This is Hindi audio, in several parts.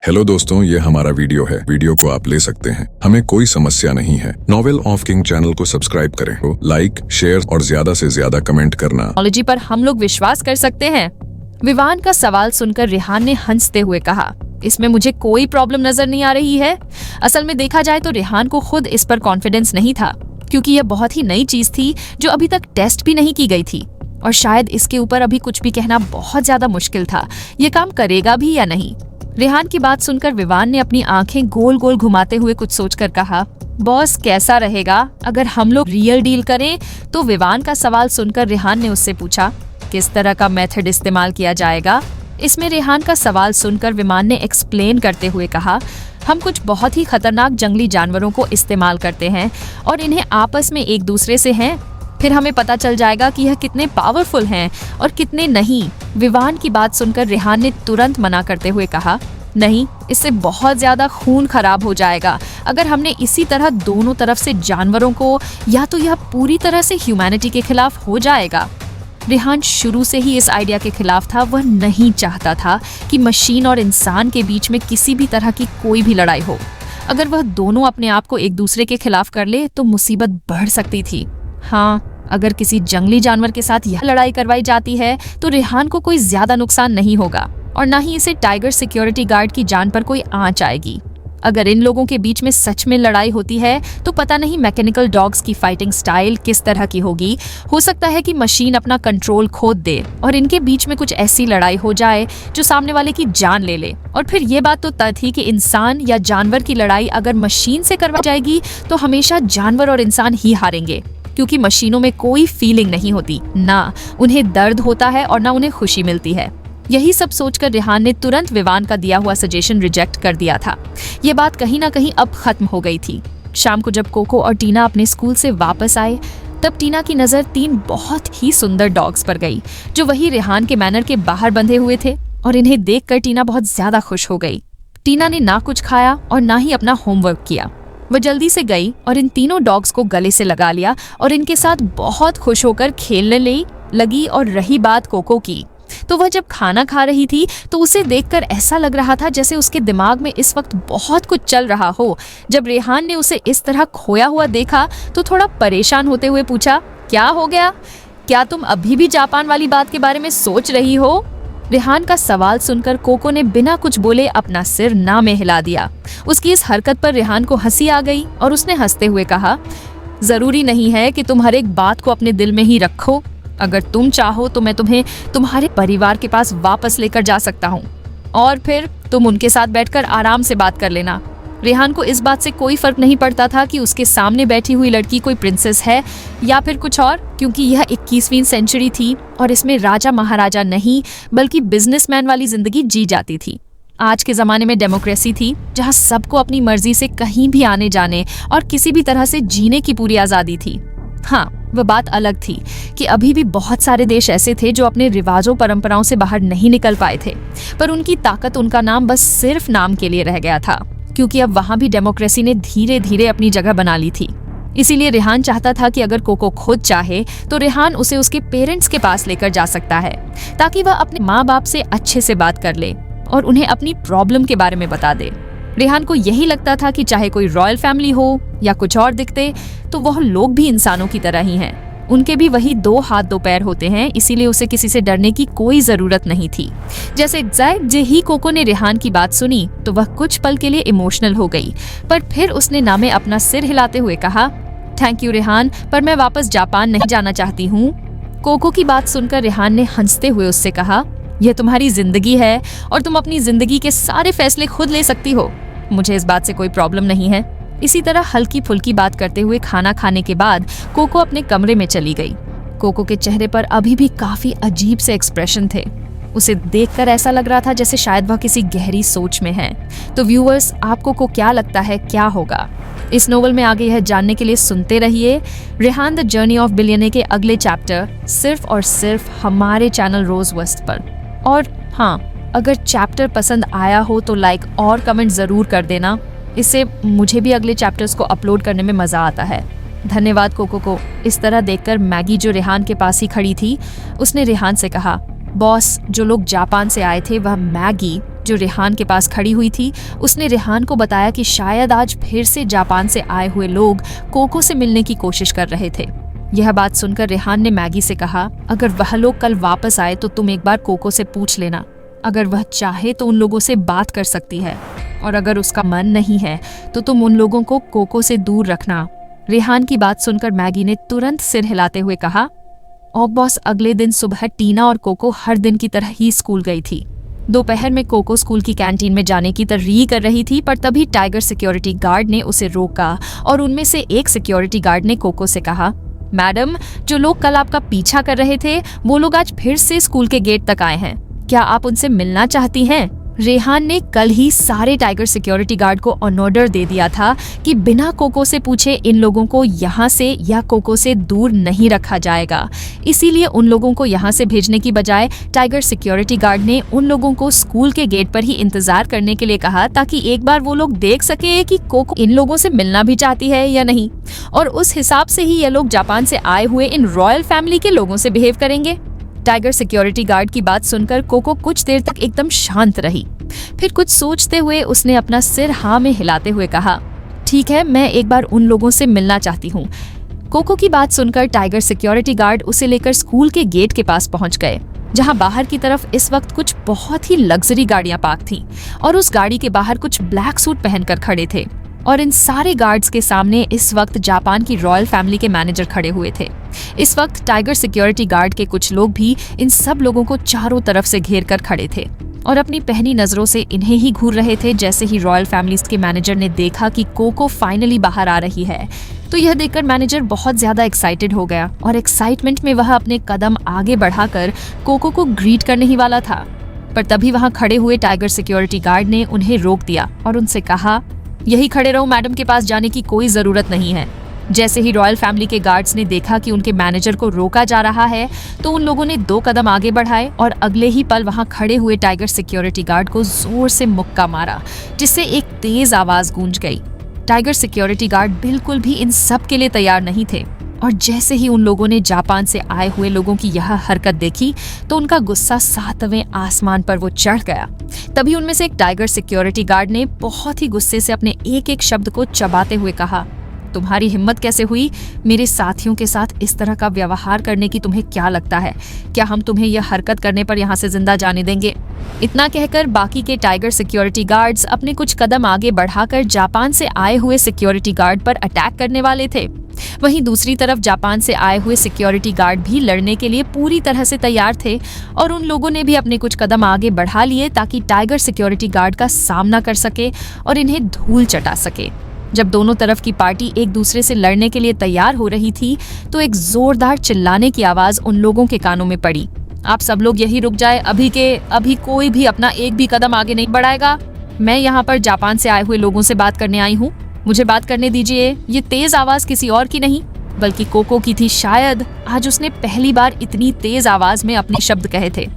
हेलो दोस्तों, ये हमारा वीडियो है। वीडियो को आप ले सकते हैं, हमें कोई समस्या नहीं है। नॉवेल ऑफ किंग चैनल को सब्सक्राइब करें, लाइक, शेयर और ज्यादा से ज्यादा कमेंट करना। टेक्नोलॉजी पर हम लोग विश्वास कर सकते हैं? विवान का सवाल सुनकर रेहान ने हंसते हुए कहा, इसमें मुझे कोई प्रॉब्लम नजर नहीं आ रही है। असल में देखा जाए तो रेहान को खुद इस पर कॉन्फिडेंस नहीं था, क्योंकि यह बहुत ही नई चीज थी जो अभी तक टेस्ट भी नहीं की गई थी, और शायद इसके ऊपर अभी कुछ भी कहना बहुत ज्यादा मुश्किल था। ये काम करेगा भी या नहीं। रेहान की बात सुनकर विवान ने अपनी आंखें गोल गोल घुमाते हुए कुछ सोचकर कहा, बॉस कैसा रहेगा अगर हम लोग रियल डील करें? तो विवान का सवाल सुनकर रेहान ने उससे पूछा, किस तरह का मेथड इस्तेमाल किया जाएगा? इसमें रेहान का सवाल सुनकर विमान ने एक्सप्लेन करते हुए कहा, हम कुछ बहुत ही खतरनाक जंगली जानवरों को इस्तेमाल करते हैं और इन्हें आपस में एक दूसरे से हैं। फिर हमें पता चल जाएगा कि यह कितने पावरफुल हैं और कितने नहीं। विवान की बात सुनकर रेहान ने तुरंत मना करते हुए कहा, नहीं, इससे बहुत ज्यादा खून खराब हो जाएगा अगर हमने इसी तरह दोनों तरफ से जानवरों को, या तो यह पूरी तरह से ह्यूमैनिटी के खिलाफ हो जाएगा। रेहान शुरू से ही इस आइडिया के खिलाफ था। वह नहीं चाहता था कि मशीन और इंसान के बीच में किसी भी तरह की कोई भी लड़ाई हो। अगर वह दोनों अपने आप को एक दूसरे के खिलाफ कर ले तो मुसीबत बढ़ सकती थी। हाँ, अगर किसी जंगली जानवर के साथ यह लड़ाई करवाई जाती है तो रेहान को कोई ज्यादा नुकसान नहीं होगा और न ही इसे टाइगर सिक्योरिटी गार्ड की जान पर कोई आंच आएगी। अगर इन लोगों के बीच में सच में लड़ाई होती है तो पता नहीं मैकेनिकल डॉग्स की फाइटिंग स्टाइल किस तरह की होगी। हो सकता है कि मशीन अपना कंट्रोल खो दे और इनके बीच में कुछ ऐसी लड़ाई हो जाए जो सामने वाले की जान ले ले। और फिर ये बात तो तय थी कि इंसान या जानवर की लड़ाई अगर मशीन से करवाई जाएगी तो हमेशा जानवर और इंसान ही हारेंगे, क्योंकि मशीनों में कोई फीलिंग नहीं होती, ना उन्हें दर्द होता है और ना उन्हें खुशी मिलती है। यही सब सोचकर रेहान ने तुरंत विवान का दिया हुआ सजेशन रिजेक्ट कर दिया था। ये बात कहीं ना कहीं अब खत्म हो गई थी। शाम को जब कोको और टीना अपने स्कूल से वापस आए तब टीना की नजर 3 बहुत ही सुंदर डॉग्स पर गई, जो वही रेहान के मैनर के बाहर बंधे हुए थे, और इन्हें देखकर टीना बहुत ज्यादा खुश हो गई। टीना ने ना कुछ खाया और ना ही अपना होमवर्क किया। वह जल्दी से गई और इन तीनों डॉग्स को गले से लगा लिया और इनके साथ बहुत खुश होकर खेलने लगी। और रही बात कोको की, तो वह जब खाना खा रही थी तो उसे देखकर ऐसा लग रहा था जैसे उसके दिमाग में इस वक्त बहुत कुछ चल रहा हो। जब रेहान ने उसे इस तरह खोया हुआ देखा तो थोड़ा परेशान होते हुए पूछा, क्या हो गया? क्या तुम अभी भी जापान वाली बात के बारे में सोच रही हो? रेहान का सवाल सुनकर कोको ने बिना कुछ बोले अपना सिर ना में हिला दिया। उसकी इस हरकत पर रेहान को हंसी आ गई और उसने हंसते हुए कहा, जरूरी नहीं है कि तुम हर एक बात को अपने दिल में ही रखो। अगर तुम चाहो तो मैं तुम्हें तुम्हारे परिवार के पास वापस लेकर जा सकता हूँ और फिर तुम उनके साथ बैठकर आराम से बात कर लेना। रेहान को इस बात से कोई फर्क नहीं पड़ता था कि उसके सामने बैठी हुई लड़की कोई प्रिंसेस है या फिर कुछ और, क्योंकि यह 21वीं सेंचुरी थी और इसमें राजा महाराजा नहीं बल्कि बिजनेसमैन वाली जिंदगी जी जाती थी। आज के जमाने में डेमोक्रेसी थी, जहाँ सबको अपनी मर्जी से कहीं भी आने जाने और किसी भी तरह से जीने की पूरी आजादी थी। हाँ, वह बात अलग थी कि अभी भी बहुत सारे देश ऐसे थे जो अपने रिवाजों परंपराओं से बाहर नहीं निकल पाए थे, पर उनकी ताकत उनका नाम बस सिर्फ नाम के लिए रह गया था, क्योंकि अब वहां भी डेमोक्रेसी ने धीरे धीरे अपनी जगह बना ली थी। इसीलिए रेहान चाहता था कि अगर कोको खुद चाहे तो रेहान उसे उसके पेरेंट्स के पास लेकर जा सकता है, ताकि वह अपने माँ बाप से अच्छे से बात कर ले और उन्हें अपनी प्रॉब्लम के बारे में बता दे। रेहान को यही लगता था कि चाहे कोई रॉयल फैमिली हो या कुछ और दिखते, तो वह लोग भी इंसानों की तरह ही हैं। उनके भी वही 2 हाथ 2 पैर होते हैं, इसीलिए उसे किसी से डरने की कोई जरूरत नहीं थी। जैसे एग्जैक्ट ही कोको ने रेहान की बात सुनी तो वह कुछ पल के लिए इमोशनल हो गई, पर फिर उसने ना में अपना सिर हिलाते हुए कहा, थैंक यू रेहान, पर मैं वापस जापान नहीं जाना चाहती हूँ। कोको की बात सुनकर रेहान ने हंसते हुए उससे कहा, यह तुम्हारी जिंदगी है और तुम अपनी जिंदगी के सारे फैसले खुद ले सकती हो। मुझे इस बात से कोई प्रॉब्लम नहीं है। इसी तरह हल्की फुल्की बात करते हुए खाना खाने के बाद कोको अपने कमरे में चली गई। कोको के चेहरे पर अभी भी काफी अजीब से एक्सप्रेशन थे। उसे देखकर ऐसा लग रहा था जैसे शायद वह किसी गहरी सोच में है। तो व्यूअर्स, आपको को क्या लगता है क्या होगा? इस नोवेल में आगे यह जानने के लिए सुनते रहिए Rehan the journey of billionaire के अगले चैप्टर सिर्फ और सिर्फ हमारे चैनल रोज वेस्ट पर। और हाँ, अगर चैप्टर पसंद आया हो तो लाइक और कमेंट जरूर कर देना। इससे मुझे भी अगले चैप्टर्स को अपलोड करने में मजा आता है। धन्यवाद कोको को। इस तरह देखकर मैगी जो रेहान के पास ही खड़ी थी, उसने रेहान से कहा, बॉस, जो लोग जापान से आए थे वह मैगी जो रेहान के पास खड़ी हुई थी, उसने रेहान को बताया कि शायद आज फिर से जापान से आए हुए लोग कोको से मिलने की कोशिश कर रहे थे। यह बात सुनकर रेहान ने मैगी से कहा, अगर वह लोग कल वापस आए तो तुम एक बार कोको से पूछ लेना। अगर वह चाहे तो उन लोगों से बात कर सकती है, और अगर उसका मन नहीं है तो तुम उन लोगों को कोको से दूर रखना। रेहान की बात सुनकर मैगी ने तुरंत सिर हिलाते हुए कहा, और बॉस, अगले दिन सुबह टीना और कोको हर दिन की तरह ही स्कूल गई थी। दोपहर में कोको स्कूल की कैंटीन में जाने की तरजीह कर रही थी, पर तभी टाइगर सिक्योरिटी गार्ड ने उसे रोका और उनमें से एक सिक्योरिटी गार्ड ने कोको से कहा, मैडम, जो लोग कल आपका पीछा कर रहे थे वो लोग आज फिर से स्कूल के गेट तक आए हैं। क्या आप उनसे मिलना चाहती हैं? रेहान ने कल ही सारे टाइगर सिक्योरिटी गार्ड को ऑन ऑर्डर दे दिया था कि बिना कोको से पूछे इन लोगों को यहाँ से या कोको से दूर नहीं रखा जाएगा। इसीलिए उन लोगों को यहाँ से भेजने की बजाय टाइगर सिक्योरिटी गार्ड ने उन लोगों को स्कूल के गेट पर ही इंतजार करने के लिए कहा, ताकि एक बार वो लोग देख सके कि कोको इन लोगों से मिलना भी चाहती है या नहीं, और उस हिसाब से ही ये लोग जापान से आए हुए इन रॉयल फैमिली के लोगों से बिहेव करेंगे। टाइगर सिक्योरिटी गार्ड की बात सुनकर कोको कुछ देर तक एकदम शांत रही। फिर कुछ सोचते हुए उसने अपना सिर हाँ में हिलाते हुए कहा, ठीक है, मैं एक बार उन लोगों से मिलना चाहती हूँ। कोको की बात सुनकर टाइगर सिक्योरिटी गार्ड उसे लेकर स्कूल के गेट के पास पहुंच गए, जहां बाहर की तरफ इस वक्त कुछ बहुत ही लग्जरी गाड़ियां पार्क थीं और उस गाड़ी के बाहर कुछ ब्लैक सूट पहनकर खड़े थे। और इन सारे गार्ड्स के सामने इस वक्त जापान की रॉयल फैमिली के मैनेजर खड़े हुए थे। इस वक्त टाइगर सिक्योरिटी गार्ड के कुछ लोग भी इन सब लोगों को चारों तरफ से घेर कर खड़े थे और अपनी पहनी नजरों से इन्हें ही घूर रहे थे। जैसे ही रॉयल फैमिलीज के मैनेजर ने देखा कि कोको फाइनली बाहर आ रही है, तो यह देखकर मैनेजर बहुत ज्यादा एक्साइटेड हो गया और एक्साइटमेंट में वह अपने कदम आगे बढ़ाकर कोको को ग्रीट करने ही वाला था। पर तभी वहां खड़े हुए टाइगर सिक्योरिटी गार्ड ने उन्हें रोक दिया और उनसे कहा, यही खड़े रहो, मैडम के पास जाने की कोई जरूरत नहीं है। जैसे ही रॉयल फैमिली के गार्ड्स ने देखा कि उनके मैनेजर को रोका जा रहा है, तो उन लोगों ने 2 कदम आगे बढ़ाए और अगले ही पल वहां खड़े हुए टाइगर सिक्योरिटी गार्ड को जोर से मुक्का मारा, जिससे एक तेज आवाज गूंज गई। टाइगर सिक्योरिटी गार्ड बिल्कुल भी इन सब के लिए तैयार नहीं थे और जैसे ही उन लोगों ने जापान से आए हुए लोगों की यह हरकत देखी, तो उनका गुस्सा 7वें आसमान पर वो चढ़ गया। तभी उनमें से एक टाइगर सिक्योरिटी गार्ड ने बहुत ही गुस्से से अपने एक एक शब्द को चबाते हुए कहा, तुम्हारी हिम्मत कैसे हुई मेरे साथियों के साथ इस तरह का व्यवहार करने की? तुम्हें क्या लगता है, क्या हम तुम्हें यह हरकत करने पर यहाँ से जिंदा जाने देंगे? इतना कहकर बाकी के टाइगर सिक्योरिटी गार्ड्स अपने कुछ कदम आगे बढ़ाकर जापान से आए हुए सिक्योरिटी गार्ड पर अटैक करने वाले थे। वहीं दूसरी तरफ जापान से आए हुए सिक्योरिटी गार्ड भी लड़ने के लिए पूरी तरह से तैयार थे और उन लोगों ने भी अपने कुछ कदम आगे बढ़ा लिए ताकि टाइगर सिक्योरिटी गार्ड का सामना कर सके और इन्हें धूल चटा सके। जब दोनों तरफ की पार्टी एक दूसरे से लड़ने के लिए तैयार हो रही थी, तो एक जोरदार चिल्लाने की आवाज उन लोगों के कानों में पड़ी, आप सब लोग यही रुक जाए, अभी कोई भी अपना एक भी कदम आगे नहीं बढ़ाएगा। मैं यहाँ पर जापान से आए हुए लोगों से बात करने आई हूँ, मुझे बात करने दीजिए। ये तेज आवाज किसी और की नहीं बल्कि कोको की थी। शायद आज उसने पहली बार इतनी तेज आवाज में अपने शब्द कहे थे।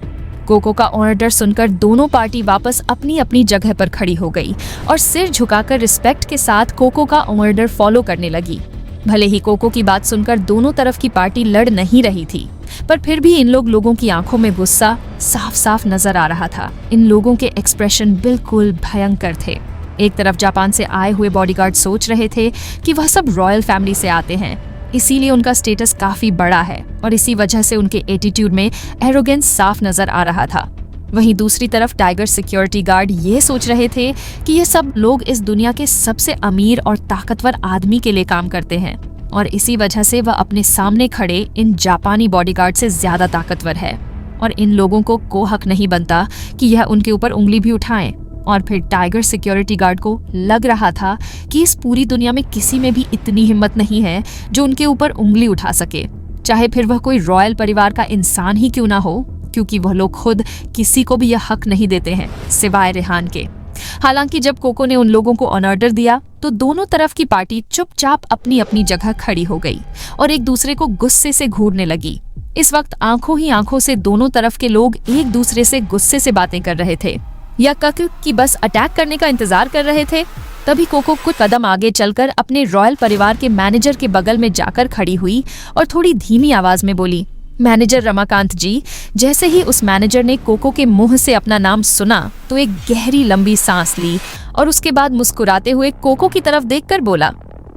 कोको का ऑर्डर सुनकर दोनों पार्टी वापस अपनी अपनी जगह पर खड़ी हो गई और सिर झुकाकर रिस्पेक्ट के साथ कोको का ऑर्डर फॉलो करने लगी। भले ही कोको की बात सुनकर दोनों तरफ की पार्टी लड़ नहीं रही थी, पर फिर भी इन लोगों की आंखों में गुस्सा साफ साफ नजर आ रहा था। इन लोगों के एक्सप्रेशन बिल्कुल भयंकर थे। एक तरफ जापान से आए हुए बॉडीगार्ड सोच रहे थे कि वह सब रॉयल फैमिली से आते हैं, इसीलिए उनका स्टेटस काफी बड़ा है और इसी वजह से उनके एटीट्यूड में एरोगेंस साफ नजर आ रहा था। वहीं दूसरी तरफ टाइगर सिक्योरिटी गार्ड ये सोच रहे थे कि ये सब लोग इस दुनिया के सबसे अमीर और ताकतवर आदमी के लिए काम करते हैं और इसी वजह से वह अपने सामने खड़े इन जापानी बॉडीगार्ड से ज्यादा ताकतवर है और इन लोगों को हक नहीं बनता कि यह उनके ऊपर उंगली भी उठाएं। और फिर टाइगर सिक्योरिटी गार्ड को लग रहा था कि इस पूरी दुनिया में किसी में भी इतनी हिम्मत नहीं है जो उनके ऊपर उंगली उठा सके, चाहे फिर वह कोई रॉयल परिवार का इंसान ही क्यों ना हो, क्योंकि वह लोग खुद किसी को भी यह हक नहीं देते हैं सिवाय रेहान के। हालांकि जब कोको ने उन लोगों को ऑर्डर दिया तो दोनों तरफ की पार्टी चुपचाप अपनी अपनी जगह खड़ी हो गई और एक दूसरे को गुस्से से घूरने लगी। इस वक्त आंखों ही आंखों से दोनों तरफ के लोग एक दूसरे से गुस्से से बातें कर रहे थे या की बस अटैक करने का इंतजार कर रहे थे। तभी कोको कुछ कदम आगे चलकर अपने रॉयल परिवार के मैनेजर के बगल में जाकर खड़ी हुई और थोड़ी धीमी आवाज में बोली, मैनेजर रमाकांत जी, जैसे ही उस मैनेजर ने कोको के मुंह से अपना नाम सुना तो एक गहरी लंबी सांस ली और उसके बाद मुस्कुराते हुए कोको की तरफ देखकर बोला,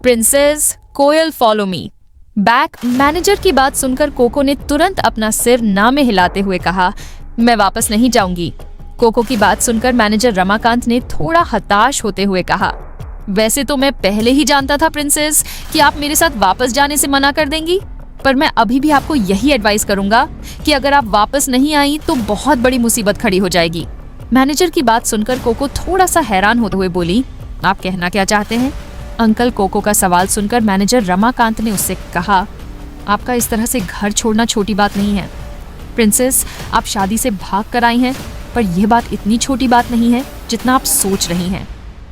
प्रिंसेस कोयल फॉलो मी बैक। मैनेजर की बात सुनकर कोको ने तुरंत अपना सिर ना में हिलाते हुए कहा, मैं वापस नहीं जाऊंगी। कोको की बात सुनकर मैनेजर रमाकांत ने थोड़ा हताश होते हुए कहा, वैसे तो मैं पहले ही जानता था प्रिंसेस कि आप मेरे साथ वापस जाने से मना कर देंगी, पर मैं अभी भी आपको यही एडवाइस करूंगा कि अगर आप वापस नहीं आई तो बहुत बड़ी मुसीबत खड़ी हो जाएगी। मैनेजर की बात सुनकर कोको थोड़ा सा हैरान होते हुए बोली, आप कहना क्या चाहते हैं? अंकल, कोको का सवाल सुनकर मैनेजर रमाकांत ने उससे कहा, आपका इस तरह से घर छोड़ना छोटी बात नहीं है प्रिंसेस। आप शादी से भाग कर आई हैं, पर यह बात इतनी छोटी बात नहीं है जितना आप सोच रही हैं।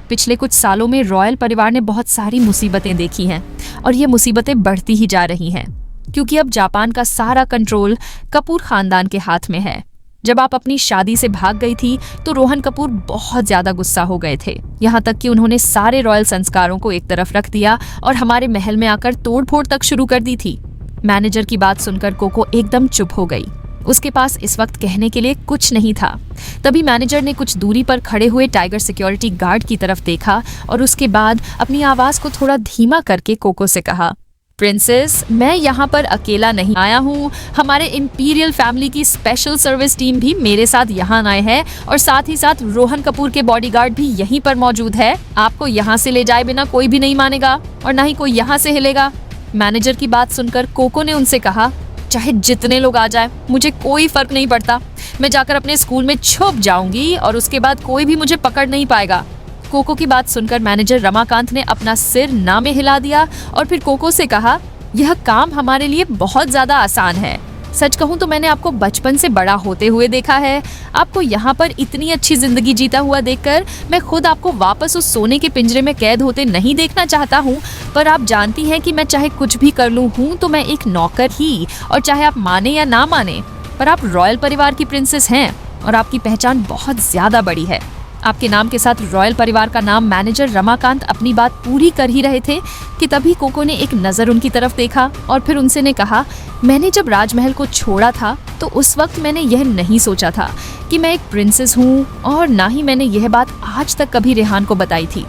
पिछले कुछ सालों में रॉयल परिवार ने बहुत सारी मुसीबतें देखी हैं और ये मुसीबतें बढ़ती ही जा रही हैं, क्योंकि अब जापान का सारा कंट्रोल कपूर खानदान के हाथ में है। जब आप अपनी शादी से भाग गई थी तो रोहन कपूर बहुत ज्यादा गुस्सा हो गए थे, यहाँ तक कि उन्होंने सारे रॉयल संस्कारों को एक तरफ रख दिया और हमारे महल में आकर तोड़फोड़ तक शुरू कर दी थी। मैनेजर की बात सुनकर कोको एकदम चुप हो गई। उसके पास इस वक्त कहने के लिए कुछ नहीं था। तभी मैनेजर ने कुछ दूरी पर खड़े हुए टाइगर सिक्योरिटी गार्ड की तरफ देखा और उसके बाद अपनी आवाज को थोड़ा धीमा करके कोको से कहा, प्रिंसेस, मैं यहाँ पर अकेला नहीं आया हूँ। हमारे इंपीरियल फैमिली की स्पेशल सर्विस टीम भी मेरे साथ यहाँ आए हैं और साथ ही साथ रोहन कपूर के बॉडीगार्ड भी यहीं पर मौजूद है। आपको यहाँ से ले जाए बिना कोई भी नहीं मानेगा और ना ही कोई यहाँ से हिलेगा। मैनेजर की बात सुनकर कोको ने उनसे कहा, चाहे जितने लोग आ जाए मुझे कोई फर्क नहीं पड़ता। मैं जाकर अपने स्कूल में छुप जाऊंगी और उसके बाद कोई भी मुझे पकड़ नहीं पाएगा। कोको की बात सुनकर मैनेजर रमाकांत ने अपना सिर ना में हिला दिया और फिर कोको से कहा, यह काम हमारे लिए बहुत ज्यादा आसान है। सच कहूं तो मैंने आपको बचपन से बड़ा होते हुए देखा है। आपको यहाँ पर इतनी अच्छी जिंदगी जीता हुआ देखकर मैं खुद आपको वापस उस सोने के पिंजरे में कैद होते नहीं देखना चाहता हूँ, पर आप जानती हैं कि मैं चाहे कुछ भी कर लूँ हूँ तो मैं एक नौकर ही, और चाहे आप माने या ना माने, पर आप रॉयल परिवार की प्रिंसेस हैं और आपकी पहचान बहुत ज्यादा बड़ी है। आपके नाम के साथ रॉयल परिवार का नाम। मैनेजर रमाकांत अपनी बात पूरी कर ही रहे थे कि तभी कोको ने एक नजर उनकी तरफ देखा और फिर उनसे ने कहा, मैंने जब राजमहल को छोड़ा था तो उस वक्त मैंने यह नहीं सोचा था कि मैं एक प्रिंसेस हूँ और ना ही मैंने यह बात आज तक कभी रेहान को बताई थी।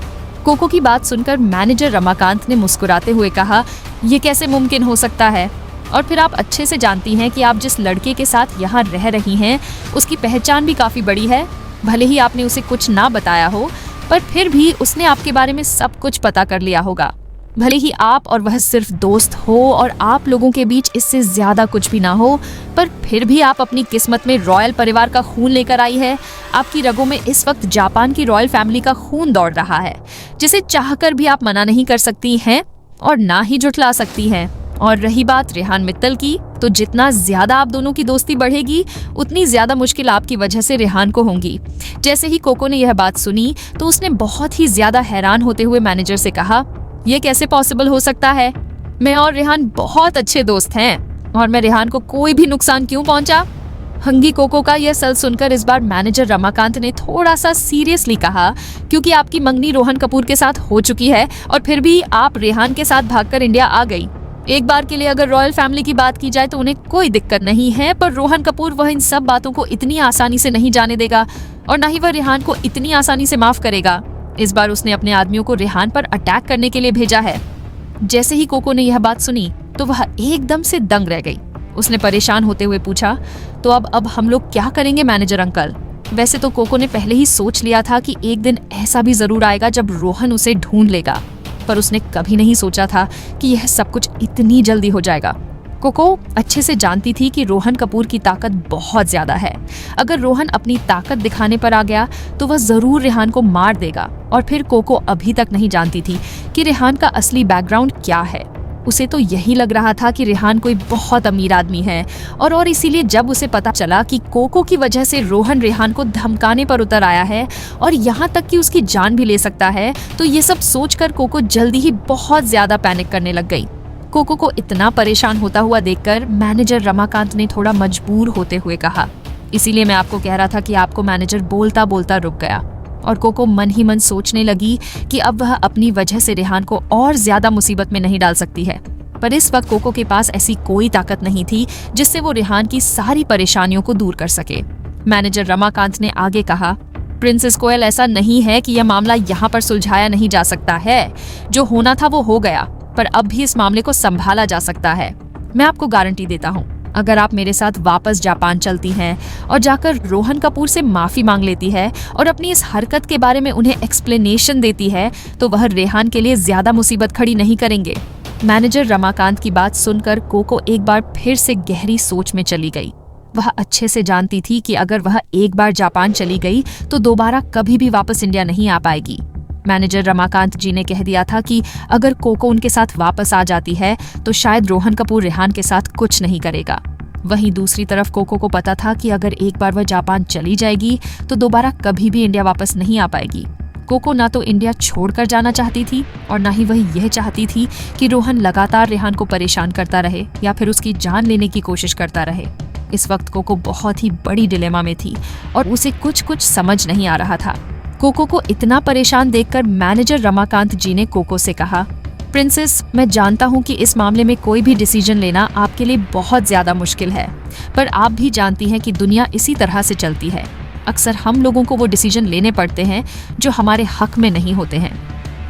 कोको की बात सुनकर मैनेजर रमाकांत ने मुस्कुराते हुए कहा, यह कैसे मुमकिन हो सकता है? और फिर आप अच्छे से जानती हैं कि आप जिस लड़के के साथ यहाँ रह रही हैं उसकी पहचान भी काफी बड़ी है। भले ही आपने उसे कुछ ना बताया हो, पर फिर भी उसने आपके बारे में सब कुछ पता कर लिया होगा। भले ही आप और वह सिर्फ दोस्त हो और आप लोगों के बीच इससे ज्यादा कुछ भी ना हो, पर फिर भी आप अपनी किस्मत में रॉयल परिवार का खून लेकर आई है। आपकी रगों में इस वक्त जापान की रॉयल फैमिली का खून दौड़ रहा है, जिसे चाहकर भी आप मना नहीं कर सकती हैं और ना ही जुटला सकती हैं। और रही बात रेहान मित्तल की, तो जितना ज्यादा आप दोनों की दोस्ती बढ़ेगी उतनी ज्यादा मुश्किल आपकी वजह से रेहान को होंगी। जैसे ही कोको ने यह बात सुनी तो उसने बहुत ही ज्यादा हैरान होते हुए मैनेजर से कहा, यह कैसे पॉसिबल हो सकता है? मैं और रेहान बहुत अच्छे दोस्त हैं और मैं रेहान को कोई भी नुकसान क्यों पहुंचा? हंगी कोको का यह सल सुनकर इस बार मैनेजर रमाकांत ने थोड़ा सा सीरियसली कहा, क्योंकि आपकी मंगनी रोहन कपूर के साथ हो चुकी है और फिर भी आप रेहान के साथ भागकर इंडिया आ गई। एक बार के लिए अगर रॉयल फैमिली की बात की जाए तो उन्हें कोई दिक्कत नहीं है, पर रोहन कपूर वह इन सब बातों को इतनी आसानी से नहीं जाने देगा और ना ही वह रेहान को इतनी आसानी से माफ करेगा। इस बार उसने अपने आदमियों को रेहान पर अटैक करने के लिए भेजा है। जैसे ही कोको ने यह बात सुनी तो वह एकदम से दंग रह गई। उसने परेशान होते हुए पूछा, तो अब हम लोग क्या करेंगे मैनेजर अंकल? वैसे तो कोको ने पहले ही सोच लिया था कि एक दिन ऐसा भी जरूर आएगा जब रोहन उसे ढूंढ लेगा, पर उसने कभी नहीं सोचा था कि यह सब कुछ इतनी जल्दी हो जाएगा। कोको अच्छे से जानती थी कि रोहन कपूर की ताकत बहुत ज्यादा है। अगर रोहन अपनी ताकत दिखाने पर आ गया तो वह जरूर रेहान को मार देगा। और फिर कोको अभी तक नहीं जानती थी कि रेहान का असली बैकग्राउंड क्या है। उसे तो यही लग रहा था कि रेहान कोई बहुत अमीर आदमी है और इसीलिए जब उसे पता चला कि कोको की वजह से रोहन रेहान को धमकाने पर उतर आया है और यहाँ तक कि उसकी जान भी ले सकता है, तो ये सब सोचकर कोको जल्दी ही बहुत ज्यादा पैनिक करने लग गई। कोको को इतना परेशान होता हुआ देखकर मैनेजर रमाकांत ने थोड़ा मजबूर होते हुए कहा, इसीलिए मैं आपको कह रहा था कि आपको। मैनेजर बोलता बोलता रुक गया और कोको मन ही मन सोचने लगी कि अब वह अपनी वजह से रेहान को और ज्यादा मुसीबत में नहीं डाल सकती है। पर इस वक्त कोको के पास ऐसी कोई ताकत नहीं थी जिससे वो रेहान की सारी परेशानियों को दूर कर सके। मैनेजर रमाकांत ने आगे कहा, प्रिंसेस कोयल, ऐसा नहीं है कि यह मामला यहाँ पर सुलझाया नहीं जा सकता है। जो होना था वो हो गया, पर अब भी इस मामले को संभाला जा सकता है। मैं आपको गारंटी देता हूँ, अगर आप मेरे साथ वापस जापान चलती हैं और जाकर रोहन कपूर से माफी मांग लेती है और अपनी इस हरकत के बारे में उन्हें एक्सप्लेनेशन देती है, तो वह रेहान के लिए ज्यादा मुसीबत खड़ी नहीं करेंगे। मैनेजर रमाकांत की बात सुनकर कोको एक बार फिर से गहरी सोच में चली गई। वह अच्छे से जानती थी कि अगर वह एक बार जापान चली गई तो दोबारा कभी भी वापस इंडिया नहीं आ पाएगी। मैनेजर रमाकांत जी ने कह दिया था कि अगर कोको उनके साथ वापस आ जाती है तो शायद रोहन कपूर रेहान के साथ कुछ नहीं करेगा। वहीं दूसरी तरफ कोको को पता था कि अगर एक बार वह जापान चली जाएगी तो दोबारा कभी भी इंडिया वापस नहीं आ पाएगी। कोको ना तो इंडिया छोड़कर जाना चाहती थी और ना ही वह यह चाहती थी कि रोहन लगातार रेहान को परेशान करता रहे या फिर उसकी जान लेने की कोशिश करता रहे। इस वक्त कोको बहुत ही बड़ी डिलेमा में थी और उसे कुछ समझ नहीं आ रहा था। कोको को इतना परेशान देखकर मैनेजर रमाकांत जी ने कोको से कहा, प्रिंसेस, मैं जानता हूँ कि इस मामले में कोई भी डिसीजन लेना आपके लिए बहुत ज्यादा मुश्किल है, पर आप भी जानती हैं कि दुनिया इसी तरह से चलती है। अक्सर हम लोगों को वो डिसीजन लेने पड़ते हैं जो हमारे हक में नहीं होते हैं,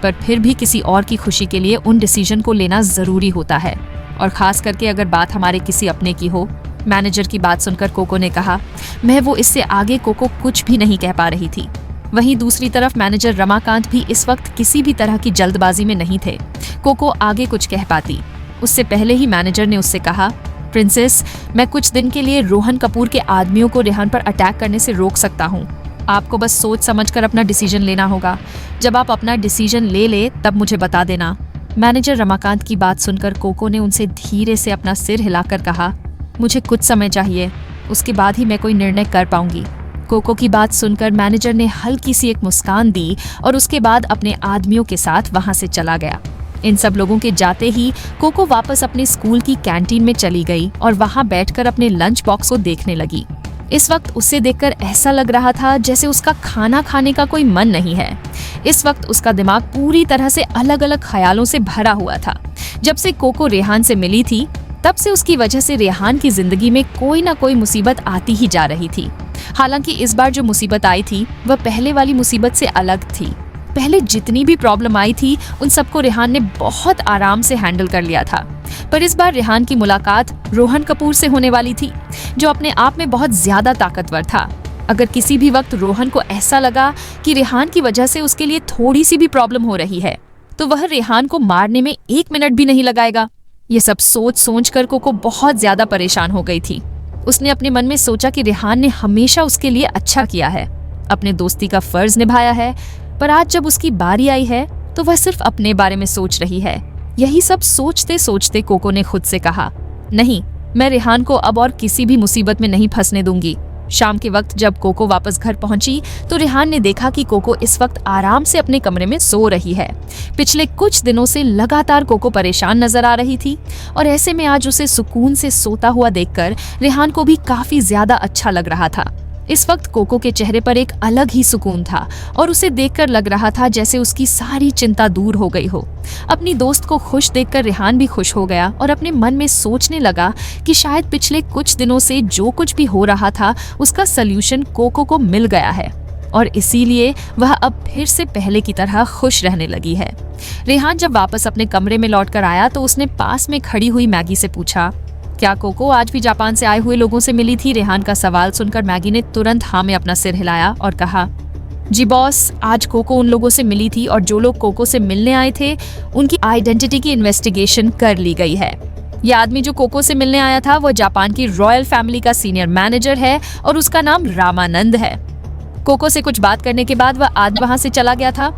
पर फिर भी किसी और की खुशी के लिए उन डिसीजन को लेना जरूरी होता है, और खास करके अगर बात हमारे किसी अपने की हो। मैनेजर की बात सुनकर कोको ने कहा, मैं वो इससे आगे कोको कुछ भी नहीं कह पा रही थी। वहीं दूसरी तरफ मैनेजर रमाकांत भी इस वक्त किसी भी तरह की जल्दबाजी में नहीं थे। कोको आगे कुछ कह पाती उससे पहले ही मैनेजर ने उससे कहा, प्रिंसेस, मैं कुछ दिन के लिए रोहन कपूर के आदमियों को रेहान पर अटैक करने से रोक सकता हूँ। आपको बस सोच समझकर अपना डिसीजन लेना होगा। जब आप अपना डिसीजन ले तब मुझे बता देना। मैनेजर रमाकांत की बात सुनकर कोको ने उनसे धीरे से अपना सिर हिलाकर कहा, मुझे कुछ समय चाहिए, उसके बाद ही मैं कोई निर्णय कर पाऊंगी। कोको की बात सुनकर मैनेजर ने हल्की सी एक मुस्कान दी और उसके बाद अपने आदमियों के साथ वहां से चला गया। इन सब लोगों के जाते ही कोको वापस अपने स्कूल की कैंटीन में चली गई और वहां बैठकर अपने लंच बॉक्स को देखने लगी। इस वक्त उसे देखकर ऐसा लग रहा था जैसे उसका खाना खाने का कोई मन नहीं है। इस वक्त उसका दिमाग पूरी तरह से अलग अलग ख्यालों से भरा हुआ था। जब से कोको रेहान से मिली थी तब से उसकी वजह से रेहान की जिंदगी में कोई ना कोई मुसीबत आती ही जा रही थी। हालांकि इस बार जो मुसीबत आई थी वह पहले वाली मुसीबत से अलग थी। पहले जितनी भी प्रॉब्लम आई थी उन सबको रेहान ने बहुत आराम से हैंडल कर लिया था, पर इस बार रेहान की मुलाकात रोहन कपूर से होने वाली थी, जो अपने आप में बहुत ज्यादा ताकतवर था। अगर किसी भी वक्त रोहन को ऐसा लगा कि रेहान की वजह से उसके लिए थोड़ी सी भी प्रॉब्लम हो रही है तो वह रेहान को मारने में 1 मिनट भी नहीं लगाएगा। ये सब सोच कर कोको बहुत ज्यादा परेशान हो गई थी। उसने अपने मन में सोचा कि रेहान ने हमेशा उसके लिए अच्छा किया है, अपने दोस्ती का फर्ज निभाया है, पर आज जब उसकी बारी आई है तो वह सिर्फ अपने बारे में सोच रही है। यही सब सोचते सोचते कोको ने खुद से कहा, नहीं, मैं रेहान को अब और किसी भी मुसीबत में नहीं फंसने दूंगी। शाम के वक्त जब कोको वापस घर पहुंची तो रेहान ने देखा कि कोको इस वक्त आराम से अपने कमरे में सो रही है। पिछले कुछ दिनों से लगातार कोको परेशान नजर आ रही थी और ऐसे में आज उसे सुकून से सोता हुआ देखकर रेहान को भी काफी ज्यादा अच्छा लग रहा था। इस वक्त कोको के चेहरे पर एक अलग ही सुकून था और उसे देखकर लग रहा था जैसे उसकी सारी चिंता दूर हो गई हो। अपनी दोस्त को खुश देखकर रेहान भी खुश हो गया और अपने मन में सोचने लगा कि शायद पिछले कुछ दिनों से जो कुछ भी हो रहा था उसका सल्यूशन कोको को मिल गया है और इसीलिए वह अब फिर से पहले की तरह खुश रहने लगी है। रेहान जब वापस अपने कमरे में लौटकर आया तो उसने पास में खड़ी हुई मैगी से पूछा, क्या कोको आज भी जापान से आए हुए लोगों से मिली थी? रेहान का सवाल सुनकर मैगी ने तुरंत हाँ में अपना सिर हिलाया और कहा, जी बॉस, आज कोको उन लोगों से मिली थी और जो लोग कोको से मिलने आए थे उनकी आइडेंटिटी की इन्वेस्टिगेशन कर ली गई है। यह आदमी जो कोको से मिलने आया था वह जापान की रॉयल फैमिली का सीनियर मैनेजर है और उसका नाम रामानंद है। कोको से कुछ बात करने के बाद वह आदमी वहां से चला गया था।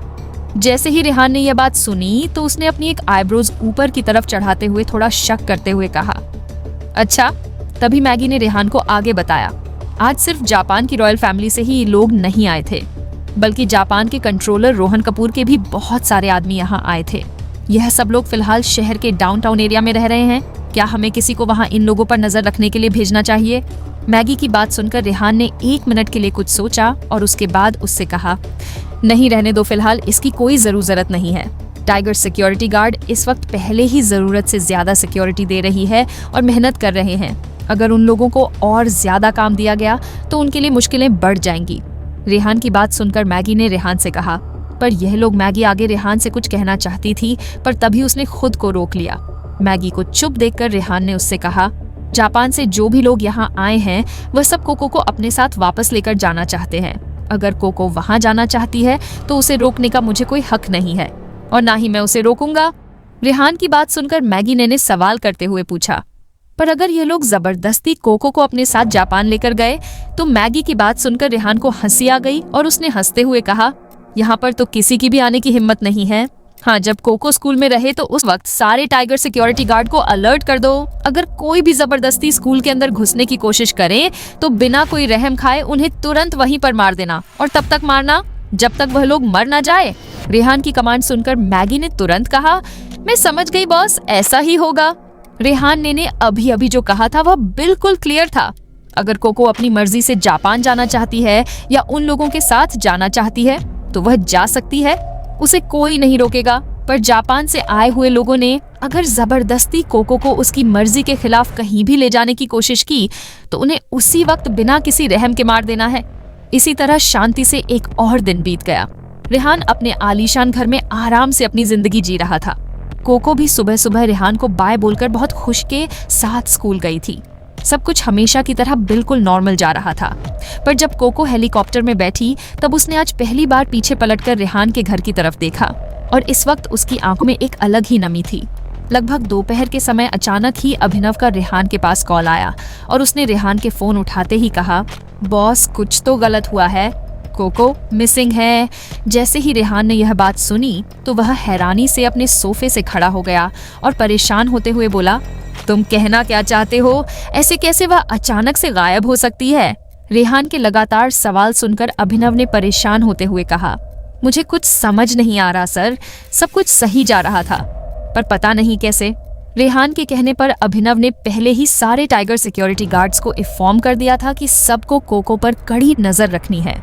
जैसे ही रेहान ने यह बात सुनी तो उसने अपनी एक आईब्रोज ऊपर की तरफ चढ़ाते हुए थोड़ा शक करते हुए कहा, अच्छा। तभी मैगी ने रेहान को आगे बताया, आज सिर्फ जापान की रॉयल फैमिली से ही लोग नहीं आए थे, बल्कि जापान के कंट्रोलर रोहन कपूर के भी बहुत सारे आदमी यहाँ आए थे। यह सब लोग फिलहाल शहर के डाउनटाउन एरिया में रह रहे हैं। क्या हमें किसी को वहाँ इन लोगों पर नजर रखने के लिए भेजना चाहिए? मैगी की बात सुनकर रेहान ने 1 मिनट के लिए कुछ सोचा और उसके बाद उससे कहा, नहीं, रहने दो, फिलहाल इसकी कोई जरूरत नहीं है। टाइगर सिक्योरिटी गार्ड इस वक्त पहले ही जरूरत से ज्यादा सिक्योरिटी दे रही है और मेहनत कर रहे हैं। अगर उन लोगों को और ज्यादा काम दिया गया तो उनके लिए मुश्किलें बढ़ जाएंगी। रेहान की बात सुनकर मैगी ने रेहान से कहा, पर यह लोग मैगी आगे रेहान से कुछ कहना चाहती थी, पर तभी उसने खुद को रोक लिया। मैगी को चुप देखकर रेहान ने उससे कहा, जापान से जो भी लोग यहाँ आए हैं वह सब कोको को अपने साथ वापस लेकर जाना चाहते हैं। अगर कोको वहां जाना चाहती है तो उसे रोकने का मुझे कोई हक नहीं है और ना ही मैं उसे रोकूंगा। रेहान की बात सुनकर मैगी ने सवाल करते हुए पूछा, पर अगर ये लोग जबरदस्ती कोको को अपने साथ जापान लेकर गए? तो मैगी की बात सुनकर रेहान को हंसी आ गई और उसने हंसते हुए कहा, यहाँ पर तो किसी की भी आने की हिम्मत नहीं है। हाँ, जब कोको स्कूल में रहे तो उस वक्त सारे टाइगर सिक्योरिटी गार्ड को अलर्ट कर दो। अगर कोई भी जबरदस्ती स्कूल के अंदर घुसने की कोशिश करे तो बिना कोई रहम खाए उन्हें तुरंत वहीं पर मार देना और तब तक मारना जब तक वह लोग मर ना जाए। रेहान की कमांड सुनकर मैगी ने तुरंत कहा, मैं समझ गई बॉस, ऐसा ही होगा। रेहान ने अभी अभी जो कहा था वह बिल्कुल क्लियर था। अगर कोको अपनी मर्जी से जापान जाना चाहती है या उन लोगों के साथ जाना चाहती है तो वह जा सकती है, उसे कोई नहीं रोकेगा। पर जापान से आए हुए लोगों ने अगर जबरदस्ती कोको को उसकी मर्जी के खिलाफ कहीं भी ले जाने की कोशिश की तो उन्हें उसी वक्त बिना किसी रहम के मार देना है। इसी तरह शांति से एक और दिन बीत गया। रेहान अपने आलीशान घर में आराम से अपनी जिंदगी जी रहा था। कोको भी सुबह सुबह रेहान को बाय बोलकर बहुत खुश के साथ स्कूल गई थी। सब कुछ हमेशा की तरह बिल्कुल नॉर्मल जा रहा था। पर जब कोको हेलीकॉप्टर में बैठी तब उसने आज पहली बार पीछे पलटकर रेहान के घर की तरफ देखा और इस वक्त उसकी आंखों में एक अलग ही नमी थी। लगभग दोपहर के समय अचानक ही अभिनव का रेहान के पास कॉल आया और उसने रेहान के फोन उठाते ही कहा, बॉस कुछ तो गलत हुआ है, कोको मिसिंग है। जैसे ही रेहान ने यह बात सुनी तो वह हैरानी से अपने सोफे से खड़ा हो गया और परेशान होते हुए बोला, तुम कहना क्या चाहते हो? ऐसे कैसे वह अचानक से गायब हो सकती है? रेहान के लगातार सवाल सुनकर अभिनव ने परेशान होते हुए कहा, मुझे कुछ समझ नहीं आ रहा सर, सब कुछ सही जा रहा था पर पता नहीं कैसे। रेहान के कहने पर अभिनव ने पहले ही सारे टाइगर सिक्योरिटी गार्ड्स को इन्फॉर्म कर दिया था कि सबको कोको पर कड़ी नजर रखनी है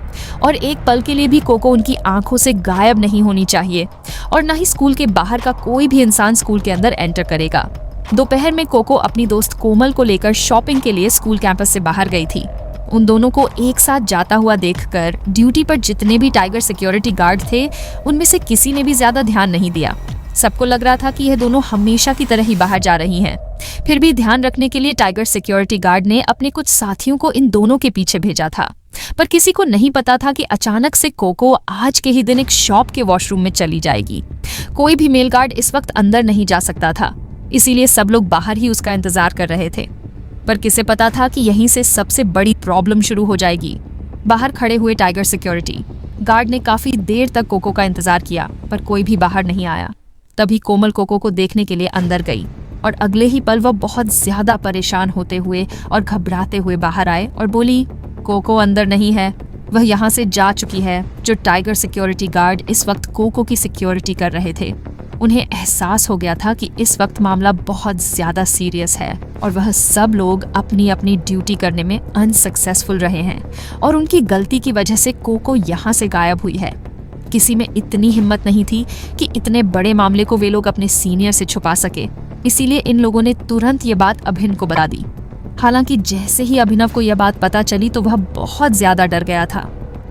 और एक पल के लिए भी कोको उनकी आंखों से गायब नहीं होनी चाहिए और न ही स्कूल के बाहर का कोई भी इंसान स्कूल के अंदर एंटर करेगा। दोपहर में कोको अपनी दोस्त कोमल को लेकर शॉपिंग के लिए स्कूल कैंपस से बाहर गई थी। उन दोनों को एक साथ जाता हुआ देखकर ड्यूटी पर जितने भी टाइगर सिक्योरिटी गार्ड थे उनमें से किसी ने भी ज्यादा ध्यान नहीं दिया। सबको लग रहा था कि यह दोनों हमेशा की तरह ही बाहर जा रही हैं। फिर भी ध्यान रखने के लिए टाइगर सिक्योरिटी गार्ड ने अपने कुछ साथियों को इन दोनों के पीछे भेजा था। पर किसी को नहीं पता था कि अचानक से कोको आज के ही दिन एक शॉप के वॉशरूम में चली जाएगी। कोई भी मेल गार्ड इस वक्त अंदर नहीं जा सकता था, इसीलिए सब लोग बाहर ही उसका इंतजार कर रहे थे। पर किसे पता था कि यहीं से सबसे बड़ी प्रॉब्लम शुरू हो जाएगी। बाहर खड़े हुए टाइगर सिक्योरिटी गार्ड ने काफी देर तक कोको का इंतजार किया पर कोई भी बाहर नहीं आया। तभी कोमल कोको को देखने के लिए अंदर गई और अगले ही पल वह बहुत ज्यादा परेशान होते हुए और घबराते हुए बाहर आए और बोली, कोको अंदर नहीं है, वह यहाँ से जा चुकी है। जो टाइगर सिक्योरिटी गार्ड इस वक्त कोको की सिक्योरिटी कर रहे थे उन्हें एहसास हो गया था कि इस वक्त मामला बहुत ज्यादा सीरियस है और वह सब लोग अपनी अपनी ड्यूटी करने में अनसक्सेसफुल रहे हैं और उनकी गलती की वजह से कोको यहाँ से गायब हुई है। किसी में इतनी हिम्मत नहीं थी कि इतने बड़े मामले को वे लोग अपने सीनियर से छुपा सके, इसीलिए इन लोगों ने तुरंत ये बात अभिन को बता दी। हालांकि जैसे ही अभिनव को यह बात पता चली तो वह बहुत ज्यादा डर गया था।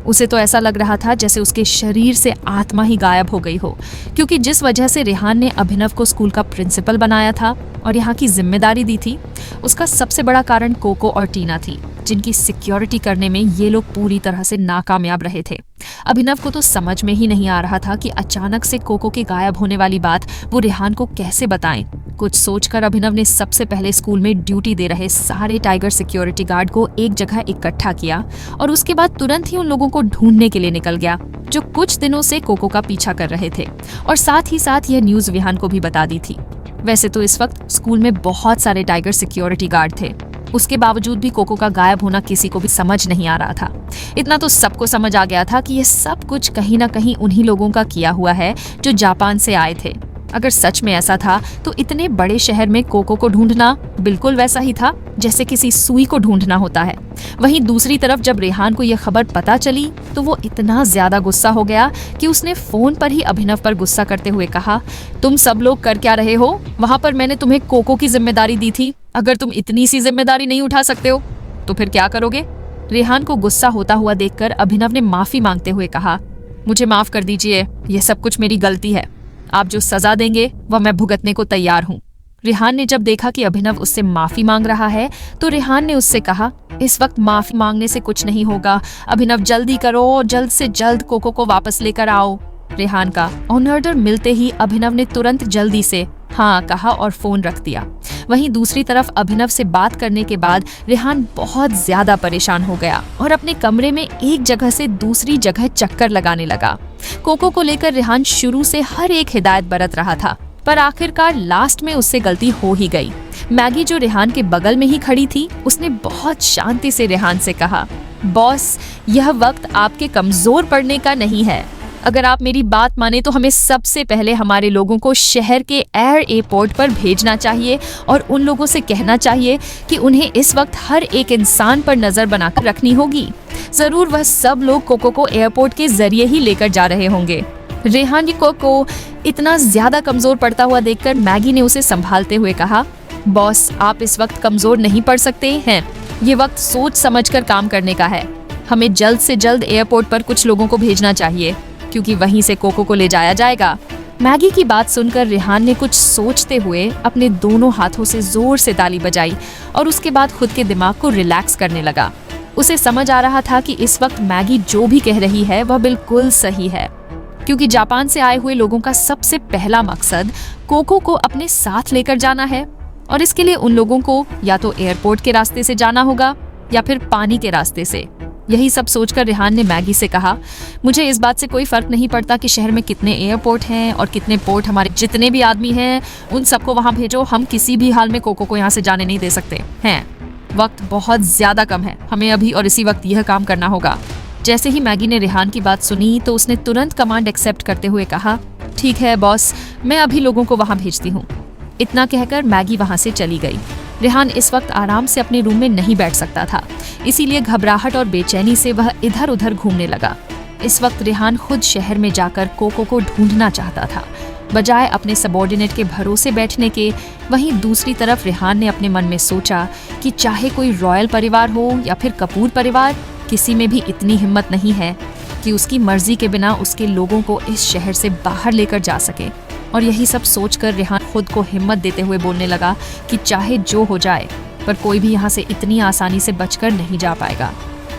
उसे तो ऐसा लग रहा था जैसे उसके शरीर से आत्मा ही गायब हो गई हो, क्योंकि जिस वजह से रेहान ने अभिनव को स्कूल का प्रिंसिपल बनाया था और यहाँ की जिम्मेदारी दी थी, उसका सबसे बड़ा कारण कोको और टीना थी, जिनकी सिक्योरिटी करने में ये लोग पूरी तरह से नाकामयाब रहे थे। अभिनव को तो समझ में ही नहीं आ रहा था कि अचानक से कोको के गायब होने वाली बात वो रेहान को कैसे बताएं। कुछ सोचकर अभिनव ने सबसे पहले स्कूल में ड्यूटी दे रहे सारे टाइगर सिक्योरिटी गार्ड को एक जगह इकट्ठा किया और उसके बाद तुरंत ही उन लोगों को ढूंढने के लिए निकल गया जो कुछ दिनों से कोको का पीछा कर रहे थे और साथ ही साथ यह न्यूज विहान को भी बता दी थी। वैसे तो इस वक्त स्कूल में बहुत सारे टाइगर सिक्योरिटी गार्ड थे, उसके बावजूद भी कोको का गायब होना किसी को भी समझ नहीं आ रहा था। इतना तो सबको समझ आ गया था कि यह सब कुछ कहीं ना कहीं उन्हीं लोगों का किया हुआ है जो जापान से आए थे। अगर सच में ऐसा था तो इतने बड़े शहर में कोको को ढूंढना बिल्कुल वैसा ही था जैसे किसी सुई को ढूंढना होता है। वहीं दूसरी तरफ जब रेहान को यह खबर पता चली तो वो इतना ज्यादा गुस्सा हो गया कि उसने फोन पर ही अभिनव पर गुस्सा करते हुए कहा, तुम सब लोग कर क्या रहे हो? वहां पर मैंने तुम्हें कोको की जिम्मेदारी दी थी। अगर तुम इतनी सी जिम्मेदारी नहीं उठा सकते हो तो फिर क्या करोगे? रेहान को गुस्सा होता हुआ देखकर अभिनव ने माफी मांगते हुए कहा, मुझे माफ कर दीजिए, यह सब कुछ मेरी गलती है। आप जो सजा देंगे वह मैं भुगतने को तैयार हूँ। रेहान ने जब देखा कि अभिनव उससे माफी मांग रहा है तो रेहान ने उससे कहा, इस वक्त माफी मांगने से कुछ नहीं होगा। अभिनव जल्दी करो, जल्द से जल्द कोको को वापस लेकर आओ। रेहान का ऑनर मिलते ही अभिनव ने तुरंत जल्दी से हाँ कहा और फोन रख दिया। वहीं दूसरी तरफ अभिनव से बात करने के बाद रेहान बहुत ज्यादा परेशान हो गया और अपने कमरे में एक जगह से दूसरी जगह चक्कर लगाने लगा। कोको को लेकर रेहान शुरू से हर एक हिदायत बरत रहा था, पर आखिरकार लास्ट में उससे गलती हो ही गई। मैगी जो रेहान के बगल में ही खड़ी थी, उसने बहुत शांति से रेहान से कहा, बॉस, यह वक्त आपके कमजोर पड़ने का नहीं है। अगर आप मेरी बात माने तो हमें सबसे पहले हमारे लोगों को शहर के एयरपोर्ट पर भेजना चाहिए और उन लोगों से कहना चाहिए कि उन्हें इस वक्त हर एक इंसान पर नजर बनाकर रखनी होगी। जरूर वह सब लोग कोको को एयरपोर्ट के जरिए ही लेकर जा रहे होंगे। रेहान को इतना ज्यादा कमजोर पड़ता हुआ देखकर मैगी ने उसे संभालते हुए कहा, बॉस, आप इस वक्त कमजोर नहीं पड़ सकते हैं। ये वक्त सोच समझकर काम करने का है। हमें जल्द से जल्द एयरपोर्ट पर कुछ लोगों को भेजना चाहिए क्योंकि वहीं से कोको को ले जाया जाएगा। मैगी की बात सुनकर रेहान ने कुछ सोचते हुए अपने दोनों हाथों से जोर से ताली बजाई और उसके बाद खुद के दिमाग को रिलैक्स करने लगा। उसे समझ आ रहा था कि इस वक्त मैगी जो भी कह रही है वह बिल्कुल सही है, क्योंकि जापान से आए हुए लोगों का सबसे पहला मकसद कोको को अपने साथ लेकर जाना है और इसके लिए उन लोगों को या तो एयरपोर्ट के रास्ते से जाना होगा या फिर पानी के रास्ते से। यही सब सोचकर रेहान ने मैगी से कहा, मुझे इस बात से कोई फर्क नहीं पड़ता कि शहर में कितने एयरपोर्ट हैं और कितने पोर्ट, हमारे जितने भी आदमी हैं उन सबको वहां भेजो। हम किसी भी हाल में कोको को यहाँ से जाने नहीं दे सकते हैं। वक्त बहुत ज्यादा कम है, हमें अभी और इसी वक्त यह काम करना होगा। जैसे ही मैगी ने रेहान की बात सुनी तो उसने तुरंत कमांड एक्सेप्ट करते हुए कहा, ठीक है बॉस, मैं अभी लोगों को वहां भेजती हूँ। इतना कहकर मैगी वहां से चली गई। रेहान इस वक्त आराम से अपने रूम में नहीं बैठ सकता था, इसीलिए घबराहट और बेचैनी से वह इधर उधर घूमने लगा। इस वक्त रेहान खुद शहर में जाकर कोको को ढूंढना चाहता था, बजाय अपने सबॉर्डिनेट के भरोसे बैठने के। वहीं दूसरी तरफ रेहान ने अपने मन में सोचा कि चाहे कोई रॉयल परिवार हो या फिर कपूर परिवार, किसी में भी इतनी हिम्मत नहीं है कि उसकी मर्जी के बिना उसके लोगों को इस शहर से बाहर लेकर जा सके। और यही सब सोचकर रेहान खुद को हिम्मत देते हुए बोलने लगा कि चाहे जो हो जाए, पर कोई भी यहाँ से इतनी आसानी से बचकर नहीं जा पाएगा।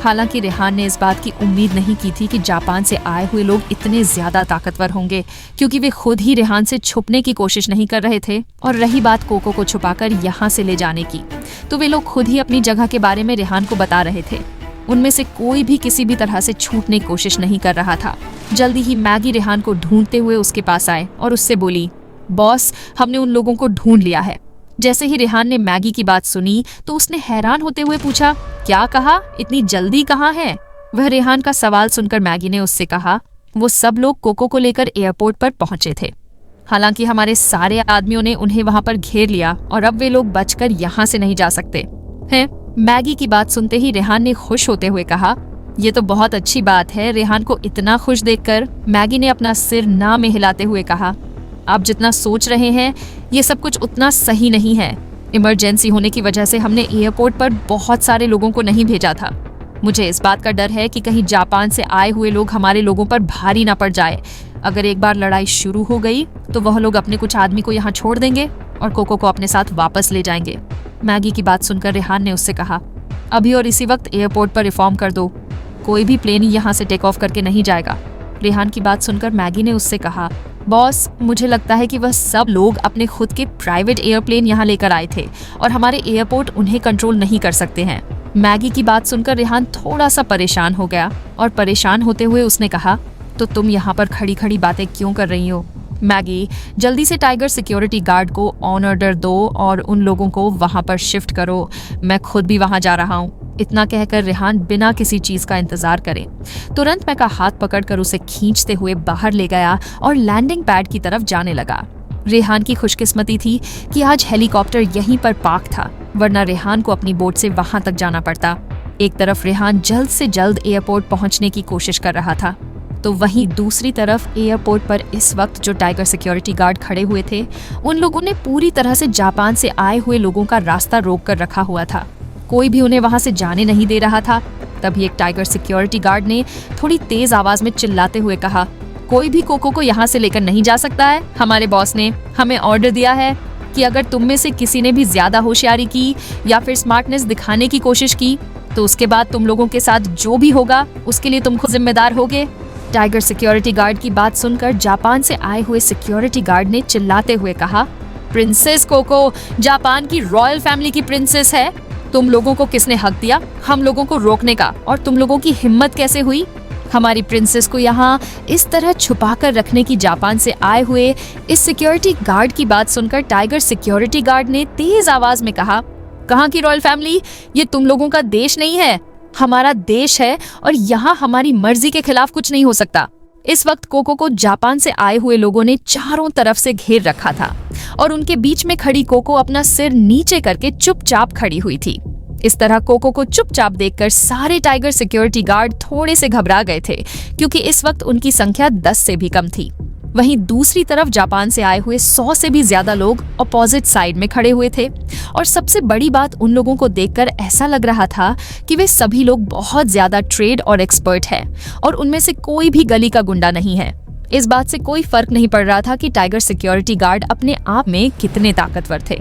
हालांकि रेहान ने इस बात की उम्मीद नहीं की थी कि जापान से आए हुए लोग इतने ज्यादा ताकतवर होंगे, क्योंकि वे खुद ही रेहान से छुपने की कोशिश नहीं कर रहे थे। और रही बात कोको को छुपाकर यहाँ से ले जाने की, तो वे लोग खुद ही अपनी जगह के बारे में रेहान को बता रहे थे। उनमें से कोई भी किसी भी तरह से छूटने की कोशिश नहीं कर रहा था। जल्दी ही मैगी रेहान को ढूंढते हुए उसके पास आए और उससे बोली, बॉस, हमने उन लोगों को ढूंढ लिया है। जैसे ही रेहान ने मैगी की बात सुनी तो उसने हैरान होते हुए पूछा, क्या कहा? इतनी जल्दी कहाँ है? वह रेहान का सवाल सुनकर मैगी ने उससे कहा, वो सब लोग कोको को लेकर एयरपोर्ट पर पहुंचे थे। हालांकि हमारे सारे आदमियों ने उन्हें वहां पर घेर लिया और अब वे लोग बचकर यहाँ से नहीं जा सकते हैं। मैगी की बात सुनते ही रेहान ने खुश होते हुए कहा, ये तो बहुत अच्छी बात है। रेहान को इतना खुश देखकर मैगी ने अपना सिर ना में हिलाते हुए कहा, आप जितना सोच रहे हैं ये सब कुछ उतना सही नहीं है। इमरजेंसी होने की वजह से हमने एयरपोर्ट पर बहुत सारे लोगों को नहीं भेजा था। मुझे इस बात का डर है कि कहीं जापान से आए हुए लोग हमारे लोगों पर भारी ना पड़ जाए। अगर एक बार लड़ाई शुरू हो गई तो वह लोग अपने कुछ आदमी को यहाँ छोड़ देंगे और कोको को अपने साथ वापस ले जाएंगे। मैगी की बात सुनकर रेहान ने उससे कहा, अभी और इसी वक्त एयरपोर्ट पर रिफॉर्म कर दो, कोई भी प्लेन यहाँ से टेक ऑफ करके नहीं जाएगा। रेहान की बात सुनकर मैगी ने उससे कहा, बॉस, मुझे लगता है कि वह सब लोग अपने खुद के प्राइवेट एयरप्लेन यहाँ लेकर आए थे और हमारे एयरपोर्ट उन्हें कंट्रोल नहीं कर सकते हैं। मैगी की बात सुनकर रेहान थोड़ा सा परेशान हो गया और परेशान होते हुए उसने कहा, तो तुम यहाँ पर खड़ी खड़ी बातें क्यों कर रही हो? मैगी, जल्दी से टाइगर सिक्योरिटी गार्ड को ऑन ऑर्डर दो और उन लोगों को वहां पर शिफ्ट करो। मैं खुद भी वहां जा रहा हूँ। इतना कहकर रेहान बिना किसी चीज का इंतजार करे तुरंत मैं का हाथ पकड़कर उसे खींचते हुए बाहर ले गया और लैंडिंग पैड की तरफ जाने लगा। रेहान की खुशकिस्मती थी कि आज हेलीकॉप्टर यहीं पर पार्क था, वरना रेहान को अपनी बोट से वहां तक जाना पड़ता। एक तरफ रेहान जल्द से जल्द एयरपोर्ट पहुंचने की कोशिश कर रहा था, तो वहीं दूसरी तरफ एयरपोर्ट पर इस वक्त जो टाइगर सिक्योरिटी गार्ड खड़े हुए थे, उन लोगों ने पूरी तरह से जापान से आए हुए लोगों का रास्ता रोक कर रखा हुआ था। कोई भी उन्हें वहां से जाने नहीं दे रहा था। तभी एक टाइगर सिक्योरिटी गार्ड ने थोड़ी तेज आवाज में चिल्लाते हुए कहा, कोई भी कोको को यहाँ से लेकर नहीं जा सकता है। हमारे बॉस ने हमें ऑर्डर दिया है कि अगर तुम में से किसी ने भी ज्यादा होशियारी की या फिर स्मार्टनेस दिखाने की कोशिश की तो उसके बाद तुम लोगों के साथ जो भी होगा उसके लिए तुम खुद जिम्मेदार होगे। टाइगर सिक्योरिटी गार्ड की बात सुनकर जापान से आए हुए सिक्योरिटी गार्ड ने चिल्लाते हुए कहा, प्रिंसेस कोको जापान की रॉयल फैमिली की प्रिंसेस है। तुम लोगों को किसने हक दिया हम लोगों को रोकने का, और तुम लोगों की हिम्मत कैसे हुई हमारी प्रिंसेस को यहाँ इस तरह छुपा कर रखने की। जापान से आए हुए इस सिक्योरिटी गार्ड की बात सुनकर टाइगर सिक्योरिटी गार्ड ने तेज आवाज में कहा, कहाँ की रॉयल फैमिली? ये तुम लोगों का देश नहीं है, हमारा देश है, और यहाँ हमारी मर्जी के खिलाफ कुछ नहीं हो सकता। इस वक्त कोको को जापान से आए हुए लोगों ने चारों तरफ से घेर रखा था और उनके बीच में खड़ी कोको अपना सिर नीचे करके चुपचाप खड़ी हुई थी। इस तरह कोको को चुपचाप देखकर सारे टाइगर सिक्योरिटी गार्ड थोड़े से घबरा गए थे, क्योंकि इस वक्त उनकी संख्या 10 से भी कम थी। वहीं दूसरी तरफ जापान से आए हुए 100 से भी ज्यादा लोग अपोजिट साइड में खड़े हुए थे, और सबसे बड़ी बात, उन लोगों को देखकर ऐसा लग रहा था कि वे सभी लोग बहुत ज्यादा ट्रेड और एक्सपर्ट हैं, और उनमें से कोई भी गली का गुंडा नहीं है। इस बात से कोई फर्क नहीं पड़ रहा था कि टाइगर सिक्योरिटी गार्ड अपने आप में कितने ताकतवर थे,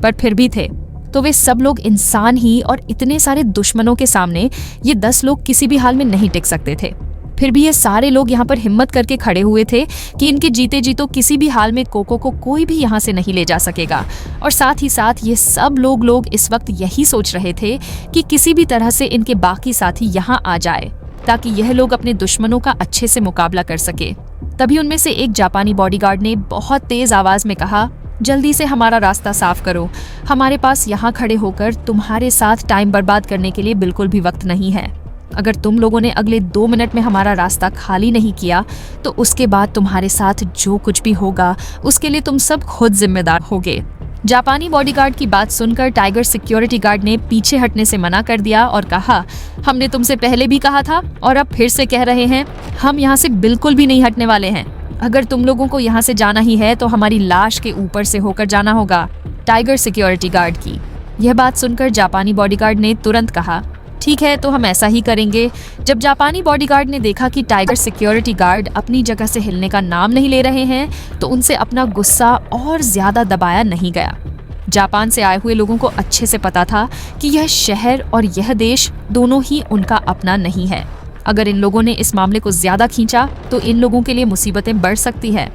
पर फिर भी थे तो वे सब लोग इंसान ही, और इतने सारे दुश्मनों के सामने ये 10 लोग किसी भी हाल में नहीं टिक सकते थे। फिर भी ये सारे लोग यहाँ पर हिम्मत करके खड़े हुए थे कि इनके जीते जी तो किसी भी हाल में कोको को कोई भी यहाँ से नहीं ले जा सकेगा। और साथ ही साथ ये सब लोग इस वक्त यही सोच रहे थे कि किसी भी तरह से इनके बाकी साथी यहाँ आ जाए, ताकि यह लोग अपने दुश्मनों का अच्छे से मुकाबला कर सके। तभी उनमें से एक जापानी बॉडीगार्ड ने बहुत तेज आवाज में कहा, जल्दी से हमारा रास्ता साफ करो, हमारे पास यहाँ खड़े होकर तुम्हारे साथ टाइम बर्बाद करने के लिए बिल्कुल भी वक्त नहीं है। अगर तुम लोगों ने अगले 2 मिनट में हमारा रास्ता खाली नहीं किया तो उसके बाद तुम्हारे साथ जो कुछ भी होगा उसके लिए तुम सब खुद जिम्मेदार होगे। जापानी बॉडीगार्ड की बात सुनकर टाइगर सिक्योरिटी गार्ड ने पीछे हटने से मना कर दिया और कहा, हमने तुमसे पहले भी कहा था और अब फिर से कह रहे हैं, हम यहाँ से बिल्कुल भी नहीं हटने वाले हैं। अगर तुम लोगों को यहाँ से जाना ही है तो हमारी लाश के ऊपर से होकर जाना होगा। टाइगर सिक्योरिटी गार्ड की यह बात सुनकर जापानी बॉडीगार्ड ने तुरंत कहा, ठीक है तो हम ऐसा ही करेंगे। जब जापानी बॉडीगार्ड ने देखा कि टाइगर सिक्योरिटी गार्ड अपनी जगह से हिलने का नाम नहीं ले रहे हैं तो उनसे अपना गुस्सा और ज्यादा दबाया नहीं गया। जापान से आए हुए लोगों को अच्छे से पता था कि यह शहर और यह देश दोनों ही उनका अपना नहीं है। अगर इन लोगों ने इस मामले को ज्यादा खींचा तो इन लोगों के लिए मुसीबतें बढ़ सकती है।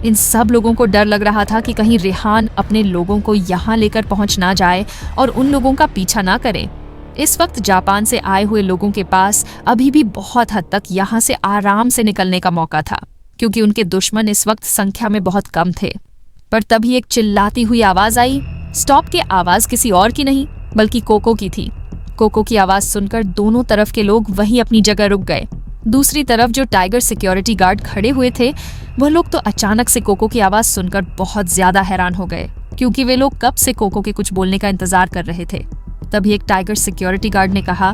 इन सब लोगों को डर लग रहा था कि कहीं रेहान अपने लोगों को यहाँ लेकर पहुंच ना जाए और उन लोगों का पीछा ना करे। इस वक्त जापान से आए हुए लोगों के पास अभी भी बहुत हद तक यहाँ से आराम से निकलने का मौका था, क्योंकि उनके दुश्मन इस वक्त संख्या में बहुत कम थे। पर तभी एक चिल्लाती हुई आवाज आई। स्टॉप की आवाज किसी और की नहीं बल्कि कोको की थी। कोको की आवाज सुनकर दोनों तरफ के लोग वहीं अपनी जगह रुक गए। दूसरी तरफ जो टाइगर सिक्योरिटी गार्ड खड़े हुए थे वह लोग तो अचानक से कोको की आवाज सुनकर बहुत ज्यादा हैरान हो गए, क्योंकि वे लोग कब से कोको के कुछ बोलने का इंतजार कर रहे थे। तभी एक टाइगर सिक्योरिटी गार्ड ने कहा,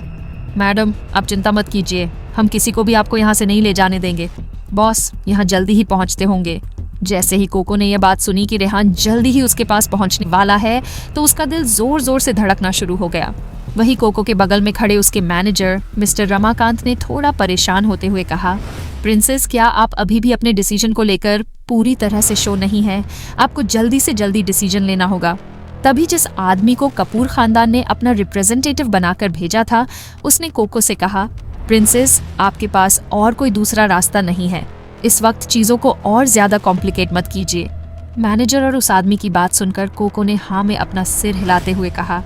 मैडम आप चिंता मत कीजिए, हम किसी को भी आपको यहाँ से नहीं ले जाने देंगे। बॉस यहाँ जल्दी ही पहुँचते होंगे। जैसे ही कोको ने यह बात सुनी कि रेहान जल्दी ही उसके पास पहुँचने वाला है तो उसका दिल जोर जोर से धड़कना शुरू हो गया। वहीं कोको के बगल में खड़े उसके मैनेजर मिस्टर रमाकांत ने थोड़ा परेशान होते हुए कहा, प्रिंसेस क्या आप अभी भी अपने डिसीजन को लेकर पूरी तरह से श्योर नहीं है? आपको जल्दी से जल्दी डिसीजन लेना होगा। तभी जिस आदमी को कपूर खानदान ने अपना रिप्रेजेंटेटिव बनाकर भेजा था उसने कोको से कहा, प्रिंसेस आपके पास और कोई दूसरा रास्ता नहीं है, इस वक्त चीजों को और ज्यादा कॉम्प्लिकेट मत कीजिए। मैनेजर और उस आदमी की बात सुनकर कोको ने हाँ में अपना सिर हिलाते हुए कहा,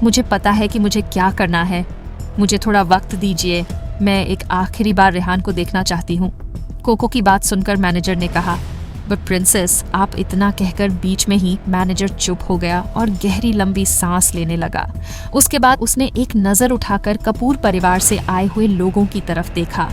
मुझे पता है कि मुझे क्या करना है, मुझे थोड़ा वक्त दीजिए, मैं एक आखिरी बार रेहान को देखना चाहती हूँ। कोको की बात सुनकर मैनेजर ने कहा, बट प्रिंसेस आप इतना कहकर बीच में ही मैनेजर चुप हो गया और गहरी लंबी सांस लेने लगा। उसके बाद उसने एक नजर उठाकर कपूर परिवार से आए हुए लोगों की तरफ देखा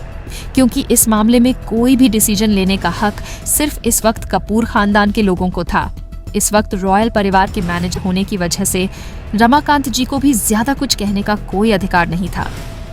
क्योंकि इस मामले में कोई भी डिसीजन लेने का हक सिर्फ इस वक्त कपूर खानदान के लोगों को था। इस वक्त रॉयल परिवार के मैनेजर होने की वजह से रमाकांत जी को भी ज्यादा कुछ कहने का कोई अधिकार नहीं था।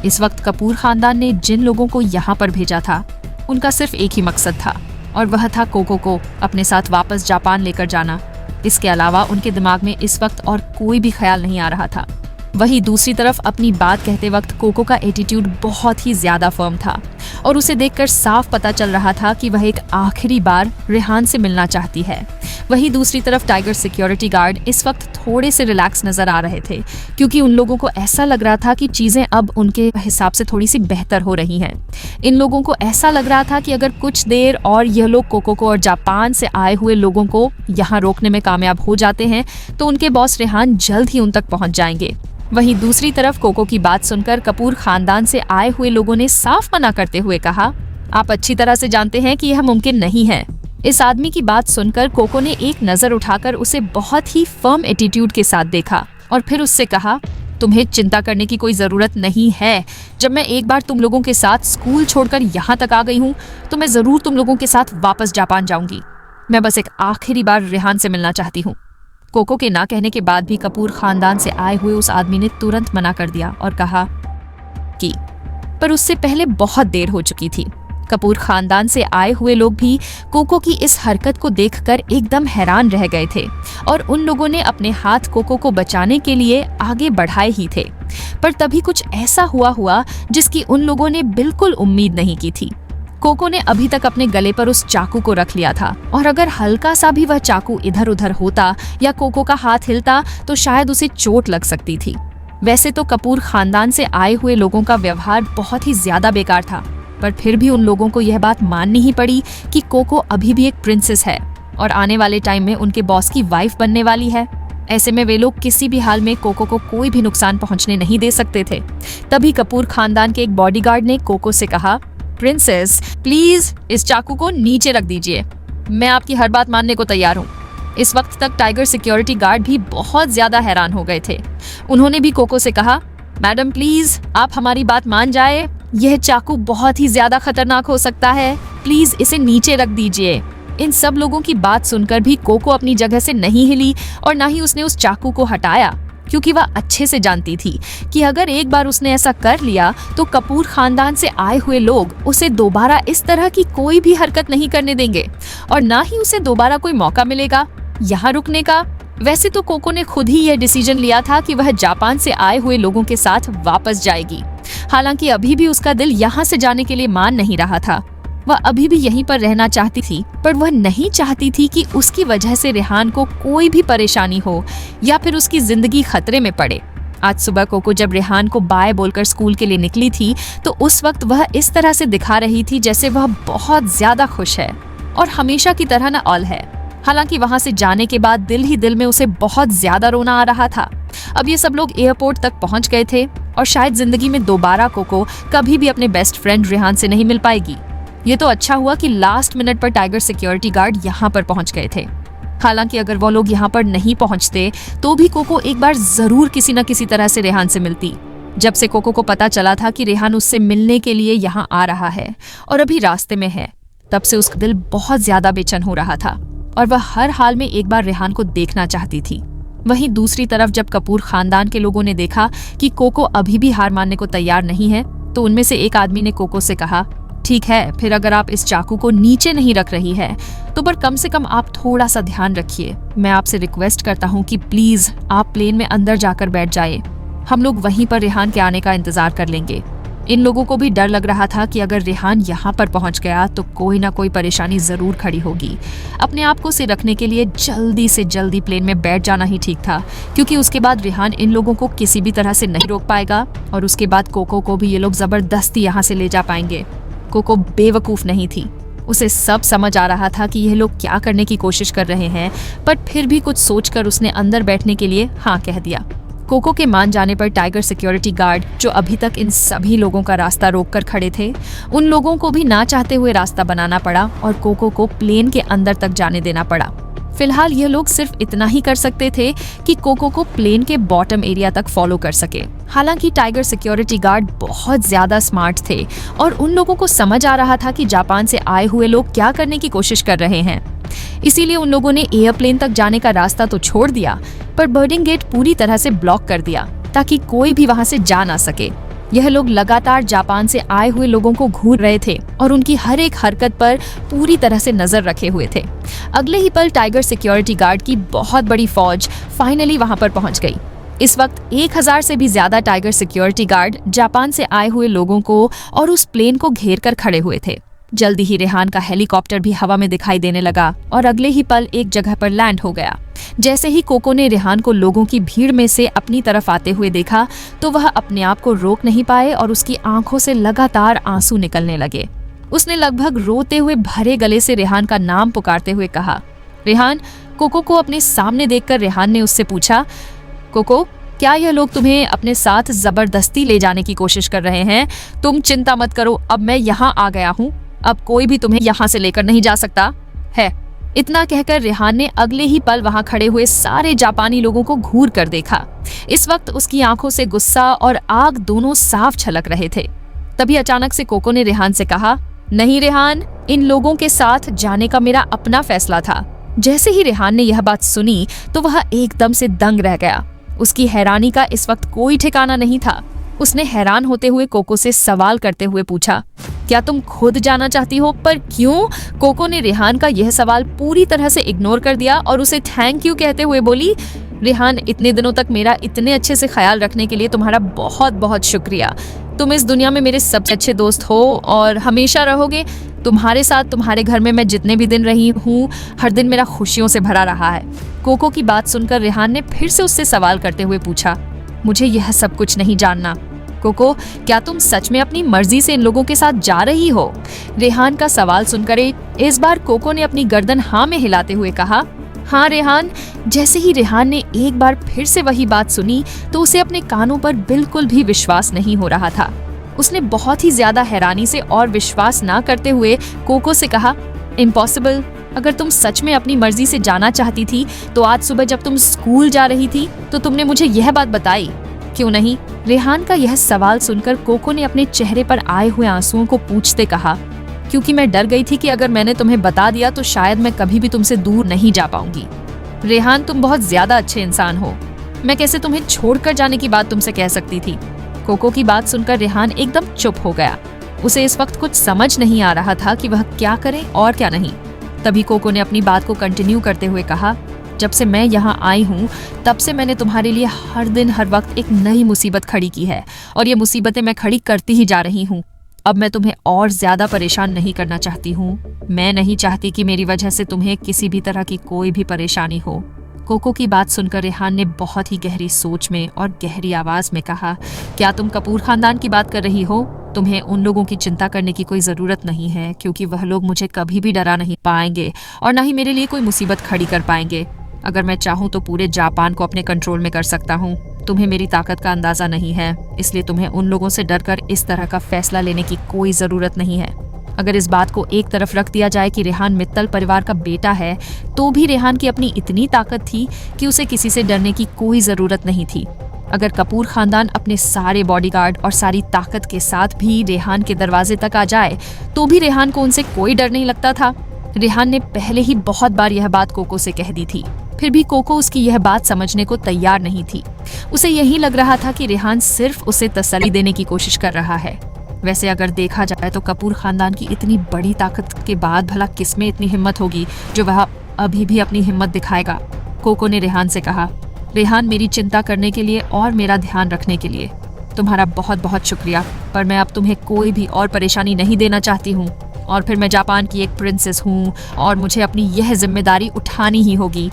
इस वक्त कपूर खानदान ने जिन लोगों को यहाँ पर भेजा था उनका सिर्फ एक ही मकसद था, और वह था कोको को अपने साथ वापस जापान लेकर जाना। इसके अलावा उनके दिमाग में इस वक्त और कोई भी ख्याल नहीं आ रहा था। वहीं दूसरी तरफ अपनी बात कहते वक्त कोको का एटीट्यूड बहुत ही ज्यादा फर्म था और उसे देखकर साफ पता चल रहा था कि वह एक आखिरी बार रेहान से मिलना चाहती है। वहीं दूसरी तरफ टाइगर सिक्योरिटी गार्ड इस वक्त थोड़े से रिलैक्स नजर आ रहे थे, क्योंकि उन लोगों को ऐसा लग रहा था कि चीजें अब उनके हिसाब से थोड़ी सी बेहतर हो रही हैं। इन लोगों को ऐसा लग रहा था कि अगर कुछ देर और यह लोग कोको को और जापान से आए हुए लोगों को यहाँ रोकने में कामयाब हो जाते हैं तो उनके बॉस रेहान जल्द ही उन तक पहुंच जाएंगे। वहीं दूसरी तरफ कोको की बात सुनकर कपूर खानदान से आए हुए लोगों ने साफ मना करते हुए कहा, आप अच्छी तरह से जानते हैं कि यह मुमकिन नहीं है। इस आदमी की बात सुनकर कोको ने एक नजर उठाकर उसे बहुत ही फर्म एटीट्यूड के साथ देखा और फिर उससे कहा, तुम्हें चिंता करने की कोई जरूरत नहीं है। जब मैं एक बार तुम लोगों के साथ स्कूल छोड़कर यहाँ तक आ गई हूँ तो मैं जरूर तुम लोगों के साथ वापस जापान जाऊंगी। मैं बस एक आखिरी बार रेहान से मिलना चाहती हूँ। कोको के ना कहने के बाद भी कपूर खानदान से आए हुए उस आदमी ने तुरंत मना कर दिया और कहा कि पर उससे पहले बहुत देर हो चुकी थी। कपूर खानदान से आए हुए लोग भी कोको की इस हरकत को देखकर एकदम हैरान रह गए थे और उन लोगों ने अपने हाथ कोको को बचाने के लिए आगे बढ़ाए ही थे, पर तभी कुछ ऐसा हुआ जिसकी उन लोगों ने बिल्कुल उम्मीद नहीं की थी। कोको ने अभी तक अपने गले पर उस चाकू को रख लिया था और अगर हल्का सा भी वह चाकू इधर उधर होता या कोको का हाथ हिलता तो शायद उसे चोट लग सकती थी। वैसे तो कपूर खानदान से आए हुए लोगों का व्यवहार बहुत ही ज्यादा बेकार था, पर फिर भी उन लोगों को यह बात माननी ही पड़ी कि कोको अभी भी एक प्रिंसेस है और आने वाले टाइम में उनके बॉस की वाइफ बनने वाली है। ऐसे में वे लोग किसी भी हाल में कोको को कोई भी नुकसान पहुंचने नहीं दे सकते थे। तभी कपूर खानदान के एक बॉडीगार्ड ने कोको से कहा, प्रिंसेस प्लीज इस चाकू को नीचे रख दीजिए, मैं आपकी हर बात मानने को तैयार हूँ। इस वक्त तक टाइगर सिक्योरिटी गार्ड भी बहुत ज्यादा हैरान हो गए थे। उन्होंने भी कोको से कहा, मैडम प्लीज आप हमारी बात मान जाए, यह चाकू बहुत ही ज्यादा खतरनाक हो सकता है, प्लीज इसे नीचे रख दीजिए। इन सब लोगों की बात सुनकर भी कोको अपनी जगह से नहीं हिली और ना ही उसने उस चाकू को हटाया, क्योंकि वह अच्छे से जानती थी कि अगर एक बार उसने ऐसा कर लिया तो कपूर खानदान से आए हुए लोग उसे दोबारा इस तरह की कोई भी हरकत नहीं करने देंगे और ना ही उसे दोबारा कोई मौका मिलेगा यहाँ रुकने का। वैसे तो कोको ने खुद ही यह डिसीजन लिया था कि वह जापान से आए हुए लोगों के साथ वापस जाएगी। हालांकि अभी भी उसका दिल यहाँ से जाने के लिए मान नहीं रहा था। वह अभी भी यहीं पर रहना चाहती थी, पर वह नहीं चाहती थी कि उसकी वजह से रेहान को कोई भी परेशानी हो या फिर उसकी जिंदगी खतरे में पड़े। आज सुबह कोको जब रेहान को बाय बोलकर स्कूल के लिए निकली थी तो उस वक्त वह इस तरह से दिखा रही थी जैसे वह बहुत ज्यादा खुश है और हमेशा की तरह न ऑल है। हालांकि वहां से जाने के बाद दिल ही दिल में उसे बहुत ज्यादा रोना आ रहा था। अब ये सब लोग एयरपोर्ट तक पहुंच गए थे और शायद जिंदगी में दोबारा कोको कभी भी अपने बेस्ट फ्रेंड रेहान से नहीं मिल पाएगी। ये तो अच्छा हुआ कि लास्ट मिनट पर टाइगर सिक्योरिटी गार्ड यहाँ पर पहुंच गए थे। हालांकि अगर वो लोग यहाँ पर नहीं पहुंचते तो भी कोको एक बार जरूर किसी न किसी तरह से रेहान से मिलती। जब से कोको को पता चला था कि रेहान उससे मिलने के लिए यहाँ आ रहा है और अभी रास्ते में है, तब से उसका दिल बहुत ज्यादा बेचैन हो रहा था और वह हर हाल में एक बार रेहान को देखना चाहती थी। वहीं दूसरी तरफ जब कपूर खानदान के लोगों ने देखा कि कोको अभी भी हार मानने को तैयार नहीं है तो उनमें से एक आदमी ने कोको से कहा, ठीक है, फिर अगर आप इस चाकू को नीचे नहीं रख रही है तो पर कम से कम आप थोड़ा सा ध्यान रखिए। मैं आपसे रिक्वेस्ट करता हूँ कि प्लीज आप प्लेन में अंदर जाकर बैठ जाइए, हम लोग वहीं पर रेहान के आने का इंतजार कर लेंगे। इन लोगों को भी डर लग रहा था कि अगर रेहान यहाँ पर पहुंच गया तो कोई ना कोई परेशानी जरूर खड़ी होगी। अपने आप को से रखने के लिए जल्दी से जल्दी प्लेन में बैठ जाना ही ठीक था, क्योंकि उसके बाद रेहान इन लोगों को किसी भी तरह से नहीं रोक पाएगा और उसके बाद कोको को भी ये लोग जबरदस्ती यहाँ से ले जा पाएंगे। कोको बेवकूफ नहीं थी, उसे सब समझ आ रहा था कि यह लोग क्या करने की कोशिश कर रहे हैं, पर फिर भी कुछ सोचकर उसने अंदर बैठने के लिए हाँ कह दिया। कोको के मान जाने पर टाइगर सिक्योरिटी गार्ड जो अभी तक इन सभी लोगों का रास्ता रोककर खड़े थे, उन लोगों को भी ना चाहते हुए रास्ता बनाना पड़ा और कोको को प्लेन के अंदर तक जाने देना पड़ा। फिलहाल यह लोग सिर्फ इतना ही कर सकते थे कि कोको को प्लेन के बॉटम एरिया तक फॉलो कर सके। हालांकि टाइगर सिक्योरिटी गार्ड बहुत ज्यादा स्मार्ट थे और उन लोगों को समझ आ रहा था कि जापान से आए हुए लोग क्या करने की कोशिश कर रहे हैं। इसीलिए उन लोगों ने एयरप्लेन तक जाने का रास्ता तो छोड़ दिया, पर बोर्डिंग गेट पूरी तरह से ब्लॉक कर दिया ताकि कोई भी वहां से जा ना सके। यह लोग लगातार जापान से आए हुए लोगों को घूर रहे थे और उनकी हर एक हरकत पर पूरी तरह से नजर रखे हुए थे। अगले ही पल टाइगर सिक्योरिटी गार्ड की बहुत बड़ी फौज फाइनली वहां पर पहुंच गई। इस वक्त 1000 से भी ज्यादा टाइगर सिक्योरिटी गार्ड जापान से आए हुए लोगों को और उस प्लेन को घेर कर खड़े हुए थे। जल्दी ही रेहान का हेलीकॉप्टर भी हवा में दिखाई देने लगा और अगले ही पल एक जगह पर लैंड हो गया। जैसे ही कोको ने रेहान को लोगों की भीड़ में से अपनी तरफ आते हुए देखा तो वह अपने आप को रोक नहीं पाए और उसकी आंखों से लगातार आंसू निकलने लगे। उसने लगभग रोते हुए भरे गले से रेहान का नाम पुकारते हुए कहा, रेहान। कोको को अपने सामने देखकर रेहान ने उससे पूछा, कोको, क्या यह लोग तुम्हें अपने साथ जबरदस्ती ले जाने की कोशिश कर रहे हैं? तुम चिंता मत करो, अब मैं यहाँ आ गया हूँ। अब कोई भी तुम्हें यहाँ से लेकर नहीं जा सकता है। इतना कहकर रेहान ने अगले ही पल वहां खड़े हुए सारे जापानी लोगों को घूर कर देखा। इस वक्त उसकी आंखों से गुस्सा और आग दोनों साफ छलक रहे थे। तभी अचानक से कोको ने रेहान से कहा, नहीं रेहान, इन लोगों के साथ जाने का मेरा अपना फैसला था। जैसे ही रेहान ने यह बात सुनी तो वह एकदम से दंग रह गया। उसकी हैरानी का इस वक्त कोई ठिकाना नहीं था। उसने हैरान होते हुए कोको से सवाल करते हुए पूछा, क्या तुम खुद जाना चाहती हो? पर क्यों? कोको ने रेहान का यह सवाल पूरी तरह से इग्नोर कर दिया और उसे थैंक यू कहते हुए बोली, रेहान, इतने दिनों तक मेरा इतने अच्छे से ख्याल रखने के लिए तुम्हारा बहुत बहुत शुक्रिया। तुम इस दुनिया में मेरे सबसे अच्छे दोस्त हो और हमेशा रहोगे। तुम्हारे साथ तुम्हारे घर में मैं जितने भी दिन रही हूँ, हर दिन मेरा खुशियों से भरा रहा है। कोको की बात सुनकर रेहान ने फिर से उससे सवाल करते हुए पूछा, मुझे यह सब कुछ नहीं जानना। कोको, क्या तुम सच में अपनी मर्जी से इन लोगों के साथ जा रही हो? रेहान का सवाल सुनकर इस बार कोको ने अपनी गर्दन हाँ में हिलाते हुए कहा, हाँ रेहान। जैसे ही रेहान ने एक बार फिर से वही बात सुनी तो उसे अपने कानों पर बिल्कुल भी विश्वास नहीं हो रहा था। उसने बहुत ही ज्यादा हैरानी से और विश्वास ना करते हुए कोको से कहा, इम्पॉसिबल। अगर तुम सच में अपनी मर्जी से जाना चाहती थी तो आज सुबह जब तुम स्कूल जा रही थी तो तुमने मुझे यह बात बताई, क्यों नहीं? रेहान का यह सवाल सुनकर कोको ने अपने चेहरे पर आए हुए आंसुओं को पूंछते कहा, क्योंकि मैं डर गई थी कि अगर मैंने तुम्हें बता दिया तो शायद मैं कभी भी तुमसे दूर नहीं जा पाऊंगी। रेहान, तुम बहुत ज्यादा अच्छे इंसान हो। मैं कैसे तुम्हें छोड़कर जाने की बात तुमसे कह सकती थी? कोको की बात सुनकर रेहान एकदम चुप हो गया। उसे इस वक्त कुछ समझ नहीं आ रहा था कि वह क्या करे और क्या नहीं। तभी कोको ने अपनी बात को कंटिन्यू करते हुए कहा, जब से मैं यहाँ आई हूँ तब से मैंने तुम्हारे लिए हर दिन हर वक्त एक नई मुसीबत खड़ी की है और ये मुसीबतें मैं खड़ी करती ही जा रही हूँ। अब मैं तुम्हें और ज्यादा परेशान नहीं करना चाहती हूँ। मैं नहीं चाहती कि मेरी वजह से तुम्हें किसी भी तरह की कोई भी परेशानी हो। कोको की बात सुनकर रेहान ने बहुत ही गहरी सोच में और गहरी आवाज में कहा, क्या तुम कपूर खानदान की बात कर रही हो? तुम्हें उन लोगों की चिंता करने की कोई जरूरत नहीं है, क्योंकि वह लोग मुझे कभी भी डरा नहीं पाएंगे और न ही मेरे लिए कोई मुसीबत खड़ी कर पाएंगे। अगर मैं चाहूँ तो पूरे जापान को अपने कंट्रोल में कर सकता हूँ। तुम्हें मेरी ताकत का अंदाजा नहीं है, इसलिए तुम्हें उन लोगों से डरकर इस तरह का फैसला लेने की कोई जरूरत नहीं है। अगर इस बात को एक तरफ रख दिया जाए कि रेहान मित्तल परिवार का बेटा है, तो भी रेहान की अपनी इतनी ताकत थी कि उसे किसी से डरने की कोई जरूरत नहीं थी। अगर कपूर खानदान अपने सारे बॉडीगार्ड और सारी ताकत के साथ भी रेहान के दरवाजे तक आ जाए तो भी रेहान को उनसे कोई डर नहीं लगता था। रेहान ने पहले ही बहुत बार यह बात कोको से कह दी थी, फिर भी कोको उसकी यह बात समझने को तैयार नहीं थी। उसे यही लग रहा था कि रेहान सिर्फ उसे तसल्ली देने की कोशिश कर रहा है। वैसे अगर देखा जाए तो कपूर खानदान की इतनी बड़ी ताकत के बाद भला किसमें इतनी हिम्मत होगी जो वह अभी भी अपनी हिम्मत दिखाएगा। कोको ने रेहान से कहा, रेहान, मेरी चिंता करने के लिए और मेरा ध्यान रखने के लिए तुम्हारा बहुत बहुत शुक्रिया, पर मैं अब तुम्हें कोई भी और परेशानी नहीं देना चाहती हूँ। और फिर मैं जापान की एक प्रिंसेस हूँ और मुझे अपनी यह जिम्मेदारी उठानी ही होगी।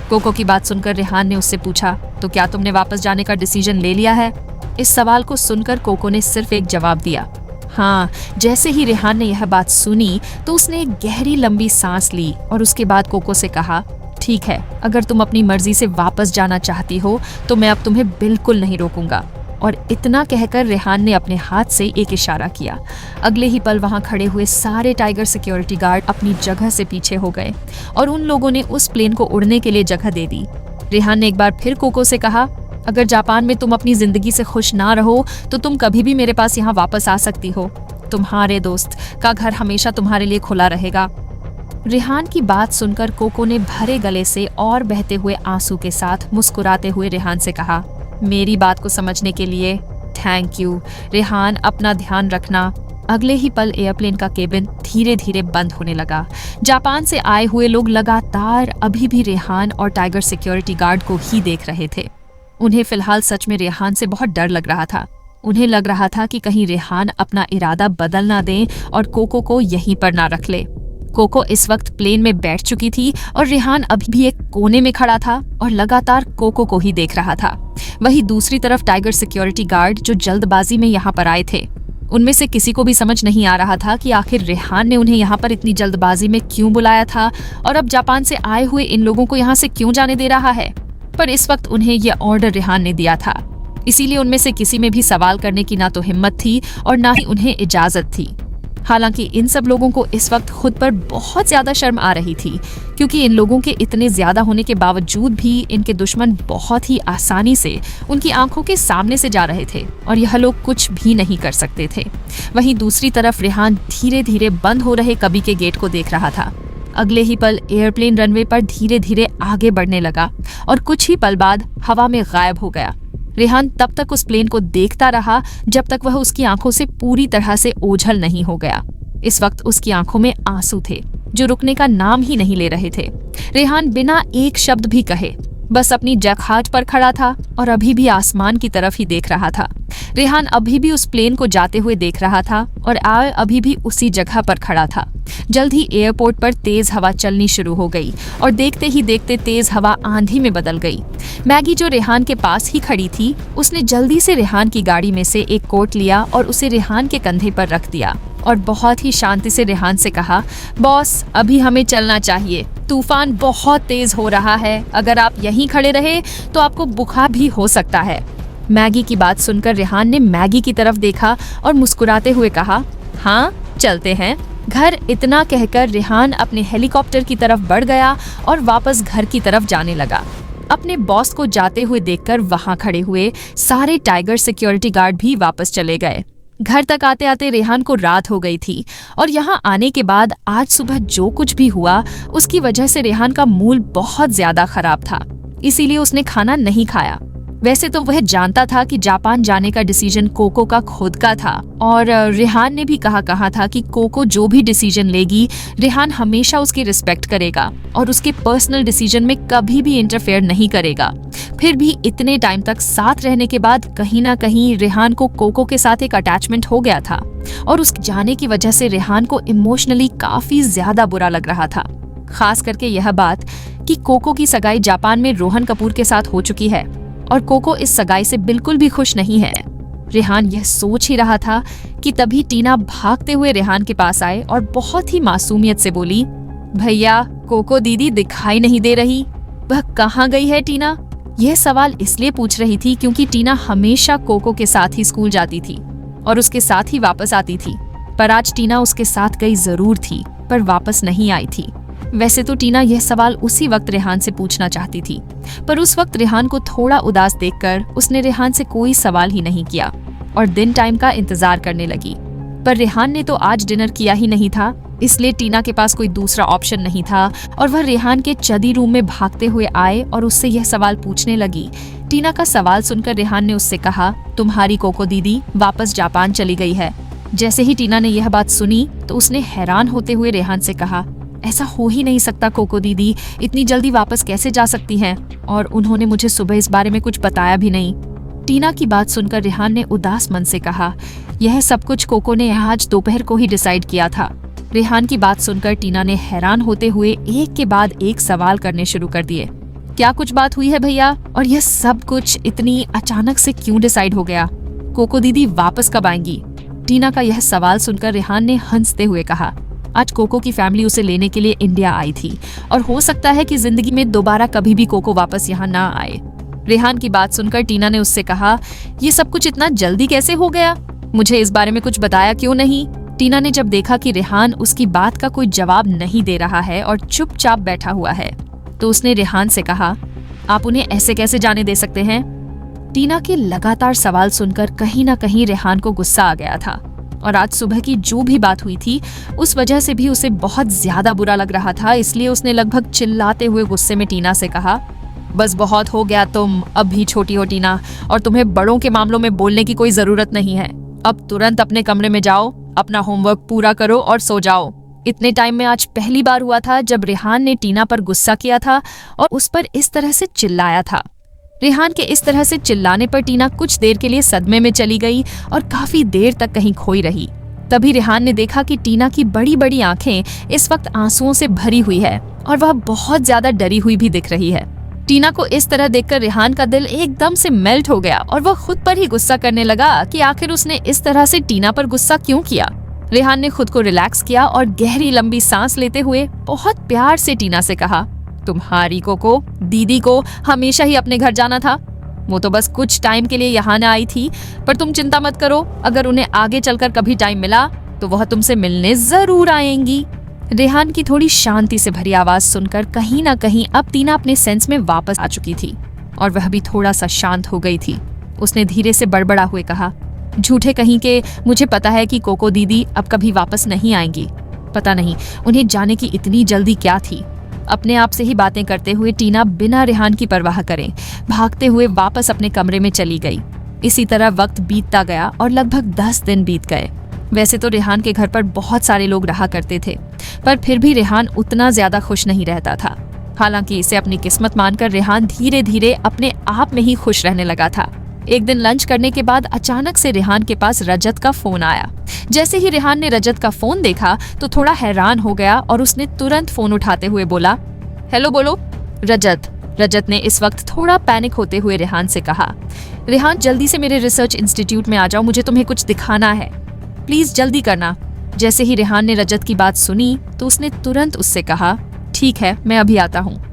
कोको की बात सुनकर रेहान ने उससे पूछा, तो क्या तुमने वापस जाने का डिसीजन ले लिया है? इस सवाल को सुनकर कोको ने सिर्फ एक जवाब दिया, हाँ। जैसे ही रेहान ने यह बात सुनी तो उसने एक गहरी लंबी सांस ली और उसके बाद कोको से कहा, ठीक है, अगर तुम अपनी मर्जी से वापस जाना चाहती हो तो मैं अब तुम्हें बिल्कुल नहीं रोकूंगा। और इतना कहकर रेहान ने अपने हाथ से एक इशारा किया। अगले ही पल वहां खड़े हुए सारे टाइगर सिक्योरिटी गार्ड अपनी जगह से पीछे हो गए और उन लोगों ने उस प्लेन को उड़ने के लिए जगह दे दी। रेहान ने एक बार फिर कोको से कहा, अगर जापान में तुम अपनी जिंदगी से खुश ना रहो तो तुम कभी भी मेरे पास यहाँ वापस आ सकती हो। तुम्हारे दोस्त का घर हमेशा तुम्हारे लिए खुला रहेगा। रेहान की बात सुनकर कोको ने भरे गले से और बहते हुए आंसू के साथ मुस्कुराते हुए रेहान से कहा, मेरी बात को समझने के लिए थैंक यू। रेहान, अपना ध्यान रखना। अगले ही पल एयरप्लेन का केबिन धीरे धीरे बंद होने लगा। जापान से आए हुए लोग लगातार अभी भी रेहान और टाइगर सिक्योरिटी गार्ड को ही देख रहे थे। उन्हें फिलहाल सच में रेहान से बहुत डर लग रहा था। उन्हें लग रहा था कि कहीं रेहान अपना इरादा बदल ना दे और कोको को यहीं पर ना रख ले। कोको इस वक्त प्लेन में बैठ चुकी थी और रेहान अभी भी एक कोने में खड़ा था और लगातार कोको को ही देख रहा था। वहीं दूसरी तरफ टाइगर सिक्योरिटी गार्ड जो जल्दबाजी में यहाँ पर आए थे, उनमें से किसी को भी समझ नहीं आ रहा था कि आखिर रेहान ने उन्हें यहाँ पर इतनी जल्दबाजी में क्यों बुलाया था और अब जापान से आए हुए इन लोगों को यहाँ से क्यों जाने दे रहा है। पर इस वक्त उन्हें यह ऑर्डर रेहान ने दिया था, इसीलिए उनमें से किसी में भी सवाल करने की ना तो हिम्मत थी और ना ही उन्हें इजाजत थी। हालांकि इन सब लोगों को इस वक्त खुद पर बहुत ज्यादा शर्म आ रही थी, क्योंकि इन लोगों के इतने ज्यादा होने के बावजूद भी इनके दुश्मन बहुत ही आसानी से उनकी आंखों के सामने से जा रहे थे और यह लोग कुछ भी नहीं कर सकते थे। वहीं दूसरी तरफ रेहान धीरे धीरे बंद हो रहे कबी के गेट को देख रहा था। अगले ही पल एयरप्लेन रनवे पर धीरे धीरे आगे बढ़ने लगा और कुछ ही पल बाद हवा में गायब हो गया। रेहान तब तक उस प्लेन को देखता रहा जब तक वह उसकी आंखों से पूरी तरह से ओझल नहीं हो गया। इस वक्त उसकी आंखों में आंसू थे जो रुकने का नाम ही नहीं ले रहे थे। रेहान बिना एक शब्द भी कहे बस अपनी जगह पर खड़ा था और अभी भी आसमान की तरफ ही देख रहा था। रेहान अभी भी उस प्लेन को जाते हुए देख रहा था और आय अभी भी उसी जगह पर खड़ा था। जल्द ही एयरपोर्ट पर तेज हवा चलनी शुरू हो गई और देखते ही देखते तेज हवा आंधी में बदल गई। मैगी जो रेहान के पास ही खड़ी थी, उसने जल्दी से रेहान की गाड़ी में से एक कोट लिया और उसे रेहान के कंधे पर रख दिया और बहुत ही शांति से रेहान से कहा, बॉस अभी हमें चलना चाहिए, तूफान बहुत तेज हो रहा है, अगर आप यहीं खड़े रहे तो आपको बुखार भी हो सकता है। मैगी की बात सुनकर रेहान ने मैगी की तरफ देखा और मुस्कुराते हुए कहा, हाँ चलते हैं। घर इतना कहकर रेहान अपने हेलीकॉप्टर की तरफ बढ़ गया और वापस घर की तरफ जाने लगा। अपने बॉस को जाते हुए देखकर वहां खड़े हुए सारे टाइगर सिक्योरिटी गार्ड भी वापस चले गए। घर तक आते आते रेहान को रात हो गई थी और यहाँ आने के बाद आज सुबह जो कुछ भी हुआ उसकी वजह से रेहान का मूड बहुत ज्यादा खराब था, इसीलिए उसने खाना नहीं खाया। वैसे तो वह जानता था कि जापान जाने का डिसीजन कोको का खुद का था और रेहान ने भी कहा था कि कोको जो भी डिसीजन लेगी रेहान हमेशा उसकी रिस्पेक्ट करेगा और उसके पर्सनल डिसीजन में कभी भी इंटरफेयर नहीं करेगा। फिर भी इतने टाइम तक साथ रहने के बाद कहीं ना कहीं रेहान को कोको के साथ एक अटैचमेंट हो गया था और उसके जाने की वजह से रेहान को इमोशनली काफी ज्यादा बुरा लग रहा था। खास करके यह बात कि कोको की सगाई जापान में रोहन कपूर के साथ हो चुकी है और कोको इस सगाई से बिल्कुल भी खुश नहीं है। रेहान यह सोच ही रहा था कि तभी टीना भागते हुए रेहान के पास आए और बहुत ही मासूमियत से बोली, भैया कोको दीदी दिखाई नहीं दे रही, वह कहाँ गई है टीना? यह सवाल इसलिए पूछ रही थी क्योंकि टीना हमेशा कोको के साथ ही स्कूल जाती थी और उसके साथ ही वापस आती थी, पर आज टीना उसके साथ गई जरूर थी पर वापस नहीं आई थी। वैसे तो टीना यह सवाल उसी वक्त रेहान से पूछना चाहती थी, पर उस वक्त रेहान को थोड़ा उदास देखकर उसने रेहान से कोई सवाल ही नहीं किया और दिन टाइम का इंतजार करने लगी। पर रेहान ने तो आज डिनर किया ही नहीं था, इसलिए टीना के पास कोई दूसरा ऑप्शन नहीं था और वह रेहान के चदी रूम में भागते हुए आए और उससे यह सवाल पूछने लगी। टीना का सवाल सुनकर रेहान ने उससे कहा, तुम्हारी कोको दीदी वापस जापान चली गई है। जैसे ही टीना ने यह बात सुनी तो उसने हैरान होते हुए रेहान से कहा, ऐसा हो ही नहीं सकता कोको दीदी, इतनी जल्दी वापस कैसे जा सकती हैं? और उन्होंने मुझे सुबह इस बारे में कुछ बताया भी नहीं। टीना की बात सुनकर रेहान ने उदास मन से कहा, यह सब कुछ कोको ने आज दोपहर को ही डिसाइड किया था। रेहान की बात सुनकर टीना ने हैरान होते हुए एक के बाद एक सवाल करने शुरू कर दिए। क्या कुछ बात हुई है भैया? और यह सब कुछ इतनी अचानक से क्यों डिसाइड हो गया? कोको दीदी वापस कब आएंगी? टीना का यह सवाल सुनकर रेहान ने हंसते हुए कहा, आज कोको की फैमिली उसे लेने के लिए इंडिया आई थी और हो सकता है कि जिंदगी में दोबारा कभी भी कोको वापस यहाँ ना आए। रेहान की बात सुनकर टीना ने उससे कहा, ये सब कुछ इतना जल्दी कैसे हो गया? मुझे इस बारे में कुछ बताया क्यों नहीं? टीना ने जब देखा कि रेहान उसकी बात का कोई जवाब नहीं दे रहा है और चुपचाप बैठा हुआ है, तो उसने रेहान से कहा, आप उन्हें ऐसे कैसे जाने दे सकते हैं? टीना के लगातार सवाल सुनकर कहीं ना कहीं रेहान को गुस्सा आ गया था और आज सुबह की जो भी बात हुई थी उस वजह से भी उसे बहुत ज्यादा बुरा लग रहा था। इसलिए उसने लगभग चिल्लाते हुए गुस्से में टीना से कहा, बस बहुत हो गया, तुम अब भी छोटी हो टीना, और तुम्हें बड़ों के मामलों में बोलने की कोई जरूरत नहीं है। अब तुरंत अपने कमरे में जाओ, अपना होमवर्क पूरा करो और सो जाओ। इतने टाइम में आज पहली बार हुआ था जब रेहान ने टीना पर गुस्सा किया था और उस पर इस तरह से चिल्लाया था। रेहान के इस तरह से चिल्लाने पर टीना कुछ देर के लिए सदमे में चली गई और काफी देर तक कहीं खोई रही। तभी रेहान ने देखा कि टीना की बड़ी बड़ी आंखें इस वक्त आंसुओं से भरी हुई है और वह बहुत ज्यादा डरी हुई भी दिख रही है। टीना को इस तरह देखकर रेहान का दिल एकदम से मेल्ट हो गया और वह खुद पर ही गुस्सा करने लगा कि आखिर उसने इस तरह से टीना पर गुस्सा क्यों किया। रेहान ने खुद को रिलैक्स किया और गहरी लंबी सांस लेते हुए बहुत प्यार से टीना से कहा, तुम्हारी कोको दीदी को हमेशा ही अपने घर जाना था। वो तो बस कुछ टाइम के लिए यहाँ न आई थी, पर तुम चिंता मत करो, अगर उन्हें आगे चलकर कभी टाइम मिला तो वह तुमसे मिलने जरूर आएंगी। रेहान की थोड़ी शांति से भरी आवाज सुनकर कहीं ना कहीं अब टीना अपने सेंस में वापस आ चुकी थी और वह भी थोड़ा सा शांत हो गई थी। उसने धीरे से बड़बड़ा हुए कहा, झूठे कहीं के, मुझे पता है कि कोको दीदी अब कभी वापस नहीं आएंगी। पता नहीं उन्हें जाने की इतनी जल्दी क्या थी। अपने आप से ही बातें करते हुए टीना बिना रेहान की परवाह करे भागते हुए वापस अपने कमरे में चली गई। इसी तरह वक्त बीतता गया और लगभग 10 दिन बीत गए। वैसे तो रेहान के घर पर बहुत सारे लोग रहा करते थे, पर फिर भी रेहान उतना ज्यादा खुश नहीं रहता था। हालांकि इसे अपनी किस्मत मानकर रेहान धीरे धीरे अपने आप में ही खुश रहने लगा था। एक दिन लंच करने के बाद अचानक से रेहान के पास रजत का फोन आया। जैसे ही रेहान ने रजत का फोन देखा तो थोड़ा हैरान हो गया और उसने तुरंत फोन उठाते हुए बोला, हेलो बोलो। रजत ने इस वक्त थोड़ा पैनिक होते हुए रेहान से कहा, रेहान जल्दी से मेरे रिसर्च इंस्टीट्यूट में आ जाओ, मुझे तुम्हें कुछ दिखाना है, प्लीज जल्दी करना। जैसे ही रेहान ने रजत की बात सुनी तो उसने तुरंत उससे कहा, ठीक है मैं अभी आता हूँ।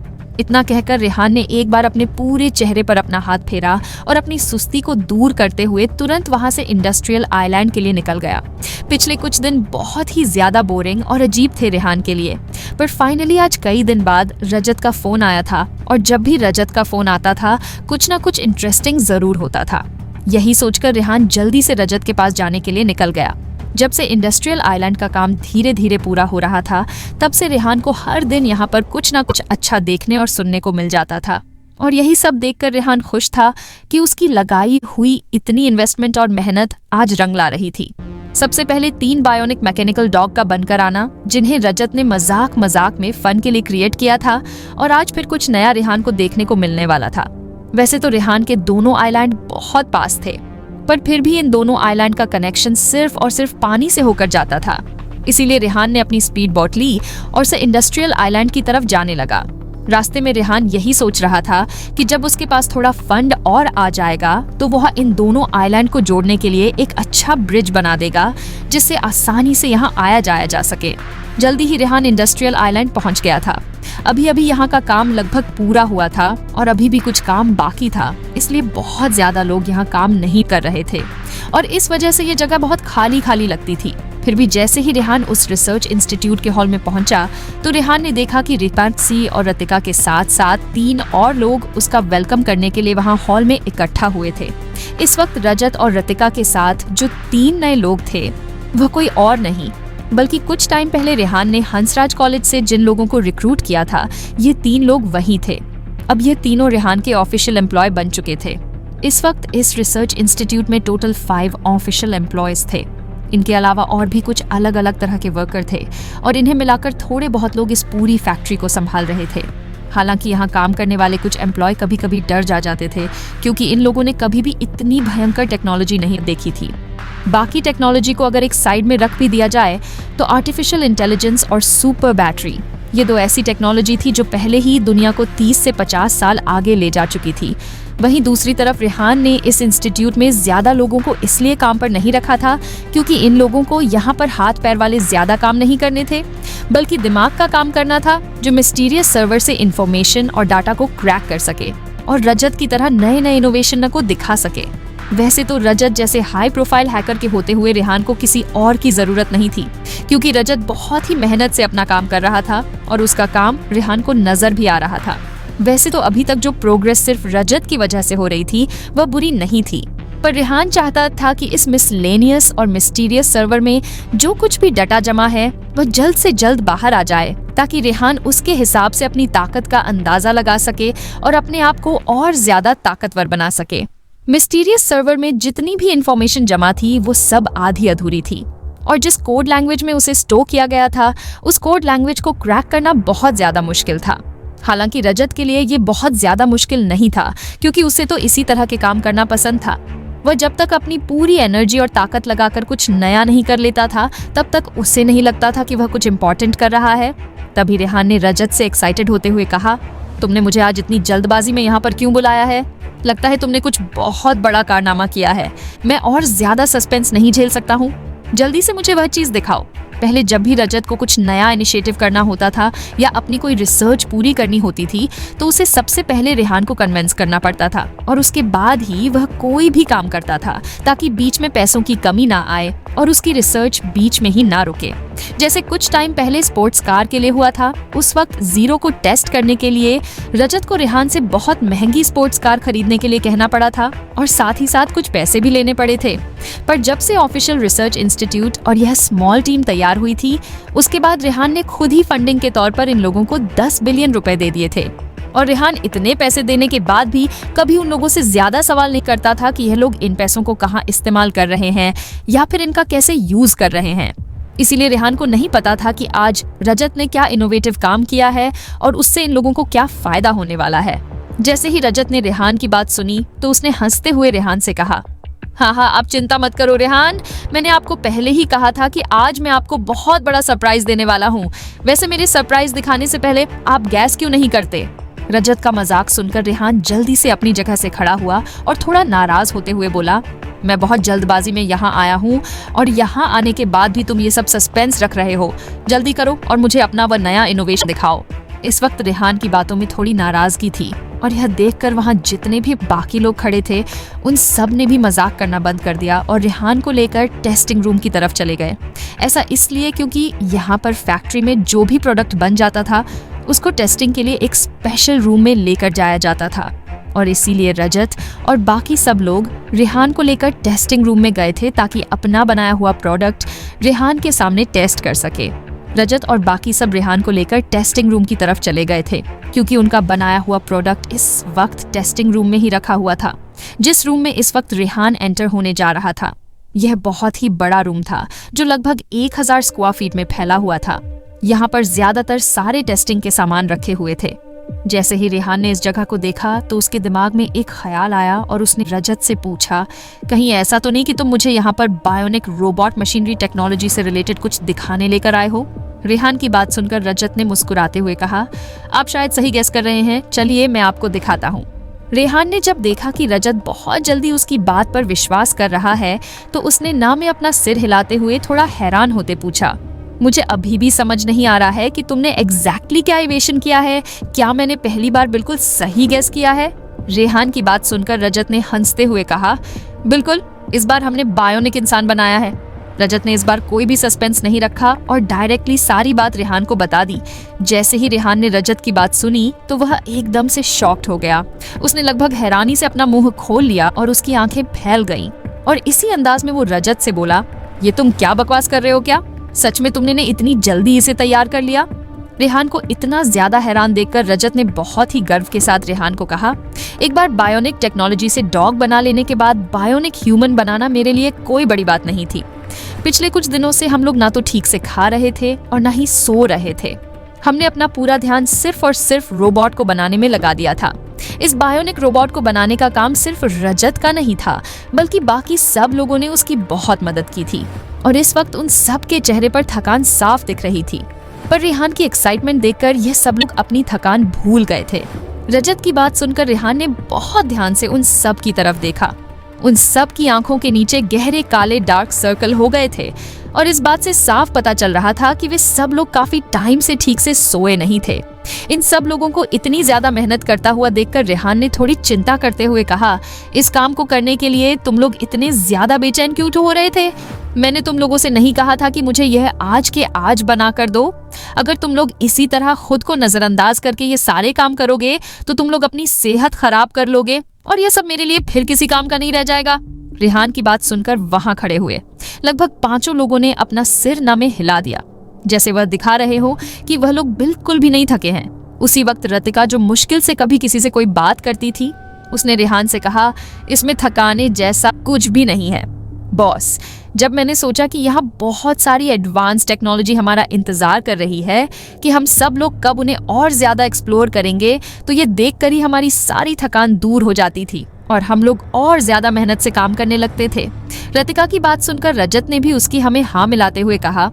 इतना कहकर रेहान ने एक बार अपने पूरे चेहरे पर अपना हाथ फेरा और अपनी सुस्ती को दूर करते हुए तुरंत वहां से इंडस्ट्रियल आइलैंड के लिए निकल गया। पिछले कुछ दिन बहुत ही ज्यादा बोरिंग और अजीब थे रेहान के लिए, पर फाइनली आज कई दिन बाद रजत का फोन आया था और जब भी रजत का फोन आता था कुछ ना कुछ इंटरेस्टिंग जरूर होता था। यही सोचकर रेहान जल्दी से रजत के पास जाने के लिए निकल गया। जब से इंडस्ट्रियल आइलैंड का काम धीरे धीरे पूरा हो रहा था तब से रेहान को हर दिन यहाँ पर कुछ ना कुछ अच्छा देखने और सुनने को मिल जाता था और यही सब देखकर रेहान खुश था कि उसकी लगाई हुई इतनी इन्वेस्टमेंट और मेहनत आज रंग ला रही थी। सबसे पहले 3 बायोनिक मैकेनिकल डॉग का बनकर आना, जिन्हें रजत ने मजाक में फन के लिए क्रिएट किया था, और आज फिर कुछ नया रेहान को देखने को मिलने वाला था। वैसे तो रेहान के दोनों आइलैंड बहुत पास थे, पर फिर भी इन दोनों आइलैंड का कनेक्शन सिर्फ और सिर्फ पानी से होकर जाता था। इसीलिए रेहान ने अपनी स्पीड बोट ली और उसे इंडस्ट्रियल आइलैंड की तरफ जाने लगा। रास्ते में रेहान यही सोच रहा था कि जब उसके पास थोड़ा फंड और आ जाएगा तो वह इन दोनों आइलैंड को जोड़ने के लिए एक अच्छा ब्रिज बना देगा जिससे आसानी से यहाँ आया जाया जा सके। जल्दी ही रेहान इंडस्ट्रियल आइलैंड पहुंच गया था। अभी अभी यहाँ का काम लगभग पूरा हुआ था और अभी भी कुछ काम बाकी था, इसलिए बहुत ज्यादा लोग यहाँ काम नहीं कर रहे थे और इस वजह से ये जगह बहुत खाली खाली लगती थी। फिर भी जैसे ही रेहान उस रिसर्च इंस्टीट्यूट के हॉल में पहुंचा तो रेहान ने देखा कि रिपांसी और रतिका के साथ साथ 3 और लोग उसका वेलकम करने के लिए वहां हॉल में इकट्ठा हुए थे। इस वक्त रजत और रतिका के साथ जो 3 नए लोग थे वह कोई और नहीं बल्कि कुछ टाइम पहले रेहान ने हंसराज कॉलेज से जिन लोगों को रिक्रूट किया था, ये 3 लोग वही थे। अब ये तीनों रेहान के ऑफिशियल एम्प्लॉय बन चुके थे। इस वक्त इस रिसर्च इंस्टीट्यूट में टोटल 5 ऑफिशियल एम्प्लॉयज थे। इनके अलावा और भी कुछ अलग अलग तरह के वर्कर थे और इन्हें मिलाकर थोड़े बहुत लोग इस पूरी फैक्ट्री को संभाल रहे थे। हालांकि यहाँ काम करने वाले कुछ एम्प्लॉय कभी कभी डर जाते थे क्योंकि इन लोगों ने कभी भी इतनी भयंकर टेक्नोलॉजी नहीं देखी थी। बाकी टेक्नोलॉजी को अगर एक साइड में रख भी दिया जाए तो आर्टिफिशियल इंटेलिजेंस और सुपर बैटरी, ये 2 ऐसी टेक्नोलॉजी थी जो पहले ही दुनिया को 30 से 50 साल आगे ले जा चुकी थी। वहीं दूसरी तरफ रेहान ने इस इंस्टीट्यूट में ज्यादा लोगों को इसलिए काम पर नहीं रखा था क्योंकि इन लोगों को यहाँ पर हाथ पैर वाले ज्यादा काम नहीं करने थे, बल्कि दिमाग का काम करना था जो मिस्टीरियस सर्वर से इंफॉर्मेशन और डाटा को क्रैक कर सके। और रजत की तरह नए नए इनोवेशन को दिखा सके। वैसे तो रजत जैसे हाई प्रोफाइल हैकर के होते हुए रेहान को किसी और की जरूरत नहीं थी, क्योंकि रजत बहुत ही मेहनत से अपना काम कर रहा था और उसका काम रेहान को नजर भी आ रहा था। वैसे तो अभी तक जो प्रोग्रेस सिर्फ रजत की वजह से हो रही थी वह बुरी नहीं थी, पर रेहान चाहता था कि इस मिसलेनियस और मिस्टीरियस सर्वर में जो कुछ भी डाटा जमा है वह जल्द से जल्द बाहर आ जाए, ताकि रेहान उसके हिसाब से अपनी ताकत का अंदाजा लगा सके और अपने आप को और ज्यादा ताकतवर बना सके। मिस्टीरियस सर्वर में जितनी भी इंफॉर्मेशन जमा थी वो सब आधी अधूरी थी, और जिस कोड लैंग्वेज में उसे स्टोर किया गया था उस कोड लैंग्वेज को क्रैक करना बहुत ज्यादा मुश्किल था। हालांकि रजत के लिए ये बहुत ज्यादा मुश्किल नहीं था, क्योंकि उसे तो इसी तरह के काम करना पसंद था। वह जब तक अपनी पूरी एनर्जी और ताकत लगाकर कुछ नया नहीं कर लेता था तब तक उसे नहीं लगता था कि वह कुछ इम्पोर्टेंट कर रहा है। तभी रेहान ने रजत से एक्साइटेड होते हुए कहा, तुमने मुझे आज इतनी जल्दबाजी में यहाँ पर क्यों बुलाया है? लगता है तुमने कुछ बहुत बड़ा कारनामा किया है। मैं और ज्यादा सस्पेंस नहीं झेल सकता हूँ, जल्दी से मुझे वह चीज दिखाओ। पहले जब भी रजत को कुछ नया इनिशिएटिव करना होता था या अपनी कोई रिसर्च पूरी करनी होती थी तो उसे सबसे पहले रेहान को कन्विंस करना पड़ता था, और उसके बाद ही वह कोई भी काम करता था, ताकि बीच में पैसों की कमी ना आए और उसकी रिसर्च बीच में ही ना रुके। जैसे कुछ टाइम पहले स्पोर्ट्स कार के लिए हुआ था, उस वक्त जीरो को टेस्ट करने के लिए रजत को रेहान से बहुत महंगी स्पोर्ट्स कार खरीदने के लिए कहना पड़ा था, और साथ ही साथ कुछ पैसे भी लेने पड़े थे। पर जब से ऑफिशियल रिसर्च इंस्टीट्यूट और यह स्मॉल टीम तैयार हुई थी, उसके बाद रेहान ने खुद ही फंडिंग के तौर पर इन लोगों को 10 बिलियन रुपए दे दिए थे। और रेहान इतने पैसे देने के बाद भी कभी उन लोगों से ज्यादा सवाल नहीं करता था कि यह लोग इन पैसों को कहाँ इस्तेमाल कर रहे हैं या फिर इनका कैसे यूज कर रहे हैं। इसीलिए रेहान को नहीं पता था कि आज रजत ने क्या इनोवेटिव काम किया है और उससे इन लोगों को क्या फायदा होने वाला है। जैसे ही रजत ने रेहान की बात सुनी तो उसने हंसते हुए रेहान से कहा, हाँ, आप चिंता मत करो रेहान, मैंने आपको पहले ही कहा था कि आज मैं आपको बहुत बड़ा सरप्राइज देने वाला हूँ। वैसे मेरे सरप्राइज दिखाने से पहले आप गैस क्यों नहीं करते? रजत का मजाक सुनकर रेहान जल्दी से अपनी जगह से खड़ा हुआ और थोड़ा नाराज होते हुए बोला, मैं बहुत जल्दबाजी में यहाँ आया हूँ और यहाँ आने के बाद भी तुम ये सब सस्पेंस रख रहे हो। जल्दी करो और मुझे अपना वह नया इनोवेशन दिखाओ। इस वक्त रेहान की बातों में थोड़ी नाराजगी थी, और यह देखकर वहाँ जितने भी बाकी लोग खड़े थे उन सब ने भी मजाक करना बंद कर दिया और रेहान को लेकर टेस्टिंग रूम की तरफ चले गए। ऐसा इसलिए क्योंकि यहाँ पर फैक्ट्री में जो भी प्रोडक्ट बन जाता था उसको टेस्टिंग के लिए एक स्पेशल रूम में लेकर जाया जाता था, और इसीलिए रजत और बाकी सब लोग रेहान को लेकर टेस्टिंग रूम में गए थे ताकि अपना बनाया हुआ प्रोडक्ट रेहान के सामने टेस्ट कर सके। रजत और बाकी सब रेहान को लेकर टेस्टिंग रूम की तरफ चले गए थे, क्योंकि उनका बनाया हुआ प्रोडक्ट इस वक्त टेस्टिंग रूम में ही रखा हुआ था, जिस रूम में इस वक्त रेहान एंटर होने जा रहा था। यह बहुत ही बड़ा रूम था जो लगभग 1000 स्क्वायर फीट में फैला हुआ था। यहाँ पर ज्यादातर सारे टेस्टिंग के सामान रखे हुए थे। जैसे ही रेहान ने इस जगह को देखा तो उसके दिमाग में एक ख्याल आया और उसने रजत से पूछा, कहीं ऐसा तो नहीं कि तुम मुझे यहाँ पर बायोनिक रोबोट मशीनरी टेक्नोलॉजी से रिलेटेड कुछ दिखाने लेकर आए हो? रेहान की बात सुनकर रजत ने मुस्कुराते हुए कहा, आप शायद सही गेस कर रहे हैं, चलिए मैं आपको दिखाता हूँ। रेहान ने जब देखा कि रजत बहुत जल्दी उसकी बात पर विश्वास कर रहा है तो उसने ना में अपना सिर हिलाते हुए थोड़ा हैरान होते पूछा, मुझे अभी भी समझ नहीं आ रहा है कि तुमने एग्जैक्टली क्या इवेशन किया है। क्या मैंने पहली बार बिल्कुल सही गेस किया है? रेहान की बात सुनकर रजत ने हंसते हुए कहा, बिल्कुल, इस बार हमने बायोनिक इंसान बनाया है। रजत ने इस बार कोई भी सस्पेंस नहीं रखा और डायरेक्टली सारी बात रेहान को बता दी। जैसे ही रेहान ने रजत की बात सुनी तो वह एकदम से शॉक्ड हो गया। उसने लगभग हैरानी से अपना मुंह खोल लिया और उसकी आंखें फैल गईं, और इसी अंदाज में वो रजत से बोला, ये तुम क्या बकवास कर रहे हो? क्या सच में तुमने इतनी जल्दी इसे तैयार कर लिया? रेहान को इतना ज्यादा हैरान देखकर रजत ने बहुत ही गर्व के साथ रेहान को कहा, एक बार बायोनिक टेक्नोलॉजी से डॉग बना लेने के बाद बायोनिक ह्यूमन बनाना मेरे लिए कोई बड़ी बात नहीं थी। पिछले कुछ दिनों से हम लोग ना तो ठीक से खा रहे थे और ना ही सो रहे थे। हमने अपना पूरा ध्यान सिर्फ और सिर्फ रोबोट को बनाने में लगा दिया था। इस बायोनिक रोबोट को बनाने का काम सिर्फ रजत का नहीं था, बल्कि बाकी सब लोगों ने उसकी बहुत मदद की थी, और इस वक्त उन सब के चेहरे पर थकान साफ दिख रही थी। पर रेहान की एक्साइटमेंट देखकर यह सब लोग अपनी थकान भूल गए थे। रजत की बात सुनकर रेहान ने बहुत ध्यान से उन सब की तरफ देखा। उन सब की आंखों के नीचे गहरे काले डार्क सर्कल हो गए थे, और इस बात से साफ पता चल रहा था कि वे सब लोग काफी टाइम से ठीक से सोए नहीं थे। इन सब लोगों को इतनी ज्यादा मेहनत करता हुआ देखकर रेहान ने थोड़ी चिंता करते हुए कहा, इस काम को करने के लिए तुम लोग इतने ज्यादा बेचैन क्यों हो रहे थे? मैंने तुम लोगों से नहीं कहा था कि मुझे यह आज के आज बना कर दो? अगर तुम लोग इसी तरह खुद को नजरअंदाज करके ये सारे काम करोगे तो तुम लोग अपनी सेहत खराब कर लोगे और यह सब मेरे लिए फिर किसी काम का नहीं रह जाएगा। रेहान की बात सुनकर वहां खड़े हुए लगभग 5 लोगों ने अपना सिर न में हिला दिया, जैसे वह दिखा रहे हो कि वह लोग बिल्कुल भी नहीं थके हैं। उसी वक्त रतिका, जो मुश्किल से कभी किसी से कोई बात करती थी, उसने रेहान से कहा, इसमें थकाने जैसा कुछ भी नहीं है बॉस। जब मैंने सोचा कि यहाँ बहुत सारी एडवांस टेक्नोलॉजी हमारा इंतजार कर रही है कि हम सब लोग कब उन्हें और ज्यादा एक्सप्लोर करेंगे, तो ये देखकर ही हमारी सारी थकान दूर हो जाती थी और हम लोग और ज्यादा मेहनत से काम करने लगते थे। रतिका की बात सुनकर रजत ने भी उसकी हमें हाँ मिलाते हुए कहा,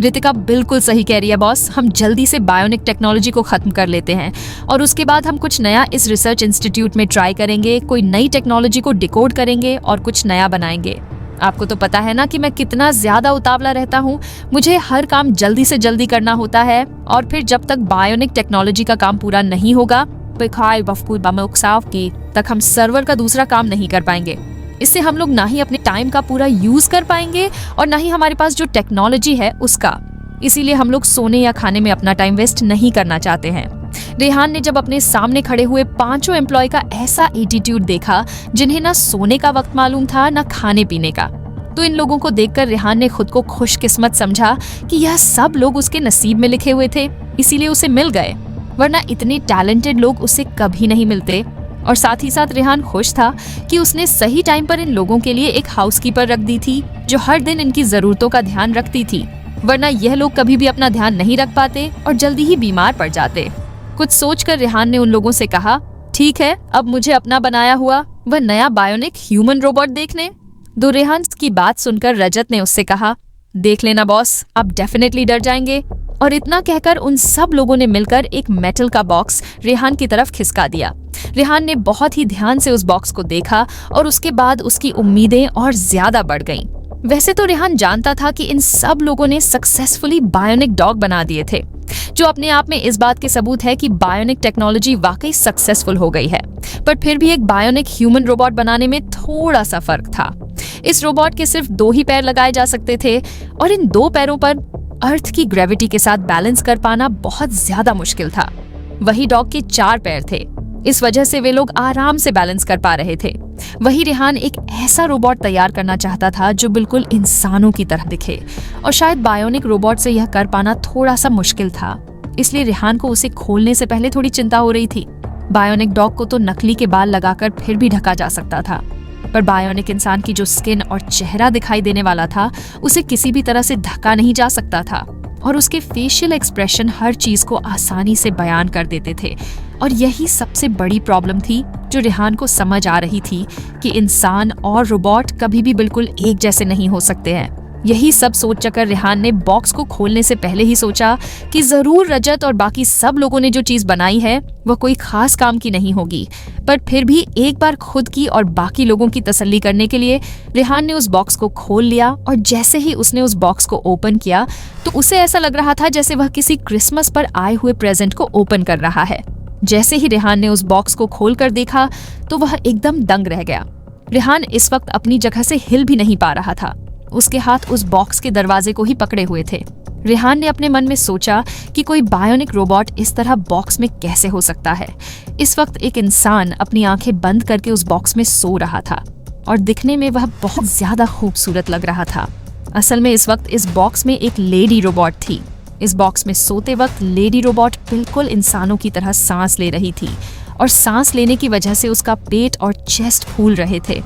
रितिका बिल्कुल सही कह रही है बॉस, हम जल्दी से बायोनिक टेक्नोलॉजी को खत्म कर लेते हैं और उसके बाद हम कुछ नया इस रिसर्च इंस्टीट्यूट में ट्राई करेंगे, कोई नई टेक्नोलॉजी को डिकोड करेंगे और कुछ नया बनाएंगे। आपको तो पता है ना कि मैं कितना ज्यादा उतावला रहता हूँ, मुझे हर काम जल्दी से जल्दी करना होता है और फिर जब तक बायोनिक टेक्नोलॉजी का काम पूरा नहीं होगा तक हम सर्वर का दूसरा काम नहीं कर पाएंगे। इससे हम लोग ना ही अपने टाइम का पूरा यूज कर पाएंगे और ना ही हमारे पास जो टेक्नोलॉजी है उसका। इसीलिए हम लोग सोने या खाने में अपना टाइम वेस्ट नहीं करना चाहते हैं। रेहान ने जब अपने सामने खड़े हुए 5 एम्प्लॉय का ऐसा एटीट्यूड देखा, जिन्हें ना सोने का वक्त मालूम था ना खाने पीने का, तो इन लोगों को देखकर रेहान ने खुद को खुशकिस्मत समझा कि यह सब लोग उसके नसीब में लिखे हुए थे, इसीलिए उसे मिल गए, वरना इतने टैलेंटेड लोग उसे कभी नहीं मिलते। और साथ ही साथ रेहान खुश था कि उसने सही टाइम पर इन लोगों के लिए एक हाउसकीपर रख दी थी, जो हर दिन इनकी जरूरतों का ध्यान रखती थी, वरना यह लोग कभी भी अपना ध्यान नहीं रख पाते और जल्दी ही बीमार पड़ जाते। कुछ सोचकर रेहान ने उन लोगों से कहा, ठीक है, अब मुझे अपना बनाया हुआ वह नया बायोनिक ह्यूमन रोबोट देखने दो। रेहान की बात सुनकर रजत ने उससे कहा, देख लेना बॉस, आप डेफिनेटली डर जाएंगे। और इतना कहकर उन सब लोगों ने मिलकर एक मेटल का बॉक्स रेहान की तरफ खिसका दिया। रेहान ने बहुत ही ध्यान से उस बॉक्स को देखा और उसके बाद उसकी उम्मीदें और ज्यादा बढ़ गईं। वैसे तो रेहान जानता था कि इन सब लोगों ने सक्सेसफुली बायोनिक डॉग बना दिए थे, जो अपने आप में इस बात के सबूत है कि बायोनिक टेक्नोलॉजी वाकई सक्सेसफुल हो गई है, पर फिर भी एक बायोनिक ह्यूमन रोबोट बनाने में थोड़ा सा फर्क था। इस रोबोट के सिर्फ 2 ही पैर लगाए जा सकते थे और इन 2 पैरों पर अर्थ की ग्रेविटी के साथ बैलेंस कर पाना बहुत ज्यादा मुश्किल था। वही डॉग के 4 पैर थे, इस वजह से वे लोग आराम से बैलेंस कर पा रहे थे। वही रेहान एक ऐसा रोबोट तैयार करना चाहता था जो बिल्कुल इंसानों की तरह दिखे, और शायद बायोनिक रोबोट से यह कर पाना थोड़ा सा मुश्किल था, इसलिए रेहान को उसे खोलने से पहले थोड़ी चिंता हो रही थी। बायोनिक डॉग को तो नकली के बाल लगाकर फिर भी ढका जा सकता था, पर बायोनिक इंसान की जो स्किन और चेहरा दिखाई देने वाला था, उसे किसी भी तरह से ढका नहीं जा सकता था, और उसके फेशियल एक्सप्रेशन हर चीज को आसानी से बयान कर देते थे। और यही सबसे बड़ी प्रॉब्लम थी जो रेहान को समझ आ रही थी कि इंसान और रोबोट कभी भी बिल्कुल एक जैसे नहीं हो सकते हैं। यही सब सोच कर रेहान ने बॉक्स को खोलने से पहले ही सोचा कि जरूर रजत और बाकी सब लोगों ने जो चीज बनाई है वह कोई खास काम की नहीं होगी, पर फिर भी एक बार खुद की और बाकी लोगों की तसल्ली करने के लिए रेहान ने उस बॉक्स को खोल लिया। और जैसे ही उसने उस बॉक्स को ओपन किया तो उसे ऐसा लग रहा था जैसे वह किसी क्रिसमस पर आए हुए प्रेजेंट को ओपन कर रहा है। जैसे ही रेहान ने उस बॉक्स को खोल कर देखा तो वह एकदम दंग रह गया। रेहान इस वक्त अपनी जगह से हिल भी नहीं पा रहा था, उसके हाथ उस बॉक्स के दरवाजे को ही पकड़े हुए थे। रेहान ने अपने मन में सोचा कि कोई बायोनिक रोबोट इस तरह बॉक्स में कैसे हो सकता है। इस वक्त एक इंसान अपनी आंखें बंद करके उस बॉक्स में सो रहा था और दिखने में वह बहुत ज्यादा खूबसूरत लग रहा था। असल में इस वक्त इस बॉक्स में एक लेडी रोबोट थी। इस बॉक्स में सोते वक्त लेडी रोबोट बिल्कुल इंसानों की तरह सांस ले रही थी, और सांस लेने की वजह से उसका पेट और चेस्ट फूल रहे थे।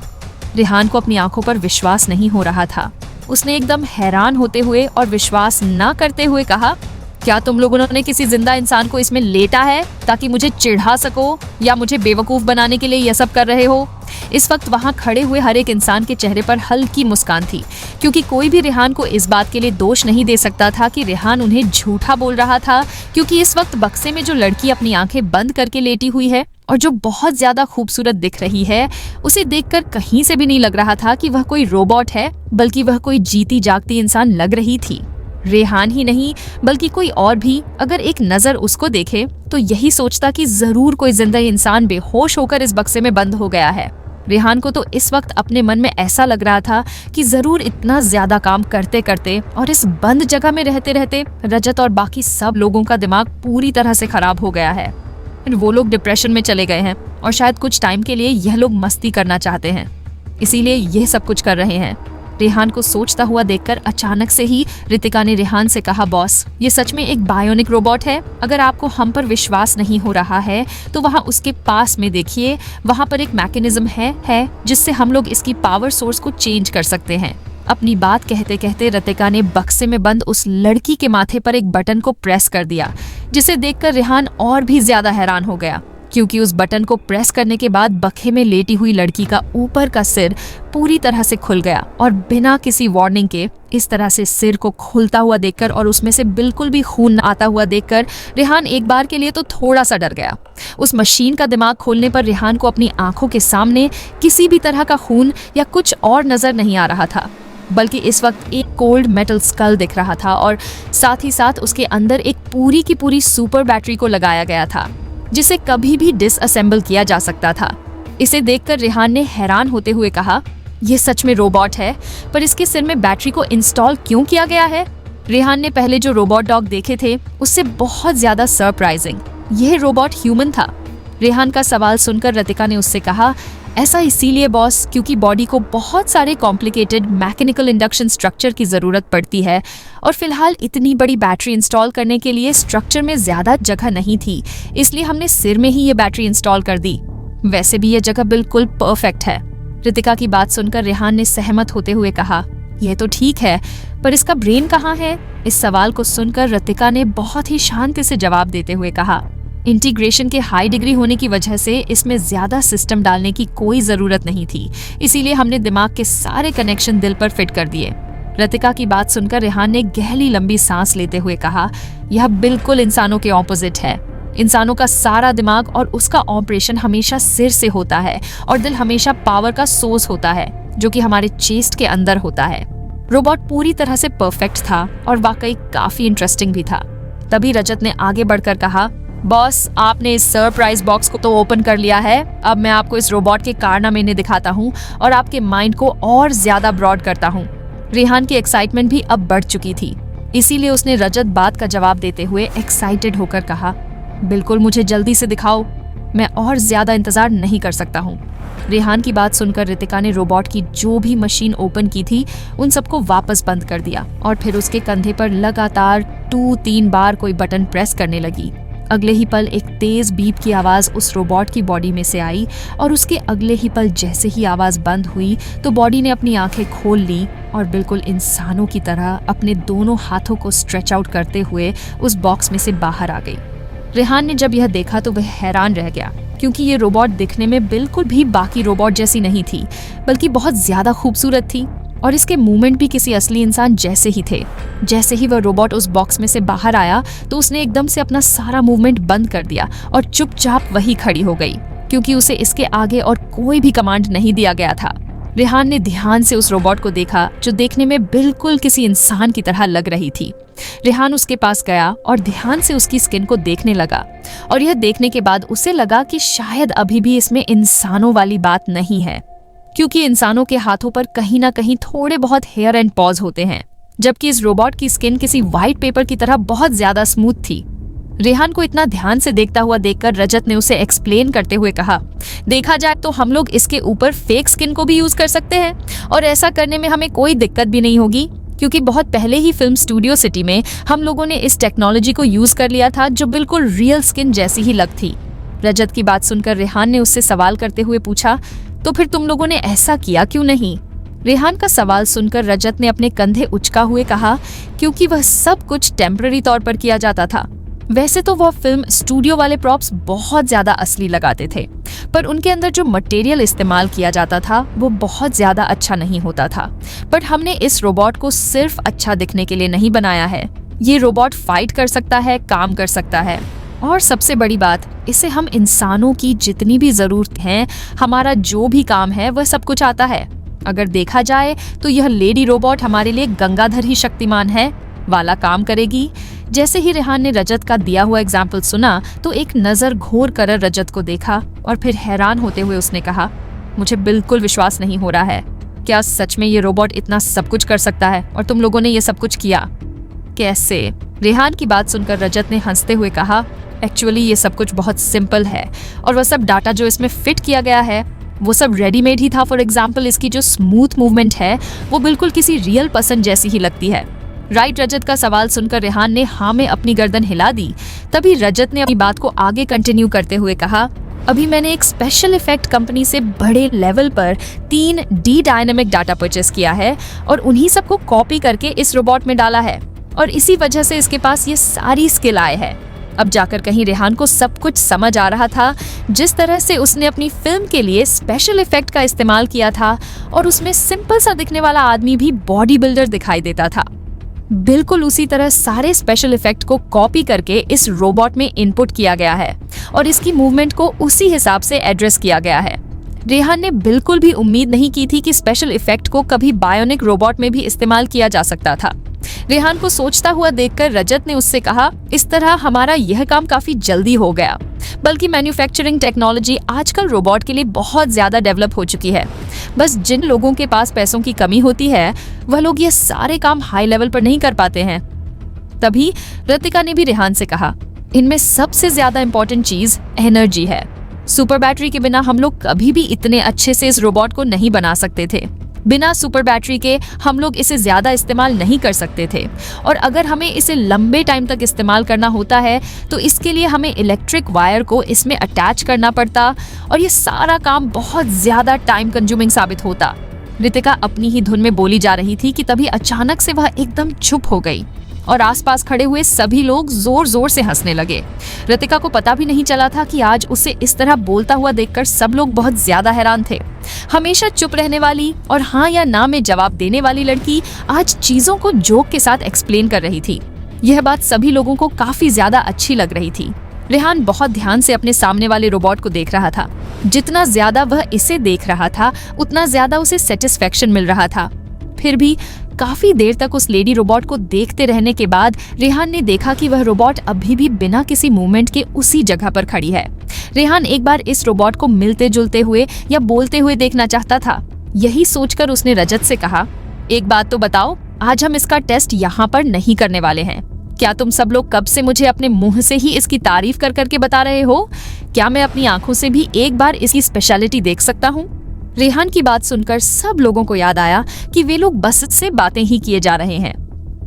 रेहान को अपनी आंखों पर विश्वास नहीं हो रहा था। उसने एकदम हैरान होते हुए और विश्वास न करते हुए कहा, क्या तुम लोगों ने किसी जिंदा इंसान को इसमें लेटा है ताकि मुझे चिढ़ा सको, या मुझे बेवकूफ बनाने के लिए यह सब कर रहे हो? इस वक्त वहां खड़े हुए हर एक इंसान के चेहरे पर हल्की मुस्कान थी, क्योंकि कोई भी रेहान को इस बात के लिए दोष नहीं दे सकता था कि रेहान उन्हें झूठा बोल रहा था, क्योंकि इस वक्त बक्से में जो लड़की अपनी आंखें बंद करके लेटी हुई है और जो बहुत ज्यादा खूबसूरत दिख रही है, उसे देखकर कहीं से भी नहीं लग रहा था कि वह कोई रोबोट है, बल्कि वह कोई जीती जागती इंसान लग रही थी। रेहान ही नहीं बल्कि कोई और भी अगर एक नजर उसको देखे तो यही सोचता कि जरूर कोई जिंदा इंसान बेहोश होकर इस बक्से में बंद हो गया है। रेहान को तो इस वक्त अपने मन में ऐसा लग रहा था कि जरूर इतना ज्यादा काम करते करते और इस बंद जगह में रहते रहते रजत और बाकी सब लोगों का दिमाग पूरी तरह से खराब हो गया है। वो लोग डिप्रेशन में चले गए हैं और शायद कुछ टाइम के लिए यह लोग मस्ती करना चाहते हैं, इसीलिए यह सब कुछ कर रहे हैं। रेहान को सोचता हुआ देखकर अचानक से ही रितिका ने रेहान से कहा, बॉस, ये सच में एक बायोनिक रोबोट है। अगर आपको हम पर विश्वास नहीं हो रहा है तो वहाँ उसके पास में देखिए, वहाँ पर एक मैकेनिज्म है जिससे हम लोग इसकी पावर सोर्स को चेंज कर सकते हैं। अपनी बात कहते कहते रितिका ने बक्से में बंद उस लड़की के माथे पर एक बटन को प्रेस कर दिया, जिसे देखकर रेहान और भी ज्यादा हैरान हो गया, क्योंकि उस बटन को प्रेस करने के बाद बक्से में लेटी हुई लड़की का ऊपर का सिर पूरी तरह से खुल गया और बिना किसी वार्निंग के इस तरह से सिर को खुलता हुआ देखकर और उसमें से बिल्कुल भी खून आता हुआ देखकर रेहान एक बार के लिए तो थोड़ा सा डर गया। उस मशीन का दिमाग खोलने पर रेहान को अपनी आंखों के सामने किसी भी तरह का खून या कुछ और नजर नहीं आ रहा था, बल्कि इस वक्त एक कोल्ड मेटल स्कल दिख रहा था और साथ ही साथ उसके अंदर एक पूरी की पूरी सुपर बैटरी को लगाया गया था, जिसे कभी भी डिसअसेंबल किया जा सकता था। इसे देखकर रेहान ने हैरान होते हुए कहा, यह सच में रोबोट है, पर इसके सिर में बैटरी को इंस्टॉल क्यों किया गया है? रेहान ने पहले जो रोबोट डॉग देखे थे उससे बहुत ज्यादा सरप्राइजिंग यह रोबोट ह्यूमन था। रेहान का सवाल सुनकर रितिका ने उससे कहा, ऐसा इसीलिए बॉस क्योंकि बॉडी को बहुत सारे कॉम्प्लिकेटेड मैकेनिकल इंडक्शन स्ट्रक्चर की जरूरत पड़ती है और फिलहाल इतनी बड़ी बैटरी इंस्टॉल करने के लिए स्ट्रक्चर में ज्यादा जगह नहीं थी, इसलिए हमने सिर में ही ये बैटरी इंस्टॉल कर दी। वैसे भी ये जगह बिल्कुल परफेक्ट है। रितिका की बात सुनकर रेहान ने सहमत होते हुए कहा, यह तो ठीक है, पर इसका ब्रेन कहाँ है? इस सवाल को सुनकर रितिका ने बहुत ही शांति से जवाब देते हुए कहा, इंटीग्रेशन के हाई डिग्री होने की वजह से इसमें ज्यादा सिस्टम डालने की कोई जरूरत नहीं थी, इसीलिए हमने दिमाग के सारे कनेक्शन दिल पर फिट कर दिए। रितिका की बात सुनकर रेहान ने गहरी लंबी सांस लेते हुए कहा, यह बिल्कुल इंसानों के ऑपोजिट है। इंसानों का सारा दिमाग और उसका ऑपरेशन हमेशा सिर से होता है और दिल हमेशा पावर का सोर्स होता है, जो कि हमारे चेस्ट के अंदर होता है। रोबोट पूरी तरह से परफेक्ट था और वाकई काफी इंटरेस्टिंग भी था। तभी रजत ने आगे बढ़कर कहा, बॉस, आपने इस सरप्राइज बॉक्स को तो ओपन कर लिया है, अब मैं आपको इस रोबोट के कारनामे दिखाता हूँ और आपके माइंड को और ज्यादा ब्रॉड करता हूँ। रेहान की एक्साइटमेंट भी अब बढ़ चुकी थी, इसीलिए उसने रजत बात का जवाब देते हुए एक्साइटेड होकर कहा, बिल्कुल, मुझे जल्दी से दिखाओ, मैं और ज्यादा इंतजार नहीं कर सकता हूँ। रेहान की बात सुनकर रितिका ने रोबोट की जो भी मशीन ओपन की थी उन सबको वापस बंद कर दिया और फिर उसके कंधे पर लगातार 2-3 बार कोई बटन प्रेस करने लगी। अगले ही पल एक तेज बीप की आवाज उस रोबोट की बॉडी में से आई और उसके अगले ही पल जैसे ही आवाज बंद हुई तो बॉडी ने अपनी आंखें खोल ली और बिल्कुल इंसानों की तरह अपने दोनों हाथों को स्ट्रेच आउट करते हुए उस बॉक्स में से बाहर आ गई। रेहान ने जब यह देखा तो वह हैरान रह गया, क्योंकि ये रोबोट दिखने में बिल्कुल भी बाकी रोबोट जैसी नहीं थी, बल्कि बहुत ज्यादा खूबसूरत थी और इसके मूवमेंट भी किसी असली इंसान जैसे ही थे। जैसे ही वह रोबोट उस बॉक्स में से बाहर आया तो उसने एकदम से अपना सारा मूवमेंट बंद कर दिया और चुपचाप वहीं खड़ी हो गई, क्योंकि उसे इसके आगे और कोई भी कमांड नहीं दिया गया था। रेहान ने ध्यान से उस रोबोट को देखा, जो देखने में बिल्कुल किसी इंसान की तरह लग रही थी। रेहान उसके पास गया और ध्यान से उसकी स्किन को देखने लगा और यह देखने के बाद उसे लगा कि शायद अभी भी इसमें इंसानों वाली बात नहीं है, क्योंकि इंसानों के हाथों पर कहीं ना कहीं थोड़े बहुत हेयर एंड पॉज होते हैं, जबकि इस रोबोट की स्किन किसी व्हाइट पेपर की तरह बहुत ज्यादा स्मूथ थी। रेहान को इतना ध्यान से देखता हुआ देखकर रजत ने उसे एक्सप्लेन करते हुए कहा, देखा जाए तो हम लोग इसके ऊपर फेक स्किन को भी यूज कर सकते हैं और ऐसा करने में हमें कोई दिक्कत भी नहीं होगी, क्योंकि बहुत पहले ही फिल्म स्टूडियो सिटी में हम लोगों ने इस टेक्नोलॉजी को यूज कर लिया था, जो बिल्कुल रियल स्किन जैसी ही लग थी। रजत की बात सुनकर रेहान ने उससे सवाल करते हुए पूछा, तो फिर तुम लोगों ने ऐसा किया क्यों नहीं? रेहान का सवाल सुनकर रजत ने अपने कंधे उचका हुए कहा, क्योंकि वह सब कुछ टेम्पररी तौर पर किया जाता था। वैसे तो वह फिल्म स्टूडियो वाले प्रॉप्स बहुत ज्यादा असली लगाते थे, पर उनके अंदर जो मटेरियल इस्तेमाल किया जाता था वो बहुत ज्यादा अच्छा नहीं होता था। बट हमने इस रोबोट को सिर्फ अच्छा दिखने के लिए नहीं बनाया है। ये रोबोट फाइट कर सकता है, काम कर सकता है। और सबसे बड़ी बात, इसे हम इंसानों की जितनी भी जरूरत है, हमारा जो भी काम है, वह सब कुछ आता है। अगर देखा जाए तो यह लेडी रोबोट हमारे लिए गंगाधर ही शक्तिमान है वाला काम करेगी। जैसे ही रेहान ने रजत का दिया हुआ एग्जाम्पल सुना तो एक नजर घूर कर रजत को देखा और फिर हैरान होते हुए उसने कहा, मुझे बिल्कुल विश्वास नहीं हो रहा है। क्या सच में ये रोबोट इतना सब कुछ कर सकता है और तुम लोगों ने ये सब कुछ किया? कैसे? रेहान की बात सुनकर रजत ने हंसते हुए कहा, एक्चुअली ये सब कुछ बहुत सिंपल है और वह सब डाटा जो इसमें फिट किया गया है वो सब रेडीमेड ही था। फॉर एग्जाम्पल, इसकी जो स्मूथ मूवमेंट है वो बिल्कुल किसी रियल पर्सन जैसी ही लगती है। राइट? रजत का सवाल सुनकर रेहान ने हाँ में अपनी गर्दन हिला दी। तभी रजत ने अपनी बात को आगे कंटिन्यू करते हुए कहा, अभी मैंने एक स्पेशल इफेक्ट कंपनी से बड़े लेवल पर 3D डायनेमिक डाटा परचेस किया है और उन्हीं सबको कॉपी करके इस रोबोट में डाला है और इसी वजह से इसके पास ये सारी स्किल आए है। अब जाकर कहीं रेहान को सब कुछ समझ आ रहा था। जिस तरह से उसने अपनी फिल्म के लिए स्पेशल इफेक्ट का इस्तेमाल किया था और उसमें सिंपल सा दिखने वाला आदमी भी बॉडी बिल्डर दिखाई देता था, बिल्कुल उसी तरह सारे स्पेशल इफेक्ट को कॉपी करके इस रोबोट में इनपुट किया गया है और इसकी मूवमेंट को उसी हिसाब से एड्रेस किया गया है। रेहान ने बिल्कुल भी उम्मीद नहीं की थी कि स्पेशल इफेक्ट को कभी बायोनिक रोबोट में भी इस्तेमाल किया जा सकता था। रेहान को सोचता हुआ देखकर रजत ने उससे कहा, इस तरह हमारा यह काम काफी जल्दी हो गया। बल्कि मैन्युफैक्चरिंग टेक्नोलॉजी आजकल रोबोट के लिए बहुत ज्यादा डेवलप हो चुकी है। बस जिन लोगों के पास पैसों की कमी होती है वह लोग ये सारे काम हाई लेवल पर नहीं कर पाते हैं। तभी रितिका ने भी रेहान से कहा, इनमें सबसे ज्यादा इंपॉर्टेंट चीज एनर्जी है। सुपर बैटरी के बिना हम लोग कभी भी इतने अच्छे से इस रोबोट को नहीं बना सकते थे। बिना सुपर बैटरी के हम लोग इसे ज्यादा इस्तेमाल नहीं कर सकते थे और अगर हमें इसे लंबे टाइम तक इस्तेमाल करना होता है तो इसके लिए हमें इलेक्ट्रिक वायर को इसमें अटैच करना पड़ता और ये सारा काम बहुत ज्यादा टाइम कंज्यूमिंग साबित होता। रितिका अपनी ही धुन में बोली जा रही थी कि तभी अचानक से वह एकदम चुप हो गई और आसपास खड़े हुए सभी लोग जोर जोर से हंसने लगे। रितिका को पता भी नहीं चला था कि आज उसे इस तरह बोलता हुआ देखकर सब लोग बहुत ज्यादा हैरान थे। हमेशा चुप रहने वाली और हाँ या ना में जवाब देने वाली लड़की आज चीजों को जोक के साथ एक्सप्लेन कर रही थी। यह बात सभी लोगों को काफी ज्यादा अच्छी लग रही थी। रेहान बहुत ध्यान से अपने सामने वाले रोबोट को देख रहा था। जितना ज्यादा वह इसे देख रहा था उतना ज्यादा उसे सेटिस्फेक्शन मिल रहा था। फिर भी काफी देर तक उस लेडी रोबोट को देखते रहने के बाद रेहान ने देखा कि वह रोबोट अभी भी बिना किसी मूवमेंट के उसी जगह पर खड़ी है। रेहान एक बार इस रोबोट को मिलते जुलते हुए या बोलते हुए देखना चाहता था। यही सोचकर उसने रजत से कहा, एक बात तो बताओ, आज हम इसका टेस्ट यहाँ पर नहीं करने वाले हैं। क्या तुम सब लोग कब से मुझे अपने मुंह से ही इसकी तारीफ कर करके बता रहे हो? क्या मैं अपनी आंखों से भी एक बार इसकी स्पेशलिटी देख सकता हूँ? रेहान की बात सुनकर सब लोगों को याद आया कि वे लोग बस से बातें ही किए जा रहे हैं।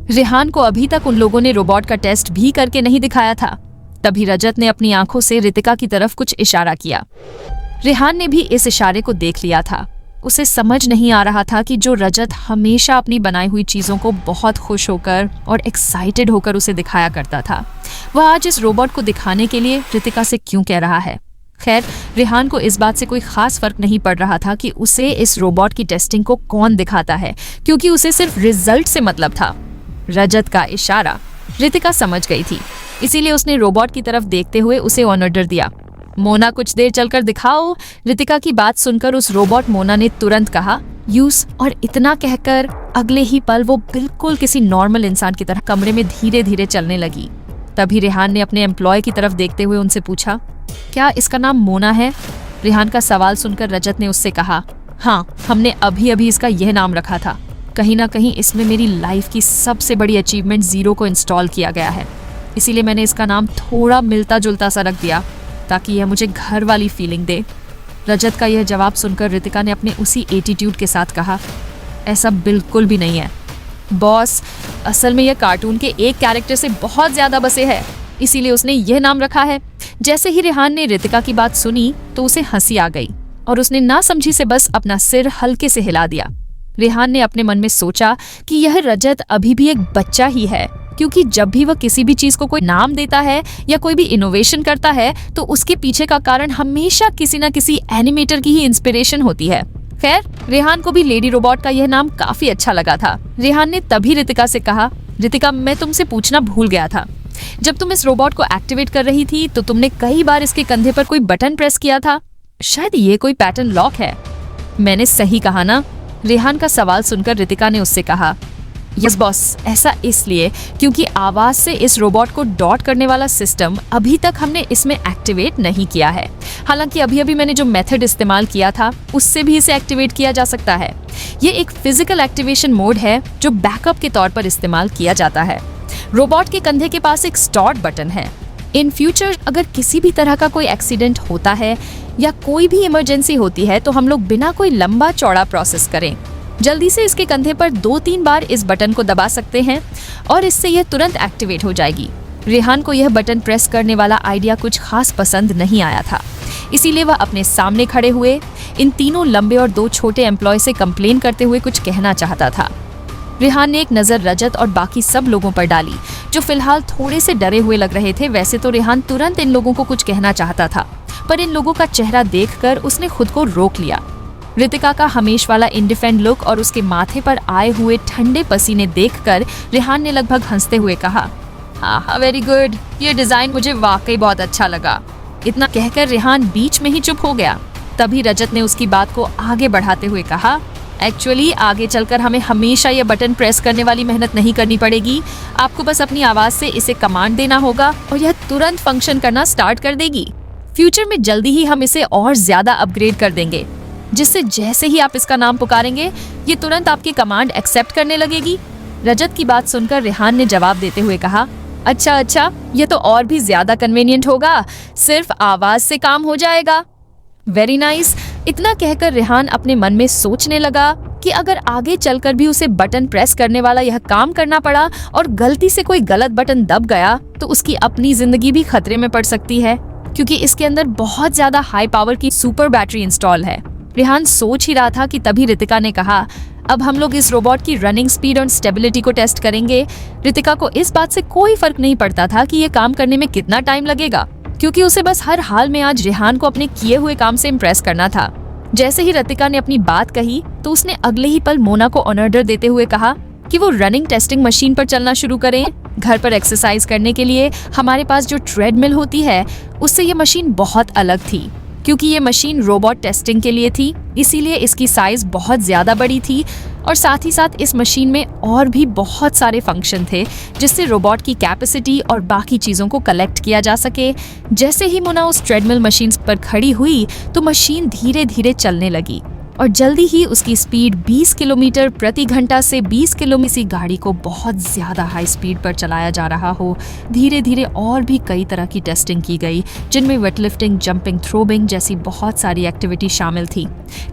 रेहान को अभी तक उन लोगों ने रोबोट का टेस्ट भी करके नहीं दिखाया था। तभी रजत ने अपनी आंखों से रितिका की तरफ कुछ इशारा किया। रेहान ने भी इस इशारे को देख लिया था। उसे समझ नहीं आ रहा था कि जो रजत हमेशा अपनी बनाई हुई चीजों को बहुत खुश होकर और एक्साइटेड होकर उसे दिखाया करता था, वह आज इस रोबोट को दिखाने के लिए रितिका से क्यों कह रहा है। खैर, रेहान को इस बात से कोई खास फर्क नहीं पड़ रहा था कि उसे इस रोबोट की टेस्टिंग को कौन दिखाता है, क्योंकि उसे सिर्फ रिजल्ट से मतलब था। रजत का इशारा रितिका समझ गई थी, इसीलिए उसने रोबोट की तरफ देखते हुए उसे ऑर्डर दिया। मोना, कुछ देर चलकर दिखाओ। रितिका की बात सुनकर उस रोबोट मोना ने तुरंत कहा, यूज। और इतना कहकर अगले ही पल वो बिल्कुल किसी नॉर्मल इंसान की तरह कमरे में धीरे धीरे चलने लगी। तभी रेहान ने अपने एम्प्लॉय की तरफ देखते हुए उनसे पूछा, क्या इसका नाम मोना है? रेहान का सवाल सुनकर रजत ने उससे कहा, हाँ, हमने अभी अभी इसका यह नाम रखा था। कहीं ना कहीं इसमें मेरी लाइफ की सबसे बड़ी अचीवमेंट जीरो को इंस्टॉल किया गया है, इसीलिए मैंने इसका नाम थोड़ा मिलता जुलता सा रख दिया ताकि यह मुझे घर वाली फीलिंग दे। रजत का यह जवाब सुनकर रितिका ने अपने उसी एटीट्यूड के साथ कहा, ऐसा बिल्कुल भी नहीं है बॉस, असल में यह कार्टून के एक कैरेक्टर से बहुत ज्यादा बसे है, इसीलिए उसने यह नाम रखा है। जैसे ही रेहान ने रितिका की बात सुनी तो उसे हंसी आ गई और उसने ना समझी से बस अपना सिर हल्के से हिला दिया। रेहान ने अपने मन में सोचा कि यह रजत अभी भी एक बच्चा ही है, क्योंकि जब भी वह किसी भी चीज को कोई नाम देता है या कोई भी इनोवेशन करता है तो उसके पीछे का कारण हमेशा किसी न किसी एनिमेटर की ही इंस्पिरेशन होती है। खैर, रेहान को भी लेडी रोबोट का यह नाम काफी अच्छा लगा था। रेहान ने तभी रितिका से कहा, रितिका, मैं तुमसे पूछना भूल गया था, जब तुम इस रोबोट को एक्टिवेट कर रही थी तो तुमने कई बार इसके कंधे पर कोई बटन प्रेस किया था। शायद ये कोई पैटर्न लॉक है। मैंने सही कहा ना? रेहान का सवाल सुनकर रितिका ने उससे कहा, यस बॉस, ऐसा इसलिए क्योंकि आवाज से इस रोबोट को डॉट करने वाला सिस्टम अभी तक हमने इसमें एक्टिवेट नहीं किया है। हालांकि अभी अभी मैंने जो मेथड इस्तेमाल किया था उससे भी इसे एक्टिवेट किया जा सकता है। ये एक फिजिकल एक्टिवेशन मोड है जो बैकअप के तौर पर इस्तेमाल किया जाता है। रोबोट के कंधे के पास एक स्टार्ट बटन है। इन फ्यूचर अगर किसी भी तरह का कोई एक्सीडेंट होता है या कोई भी इमरजेंसी होती है तो हम लोग बिना कोई लंबा चौड़ा प्रोसेस करें जल्दी से इसके कंधे पर 2-3 बार इस बटन को दबा सकते हैं और इससे यह तुरंत एक्टिवेट हो जाएगी। रेहान को यह बटन प्रेस करने वाला आइडिया कुछ खास पसंद नहीं आया था, इसीलिए वह अपने सामने खड़े हुए इन तीनों लंबे और 2 छोटे एम्प्लॉय से कंप्लेन करते हुए कुछ कहना चाहता था। रेहान ने एक नजर रजत और बाकी सब लोगों पर डाली जो फिलहाल थोड़े से डरे हुए लग रहे थे। वैसे तो रेहान तुरंत इन लोगों को कुछ कहना चाहता था, पर इन लोगों का चेहरा देखकर उसने खुद को रोक लिया। रितिका का हमेश वाला इंडिफेंड लुक और उसके माथे पर आए हुए ठंडे पसीने देखकर रेहान ने लगभग हंसते हुए कहा, हाँ वेरी गुड, ये डिजाइन मुझे वाकई बहुत अच्छा लगा। इतना कहकर रेहान बीच में ही चुप हो गया। तभी रजत ने उसकी बात को आगे बढ़ाते हुए कहा, एक्चुअली आगे चलकर हमें हमेशा ये बटन प्रेस करने वाली मेहनत नहीं करनी पड़ेगी। आपको बस अपनी आवाज से इसे कमांड देना होगा और यह तुरंत फंक्शन करना स्टार्ट कर देगी। फ्यूचर में जल्दी ही हम इसे और ज्यादा अपग्रेड कर देंगे, जिससे जैसे ही आप इसका नाम पुकारेंगे ये तुरंत आपकी कमांड एक्सेप्ट करने लगेगी। रजत की बात सुनकर रेहान ने जवाब देते हुए कहा, अच्छा, ये तो और भी ज्यादा कन्वीनियंट होगा, सिर्फ आवाज से काम हो जाएगा। Very nice. इतना कहकर रेहान अपने मन में सोचने लगा कि अगर आगे चलकर भी उसे बटन प्रेस करने वाला यह काम करना पड़ा और गलती से कोई गलत बटन दब गया तो उसकी अपनी जिंदगी भी खतरे में पड़ सकती है, क्योंकि इसके अंदर बहुत ज्यादा हाई पावर की सुपर बैटरी इंस्टॉल है। रेहान सोच ही रहा था कि तभी रितिका ने कहा, अब हम लोग इस रोबोट की रनिंग स्पीड और स्टेबिलिटी को टेस्ट करेंगे। रितिका को इस बात से कोई फर्क नहीं पड़ता था कि ये काम करने में कितना टाइम लगेगा, क्योंकि उसे बस हर हाल में आज रेहान को अपने किए हुए काम से इम्प्रेस करना था। जैसे ही रितिका ने अपनी बात कही तो उसने अगले ही पल मोना को ऑर्डर देते हुए कहा कि वो रनिंग टेस्टिंग मशीन पर चलना शुरू करें। घर पर एक्सरसाइज करने के लिए हमारे पास जो ट्रेडमिल होती है उससे ये मशीन बहुत अलग थी, क्योंकि ये मशीन रोबोट टेस्टिंग के लिए थी, इसीलिए इसकी साइज बहुत ज्यादा बड़ी थी और साथ ही साथ इस मशीन में और भी बहुत सारे फंक्शन थे जिससे रोबोट की कैपेसिटी और बाकी चीजों को कलेक्ट किया जा सके। जैसे ही मोना उस ट्रेडमिल मशीन पर खड़ी हुई तो मशीन धीरे धीरे चलने लगी और जल्दी ही उसकी स्पीड 20 किलोमीटर प्रति घंटा से 20 किलोमीटर की गाड़ी को बहुत ज्यादा हाई स्पीड पर चलाया जा रहा हो। धीरे धीरे और भी कई तरह की टेस्टिंग की गई, जिनमें वेटलिफ्टिंग, जंपिंग, थ्रोबिंग जैसी बहुत सारी एक्टिविटी शामिल थी।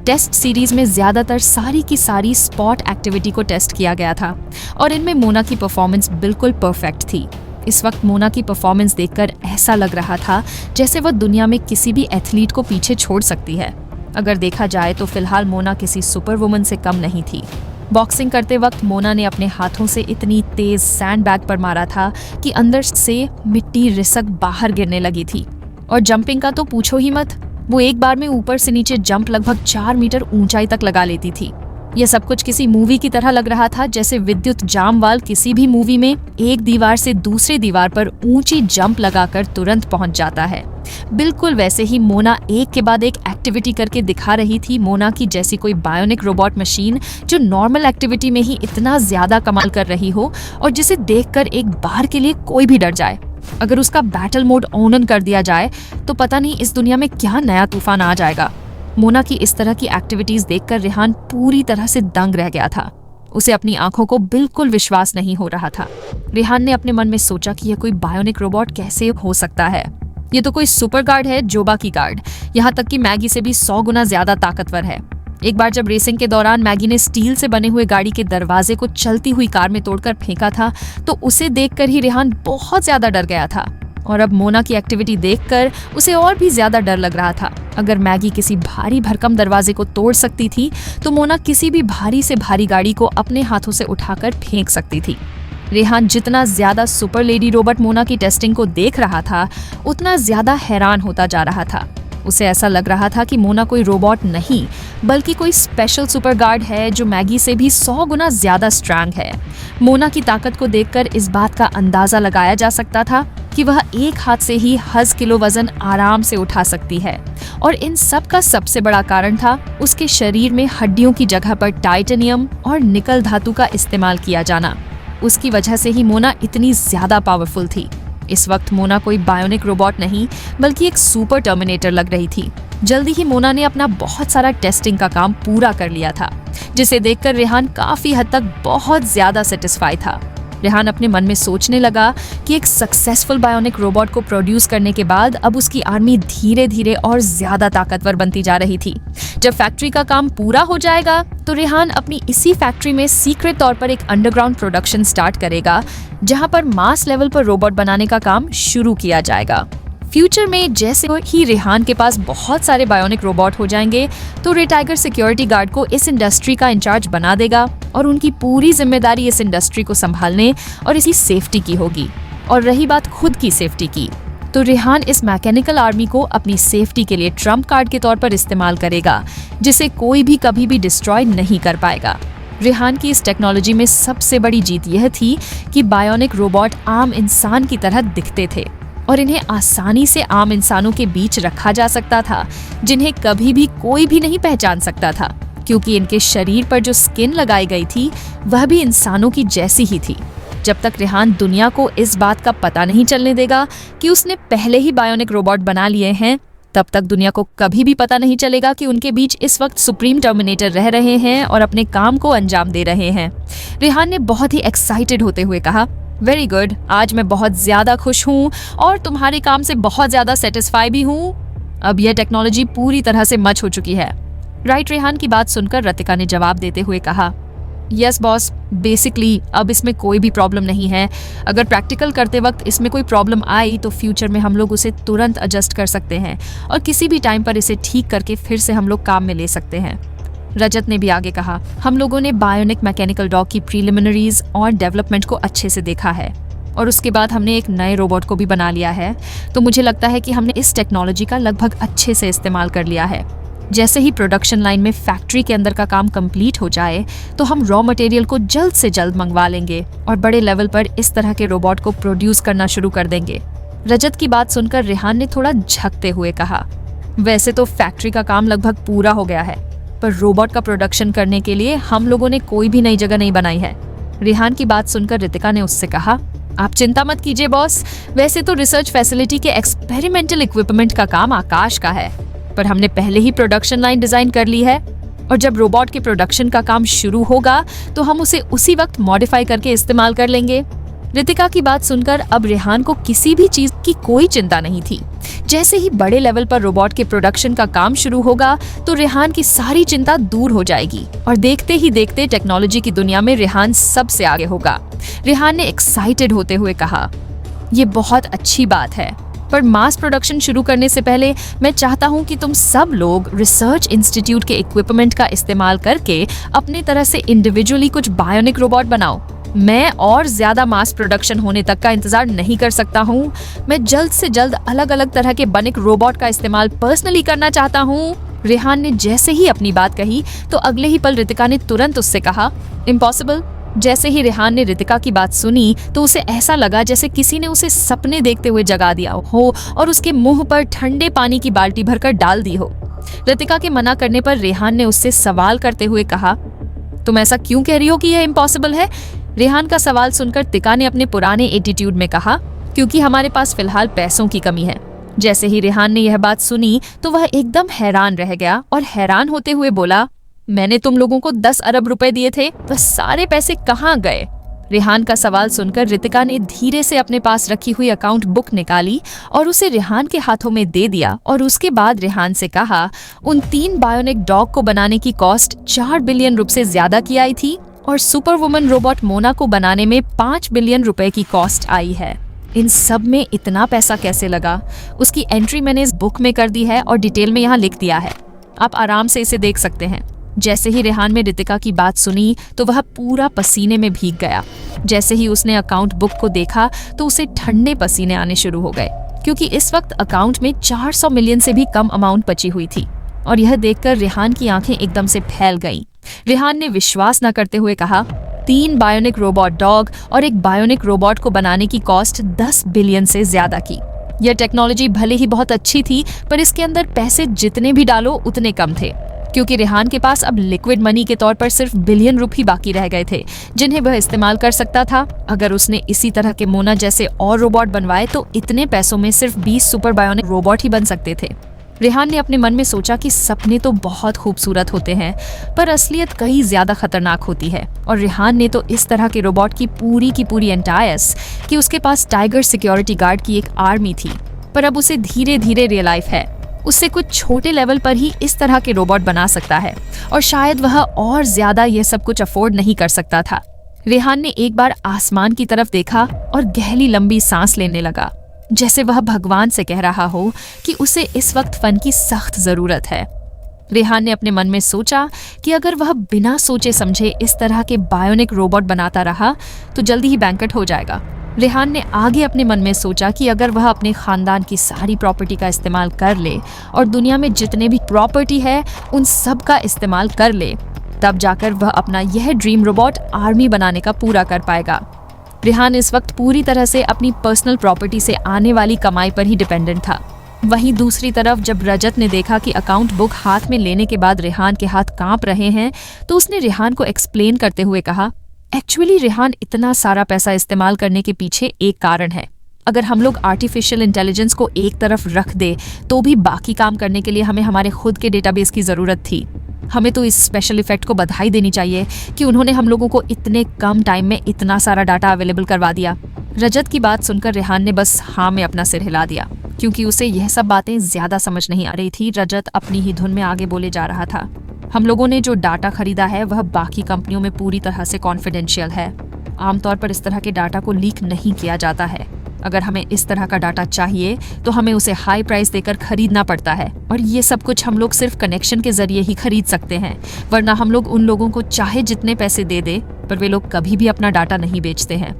टेस्ट सीरीज में ज्यादातर सारी की सारी स्पॉट एक्टिविटी को टेस्ट किया गया था और इनमें मोना की परफॉर्मेंस बिल्कुल परफेक्ट थी। इस वक्त मोना की परफॉर्मेंस देखकर ऐसा लग रहा था जैसे वह दुनिया में किसी भी एथलीट को पीछे छोड़ सकती है। अगर देखा जाए तो फिलहाल मोना किसी सुपर वुमन से कम नहीं थी। बॉक्सिंग करते वक्त मोना ने अपने हाथों से इतनी तेज सैंड बैग पर मारा था कि अंदर से मिट्टी रिसक बाहर गिरने लगी थी। और जंपिंग का तो पूछो ही मत, वो एक बार में ऊपर से नीचे जंप लगभग 4 मीटर ऊंचाई तक लगा लेती थी। यह सब कुछ किसी मूवी की तरह लग रहा था, जैसे विद्युत जामवाल किसी भी मूवी में एक दीवार से दूसरी दीवार पर ऊंची जंप लगाकर तुरंत पहुंच जाता है। बिल्कुल वैसे ही मोना एक के बाद एक एक्टिविटी करके दिखा रही थी। मोना की जैसी कोई बायोनिक रोबोट मशीन जो नॉर्मल एक्टिविटी में ही इतना ज्यादा कमाल कर रही हो और जिसे देखकर एक बार के लिए कोई भी डर जाए। अगर उसका बैटल मोड ऑन कर दिया जाए तो पता नहीं इस दुनिया में क्या नया तूफान आ जाएगा। मोना की इस तरह की एक्टिविटीज देखकर रेहान पूरी तरह से दंग रह गया था। उसे अपनी आंखों को बिल्कुल विश्वास नहीं हो रहा था। रेहान ने अपने मन में सोचा कि यह कोई बायोनिक रोबोट कैसे हो सकता है। ये तो कोई सुपर गार्ड है, जोबा की गार्ड। यहाँ तक कि मैगी से भी 100 गुना ज्यादा ताकतवर है। एक बार जब रेसिंग के दौरान मैगी ने स्टील से बने हुए गाड़ी के दरवाजे को चलती हुई कार में तोड़कर फेंका था तो उसे देखकर ही रेहान बहुत ज्यादा डर गया था। और अब मोना की एक्टिविटी देखकर उसे और भी ज्यादा डर लग रहा था। अगर मैगी किसी भारी भरकम दरवाजे को तोड़ सकती थी तो मोना किसी भी भारी से भारी गाड़ी को अपने हाथों से उठाकर फेंक सकती थी। रेहान जितना ज्यादा सुपर लेडी रोबोट मोना की टेस्टिंग को देख रहा था उतना ज्यादा हैरान होता जा रहा था। उसे ऐसा लग रहा था कि मोना कोई रोबोट नहीं बल्कि कोई स्पेशल सुपर गार्ड है जो मैगी से भी 100 गुना ज्यादा स्ट्रांग है। मोना की ताकत को देखकर इस बात का अंदाजा लगाया जा सकता था कि वह एक हाथ से ही 1000 किलो वजन आराम से उठा सकती है। और इन सब का सबसे बड़ा कारण था उसके शरीर में हड्डियों की जगह पर टाइटेनियम और निकल धातु का इस्तेमाल किया जाना। उसकी वजह से ही मोना इतनी ज्यादा पावरफुल थी। इस वक्त मोना कोई बायोनिक रोबोट नहीं बल्कि एक सुपर टर्मिनेटर लग रही थी। जल्दी ही मोना ने अपना बहुत सारा टेस्टिंग का काम पूरा कर लिया था, जिसे देखकर रेहान काफी हद तक बहुत ज्यादा सेटिस्फाई था। रेहान अपने मन में सोचने लगा कि एक सक्सेसफुल बायोनिक रोबोट को प्रोड्यूस करने के बाद अब उसकी आर्मी धीरे धीरे और ज्यादा ताकतवर बनती जा रही थी। जब फैक्ट्री का काम पूरा हो जाएगा तो रेहान अपनी इसी फैक्ट्री में सीक्रेट तौर पर एक अंडरग्राउंड प्रोडक्शन स्टार्ट करेगा, जहां पर मास लेवल पर रोबोट बनाने का काम शुरू किया जाएगा। फ्यूचर में जैसे ही रेहान के पास बहुत सारे बायोनिक रोबोट हो जाएंगे तो रे टाइगर सिक्योरिटी गार्ड को इस इंडस्ट्री का इंचार्ज बना देगा और उनकी पूरी जिम्मेदारी इस इंडस्ट्री को संभालने और इसी सेफ्टी की होगी। और रही बात खुद की सेफ्टी की, तो रेहान इस मैकेनिकल आर्मी को अपनी सेफ्टी के लिए ट्रम्प कार्ड के तौर पर इस्तेमाल करेगा, जिसे कोई भी कभी भी डिस्ट्रॉय नहीं कर पाएगा। रेहान की इस टेक्नोलॉजी में सबसे बड़ी जीत यह थी कि बायोनिक रोबोट आम इंसान की तरह दिखते थे और इन्हें आसानी से आम इंसानों के बीच रखा जा सकता था, जिन्हें कभी भी कोई भी नहीं पहचान सकता था, क्योंकि इनके शरीर पर जो स्किन लगाई गई थी वह भी इंसानों की जैसी ही थी। जब तक रेहान दुनिया को इस बात का पता नहीं चलने देगा कि उसने पहले ही बायोनिक रोबोट बना लिए हैं, तब तक दुनिया को कभी भी पता नहीं चलेगा कि उनके बीच इस वक्त सुप्रीम टर्मिनेटर रह रहे हैं और अपने काम को अंजाम दे रहे हैं। रेहान ने बहुत ही एक्साइटेड होते हुए कहा, वेरी गुड, आज मैं बहुत ज्यादा खुश हूँ और तुम्हारे काम से बहुत ज्यादा सेटिस्फाई भी हूँ। अब यह टेक्नोलॉजी पूरी तरह से मच हो चुकी है। राइट, रेहान की बात सुनकर रतिका ने जवाब देते हुए कहा, यस बॉस, बेसिकली अब इसमें कोई भी प्रॉब्लम नहीं है। अगर प्रैक्टिकल करते वक्त इसमें कोई प्रॉब्लम आई तो फ्यूचर में हम लोग उसे तुरंत एडजस्ट कर सकते हैं और किसी भी टाइम पर इसे ठीक करके फिर से हम लोग काम में ले सकते हैं। रजत ने भी आगे कहा, हम लोगों ने बायोनिक मैकेनिकल डॉग की प्रीलिमिनरीज और डेवलपमेंट को अच्छे से देखा है और उसके बाद हमने एक नए रोबोट को भी बना लिया है, तो मुझे लगता है कि हमने इस टेक्नोलॉजी का लगभग अच्छे से इस्तेमाल कर लिया है। जैसे ही प्रोडक्शन लाइन में फैक्ट्री के अंदर का काम कंप्लीट हो जाए तो हम रॉ मटेरियल को जल्द से जल्द मंगवा लेंगे और बड़े लेवल पर इस तरह के रोबोट को प्रोड्यूस करना शुरू कर देंगे। रजत की बात सुनकर रेहान ने थोड़ा झकते हुए कहा, वैसे तो फैक्ट्री का काम लगभग पूरा हो गया है, पर रोबोट का प्रोडक्शन करने के लिए हम लोगों ने कोई भी नई जगह नहीं बनाई है। रेहान की बात सुनकर रितिका ने उससे कहा, आप चिंता मत कीजिए बॉस, वैसे तो रिसर्च फैसिलिटी के एक्सपेरिमेंटल इक्विपमेंट का काम आकाश का है, पर हमने पहले ही प्रोडक्शन लाइन डिजाइन कर ली है और जब रोबोट के प्रोडक्शन का काम शुरू होगा तो हम उसे उसी वक्त मॉडिफाई करके इस्तेमाल कर लेंगे। रितिका की बात सुनकर अब रेहान को किसी भी चीज की कोई चिंता नहीं थी। जैसे ही बड़े लेवल पर रोबोट के प्रोडक्शन का काम शुरू होगा तो रेहान की सारी चिंता दूर हो जाएगी और देखते ही देखते टेक्नोलॉजी की दुनिया में रेहान सबसे आगे होगा। रेहान ने एक्साइटेड होते हुए कहा, ये बहुत अच्छी बात है, पर मास प्रोडक्शन शुरू करने से पहले मैं चाहता हूं कि तुम सब लोग रिसर्च इंस्टीट्यूट के इक्विपमेंट का इस्तेमाल करके अपने तरह से इंडिविजुअली कुछ बायोनिक रोबोट बनाओ। मैं और ज्यादा मास प्रोडक्शन होने तक का इंतजार नहीं कर सकता हूँ। मैं जल्द से जल्द अलग अलग तरह के बायोनिक रोबोट का इस्तेमाल पर्सनली करना चाहता हूँ। रेहान ने जैसे ही अपनी बात कही तो अगले ही पल रितिका ने तुरंत उससे कहा, इम्पॉसिबल। जैसे ही रेहान ने रितिका की बात सुनी तो उसे ऐसा लगा जैसे किसी ने उसे सपने देखते हुए जगा दिया हो और उसके मुंह पर ठंडे पानी की बाल्टी भरकर डाल दी हो। रितिका के मना करने पर रेहान ने उससे सवाल करते हुए कहा, तुम ऐसा क्यों कह रही हो कि यह इम्पॉसिबल है? रेहान का सवाल सुनकर तिका ने अपने पुराने एटीट्यूड में कहा, क्योंकि हमारे पास फिलहाल पैसों की कमी है। जैसे ही रेहान ने यह बात सुनी तो वह एकदम हैरान रह गया और हैरान होते हुए बोला, मैंने तुम लोगों को 10 अरब रुपए दिए थे, वह सारे पैसे कहाँ गए? रेहान का सवाल सुनकर रितिका ने धीरे से अपने पास रखी हुई अकाउंट बुक निकाली और उसे रेहान के हाथों में दे दिया और उसके बाद रेहान से कहा, उन 3 बायोनिक डॉग को बनाने की कॉस्ट 4 बिलियन रुपए से ज्यादा की आई थी और सुपर वुमन रोबोट मोना को बनाने में 5 बिलियन रुपए की कॉस्ट आई है। इन सब में इतना पैसा कैसे लगा? उसकी एंट्री मैंने इस बुक में कर दी है और डिटेल में यहाँ लिख दिया है, आप आराम से इसे देख सकते हैं। जैसे ही रेहान में रितिका की बात सुनी तो वह पूरा पसीने में भीग गया। जैसे ही उसने अकाउंट बुक को देखा तो उसे ठंडे पसीने आने शुरू हो गए, क्योंकि इस वक्त अकाउंट में 400 मिलियन से भी कम अमाउंट बची हुई थी। और यह देखकर रेहान की आंखें एकदम से फैल गईं। रेहान ने विश्वास न करते हुए कहा, 3 बायोनिक रोबोट डॉग और एक बायोनिक रोबोट को बनाने की कॉस्ट 10 बिलियन से ज्यादा की। यह टेक्नोलॉजी भले ही बहुत अच्छी थी, पर इसके अंदर पैसे जितने भी डालो उतने कम थे, क्योंकि रेहान के पास अब लिक्विड मनी के तौर पर सिर्फ बिलियन रुपए बाकी रह गए थे, जिन्हें वह इस्तेमाल कर सकता था। अगर उसने इसी तरह के मोना जैसे और रोबोट बनवाए तो इतने पैसों में सिर्फ 20 सुपर बायोनिक रोबोट ही बन सकते थे। रेहान ने अपने मन में सोचा कि सपने तो बहुत खूबसूरत होते हैं, पर असलियत कहीं ज्यादा खतरनाक होती है। और रेहान ने तो इस तरह के रोबोट की पूरी एंटायर्स कि उसके पास टाइगर सिक्योरिटी गार्ड की एक आर्मी थी। पर अब उसे धीरे धीरे रियलाइज है, उससे कुछ छोटे लेवल पर ही इस तरह के रोबोट बना सकता है, और शायद वह और ज्यादा यह सब कुछ अफोर्ड नहीं कर सकता था। रेहान ने एक बार आसमान की तरफ देखा और गहरी लंबी सांस लेने लगा, जैसे वह भगवान से कह रहा हो कि उसे इस वक्त फन की सख्त जरूरत है। रेहान ने अपने मन में सोचा कि अगर वह बिना सोचे समझे इस तरह के बायोनिक रोबोट बनाता रहा तो जल्दी ही बैंकट हो जाएगा। रेहान ने आगे अपने मन में सोचा कि अगर वह अपने खानदान की सारी प्रॉपर्टी का इस्तेमाल कर ले और दुनिया में जितने भी प्रॉपर्टी है उन सब का इस्तेमाल कर ले, तब जाकर वह अपना यह ड्रीम रोबोट आर्मी बनाने का पूरा कर पाएगा। रेहान इस वक्त पूरी तरह से अपनी पर्सनल प्रॉपर्टी से आने वाली कमाई पर ही डिपेंडेंट था। वहीं दूसरी तरफ जब रजत ने देखा कि अकाउंट बुक हाथ में लेने के बाद रेहान के हाथ कांप रहे हैं, तो उसने रेहान को एक्सप्लेन करते हुए कहा, एक्चुअली रेहान, इतना सारा पैसा इस्तेमाल करने के पीछे एक कारण है। अगर हम लोग आर्टिफिशियल इंटेलिजेंस को एक तरफ रख दे तो भी बाकी काम करने के लिए हमें हमारे खुद के डेटाबेस की जरूरत थी। हमें तो इस स्पेशल इफेक्ट को बधाई देनी चाहिए कि उन्होंने हम लोगों को इतने कम टाइम में इतना सारा डाटा अवेलेबल करवा दिया। रजत की बात सुनकर रेहान ने बस हाँ में अपना सिर हिला दिया, क्योंकि उसे यह सब बातें ज्यादा समझ नहीं आ रही थी। रजत अपनी ही धुन में आगे बोले जा रहा था, हम लोगों ने जो डाटा खरीदा है वह बाकी कंपनियों में पूरी तरह से कॉन्फिडेंशियल है। आमतौर पर इस तरह के डाटा को लीक नहीं किया जाता है। अगर हमें इस तरह का डाटा चाहिए तो हमें उसे हाई प्राइस देकर खरीदना पड़ता है, और ये सब कुछ हम लोग सिर्फ कनेक्शन के जरिए ही खरीद सकते हैं, वरना हम लोग उन लोगों को चाहे जितने पैसे दे दे पर वे लोग कभी भी अपना डाटा नहीं बेचते हैं।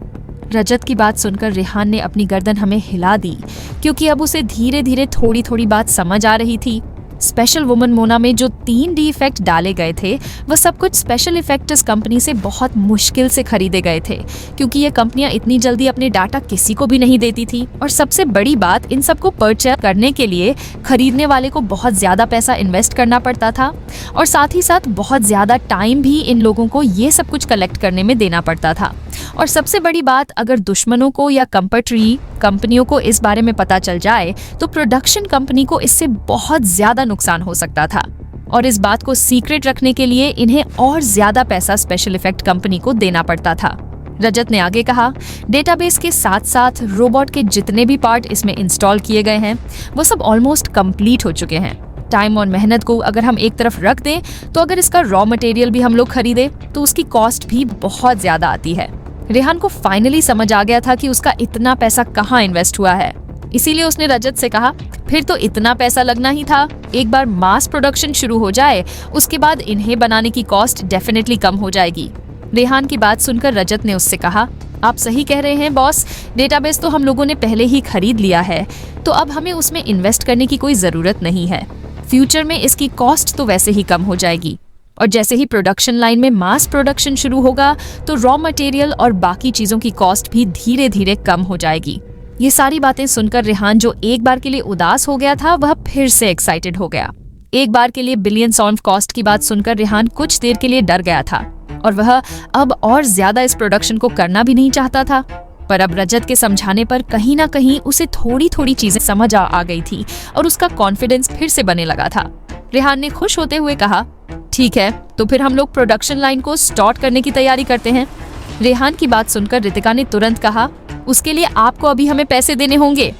रजत की बात सुनकर रेहान ने अपनी गर्दन हमें हिला दी, क्योंकि अब उसे धीरे धीरे थोड़ी बात समझ आ रही थी। स्पेशल वुमन मोना में जो 3D इफेक्ट डाले गए थे वह सब कुछ स्पेशल इफेक्ट्स कंपनी से बहुत मुश्किल से खरीदे गए थे, क्योंकि ये कंपनियां इतनी जल्दी अपने डाटा किसी को भी नहीं देती थी। और सबसे बड़ी बात, इन सबको परचेज करने के लिए खरीदने वाले को बहुत ज्यादा पैसा इन्वेस्ट करना पड़ता था, और साथ ही साथ बहुत ज्यादा टाइम भी इन लोगों को ये सब कुछ कलेक्ट करने में देना पड़ता था। और सबसे बड़ी बात, अगर दुश्मनों को या कंपनी कंपनियों को इस बारे में पता चल जाए तो प्रोडक्शन कंपनी को इससे बहुत ज्यादा नुकसान हो सकता था, और इस बात को सीक्रेट रखने के लिए इन्हें और ज्यादा पैसा स्पेशल इफेक्ट कंपनी को देना पड़ता था। रजत ने आगे कहा, डेटाबेस के साथ साथ रोबोट के जितने भी पार्ट इसमें इंस्टॉल किए गए हैं वो सब ऑलमोस्ट कंप्लीट हो चुके हैं। टाइम और मेहनत को अगर हम एक तरफ रख दें तो अगर इसका रॉ मटेरियल भी हम लोग खरीदे तो उसकी कॉस्ट भी बहुत ज्यादा आती है। रेहान को फाइनली समझ आ गया था कि उसका इतना पैसा कहाँ इन्वेस्ट हुआ है, इसीलिए उसने रजत से कहा, फिर तो इतना पैसा लगना ही था। एक बार मास प्रोडक्शन शुरू हो जाए उसके बाद इन्हें बनाने की कॉस्ट डेफिनेटली कम हो जाएगी। रेहान की बात सुनकर रजत ने उससे कहा, आप सही कह रहे हैं बॉस, डेटाबेस तो हम लोगों ने पहले ही खरीद लिया है, तो अब हमें उसमें इन्वेस्ट करने की कोई जरूरत नहीं है। फ्यूचर में इसकी कॉस्ट तो वैसे ही कम हो जाएगी, और जैसे ही प्रोडक्शन लाइन में मास प्रोडक्शन शुरू होगा तो रॉ मटेरियल और बाकी चीजों की कॉस्ट भी धीरे धीरे कम हो जाएगी। ये सारी बातें सुनकर रेहान, जो एक बार के लिए उदास हो गया था, वह फिर से एक्साइटेड हो गया। एक बार के लिए बिलियंस ऑफ कॉस्ट की बात सुनकर रेहान कुछ देर के लिए डर गया था, और वह अब और ज्यादा इस प्रोडक्शन को करना भी नहीं चाहता था। पर अब रजत के समझाने पर कहीं ना कहीं उसे थोड़ी चीजें समझ आ गई थी, और उसका कॉन्फिडेंस फिर से बनने लगा था। रेहान ने खुश होते हुए कहा, ठीक है, तो फिर हम लोग प्रोडक्शन लाइन को स्टार्ट करने की तैयारी करते हैं। रेहान की बात सुनकर रितिका ने तुरंत कहा, उसके लिए आपको अभी हमें पैसे देने होंगे।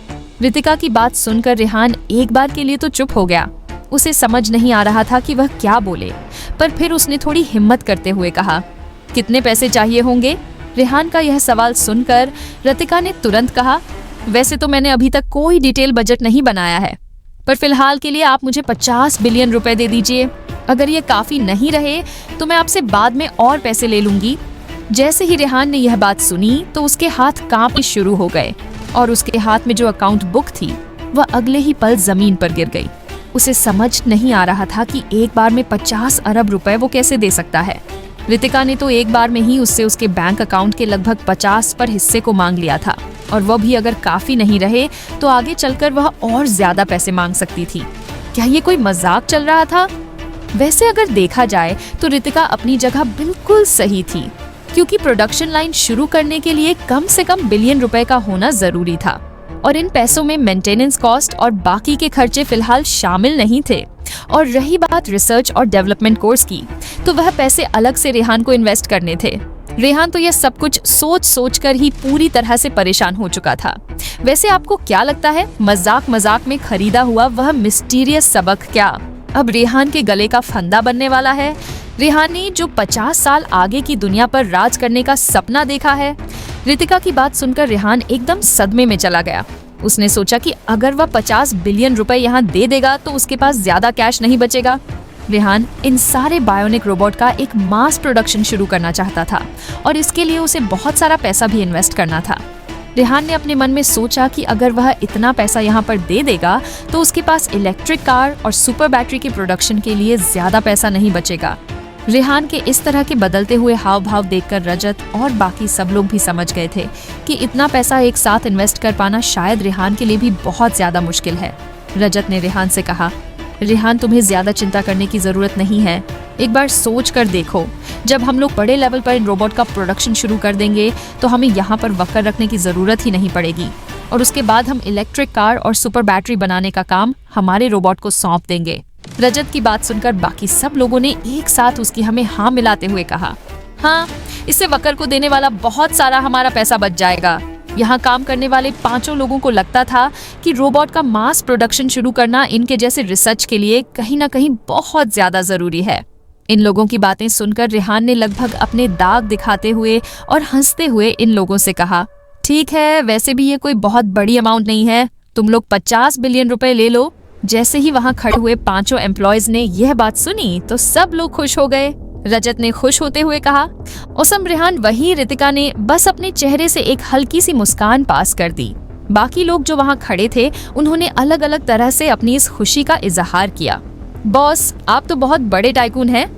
रितिका की बात सुनकर रेहान एक बार के लिए तो चुप हो गया। उसे समझ नहीं आ रहा था कि वह क्या बोले, पर फिर उसने थोड़ी हिम्मत करते हुए कहा, कितने पैसे चाहिए होंगे? रेहान का यह सवाल सुनकर रितिका ने तुरंत कहा, वैसे तो मैंने अभी तक कोई डिटेल बजट नहीं बनाया है, पर फिलहाल के लिए आप मुझे 50 बिलियन रुपए दे दीजिए। अगर ये काफी नहीं रहे तो मैं आपसे बाद में और पैसे ले लूंगी। जैसे ही रेहान ने यह बात सुनी तो उसके हाथ कांपने शुरू हो गए। और उसके हाथ में जो अकाउंट बुक थी वह अगले ही पल जमीन पर गिर गई। उसे समझ नहीं आ रहा था कि एक बार में 50 अरब रुपए वो कैसे दे सकता है। रितिका ने तो एक बार में ही उससे उसके बैंक अकाउंट के लगभग 50 पर हिस्से को मांग लिया था, और वह भी अगर काफी नहीं रहे तो आगे चलकर वह और ज्यादा पैसे मांग सकती थी। क्या ये कोई मजाक चल रहा था? वैसे अगर देखा जाए तो रितिका अपनी जगह बिल्कुल सही थी, क्योंकि प्रोडक्शन लाइन शुरू करने के लिए कम से कम बिलियन रुपए का होना जरूरी था, और इन पैसों में मेंटेनेंस कॉस्ट और बाकी के खर्चे फिलहाल शामिल नहीं थे। और रही बात रिसर्च और डेवलपमेंट कोर्स की, तो वह पैसे अलग से रेहान को इन्वेस्ट करने थे। रेहान तो यह सब कुछ सोच सोच कर ही पूरी तरह से परेशान हो चुका था। वैसे आपको क्या लगता है, मजाक मजाक में खरीदा हुआ वह मिस्टीरियस सबक क्या अब रेहान के गले का फंदा बनने वाला है? रेहान ने जो 50 साल आगे की दुनिया पर राज करने का सपना देखा है। रितिका की बात सुनकर रेहान एकदम सदमे में चला गया। उसने सोचा कि अगर वह 50 बिलियन रुपए यहाँ दे देगा तो उसके पास ज्यादा कैश नहीं बचेगा। रेहान इन सारे बायोनिक रोबोट का एक मास प्रोडक्शन शुरू करना चाहता था, और इसके लिए उसे बहुत सारा पैसा भी इन्वेस्ट करना था। रेहान ने अपने मन में सोचा कि अगर वह इतना पैसा यहाँ पर दे देगा तो उसके पास इलेक्ट्रिक कार और सुपर बैटरी के प्रोडक्शन के लिए ज्यादा पैसा नहीं बचेगा। रेहान के इस तरह के बदलते हुए हाव भाव देखकर रजत और बाकी सब लोग भी समझ गए थे कि इतना पैसा एक साथ इन्वेस्ट कर पाना शायद रेहान के लिए भी बहुत ज्यादा मुश्किल है। रजत ने रेहान से कहा, रेहान तुम्हें ज्यादा चिंता करने की जरूरत नहीं है, एक बार सोच कर देखो, जब हम लोग बड़े लेवल पर इन रोबोट का प्रोडक्शन शुरू कर देंगे तो हमें यहाँ पर वक्र रखने की जरूरत ही नहीं पड़ेगी, और उसके बाद हम इलेक्ट्रिक कार और सुपर बैटरी बनाने का काम हमारे रोबोट को सौंप देंगे। रजत की बात सुनकर बाकी सब लोगों ने एक साथ उसकी हमें हाँ मिलाते हुए कहा, हाँ, इससे वक्र को देने वाला बहुत सारा हमारा पैसा बच जाएगा। यहाँ काम करने वाले 5 लोगों को लगता था कि रोबोट का मास प्रोडक्शन शुरू करना इनके जैसे रिसर्च के लिए कहीं ना कहीं बहुत ज्यादा जरूरी है। इन लोगों की बातें सुनकर रेहान ने लगभग अपने दाग दिखाते हुए और हंसते हुए इन लोगों से कहा, ठीक है, वैसे भी ये कोई बहुत बड़ी अमाउंट नहीं है, तुम लोग 50 बिलियन रुपए ले लो। जैसे ही वहाँ खड़े हुए 5 एम्प्लॉयज ने यह बात सुनी तो सब लोग खुश हो गए। रजत ने खुश होते हुए कहा, औसम रेहान। वहीं रितिका ने बस अपने चेहरे से एक हल्की सी मुस्कान पास कर दी। बाकी लोग जो वहाँ खड़े थे उन्होंने अलग अलग तरह से अपनी इस खुशी का इजहार किया। बॉस, आप तो बहुत बड़े टाइकून हैं।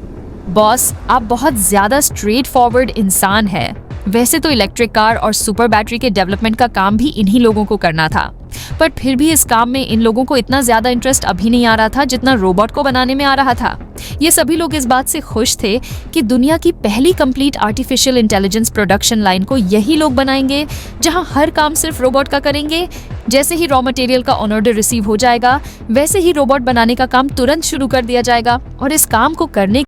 बॉस, आप बहुत ज्यादा स्ट्रेट फॉरवर्ड इंसान हैं। वैसे तो इलेक्ट्रिक कार और सुपर बैटरी के डेवलपमेंट का काम भी इन्हीं लोगों को करना था, पर फिर भी इस काम में इन लोगों को इतना ज्यादा इंटरेस्ट अभी नहीं आ रहा था जितना रोबोट को बनाने में आ रहा था। ये सभी लोग इस बात से खुश थे कि दुनिया की पहली complete artificial intelligence production line को यही लोग बनाएंगे, जहां हर काम सिर्फ रोबोट का करेंगे। जैसे ही रॉ मटेरियल का ऑर्डर रिसीव हो जाएगा, वैसे ही रोबोट बनाने का काम तुरंत शुरू कर दिया जाएगा, और इस काम को करने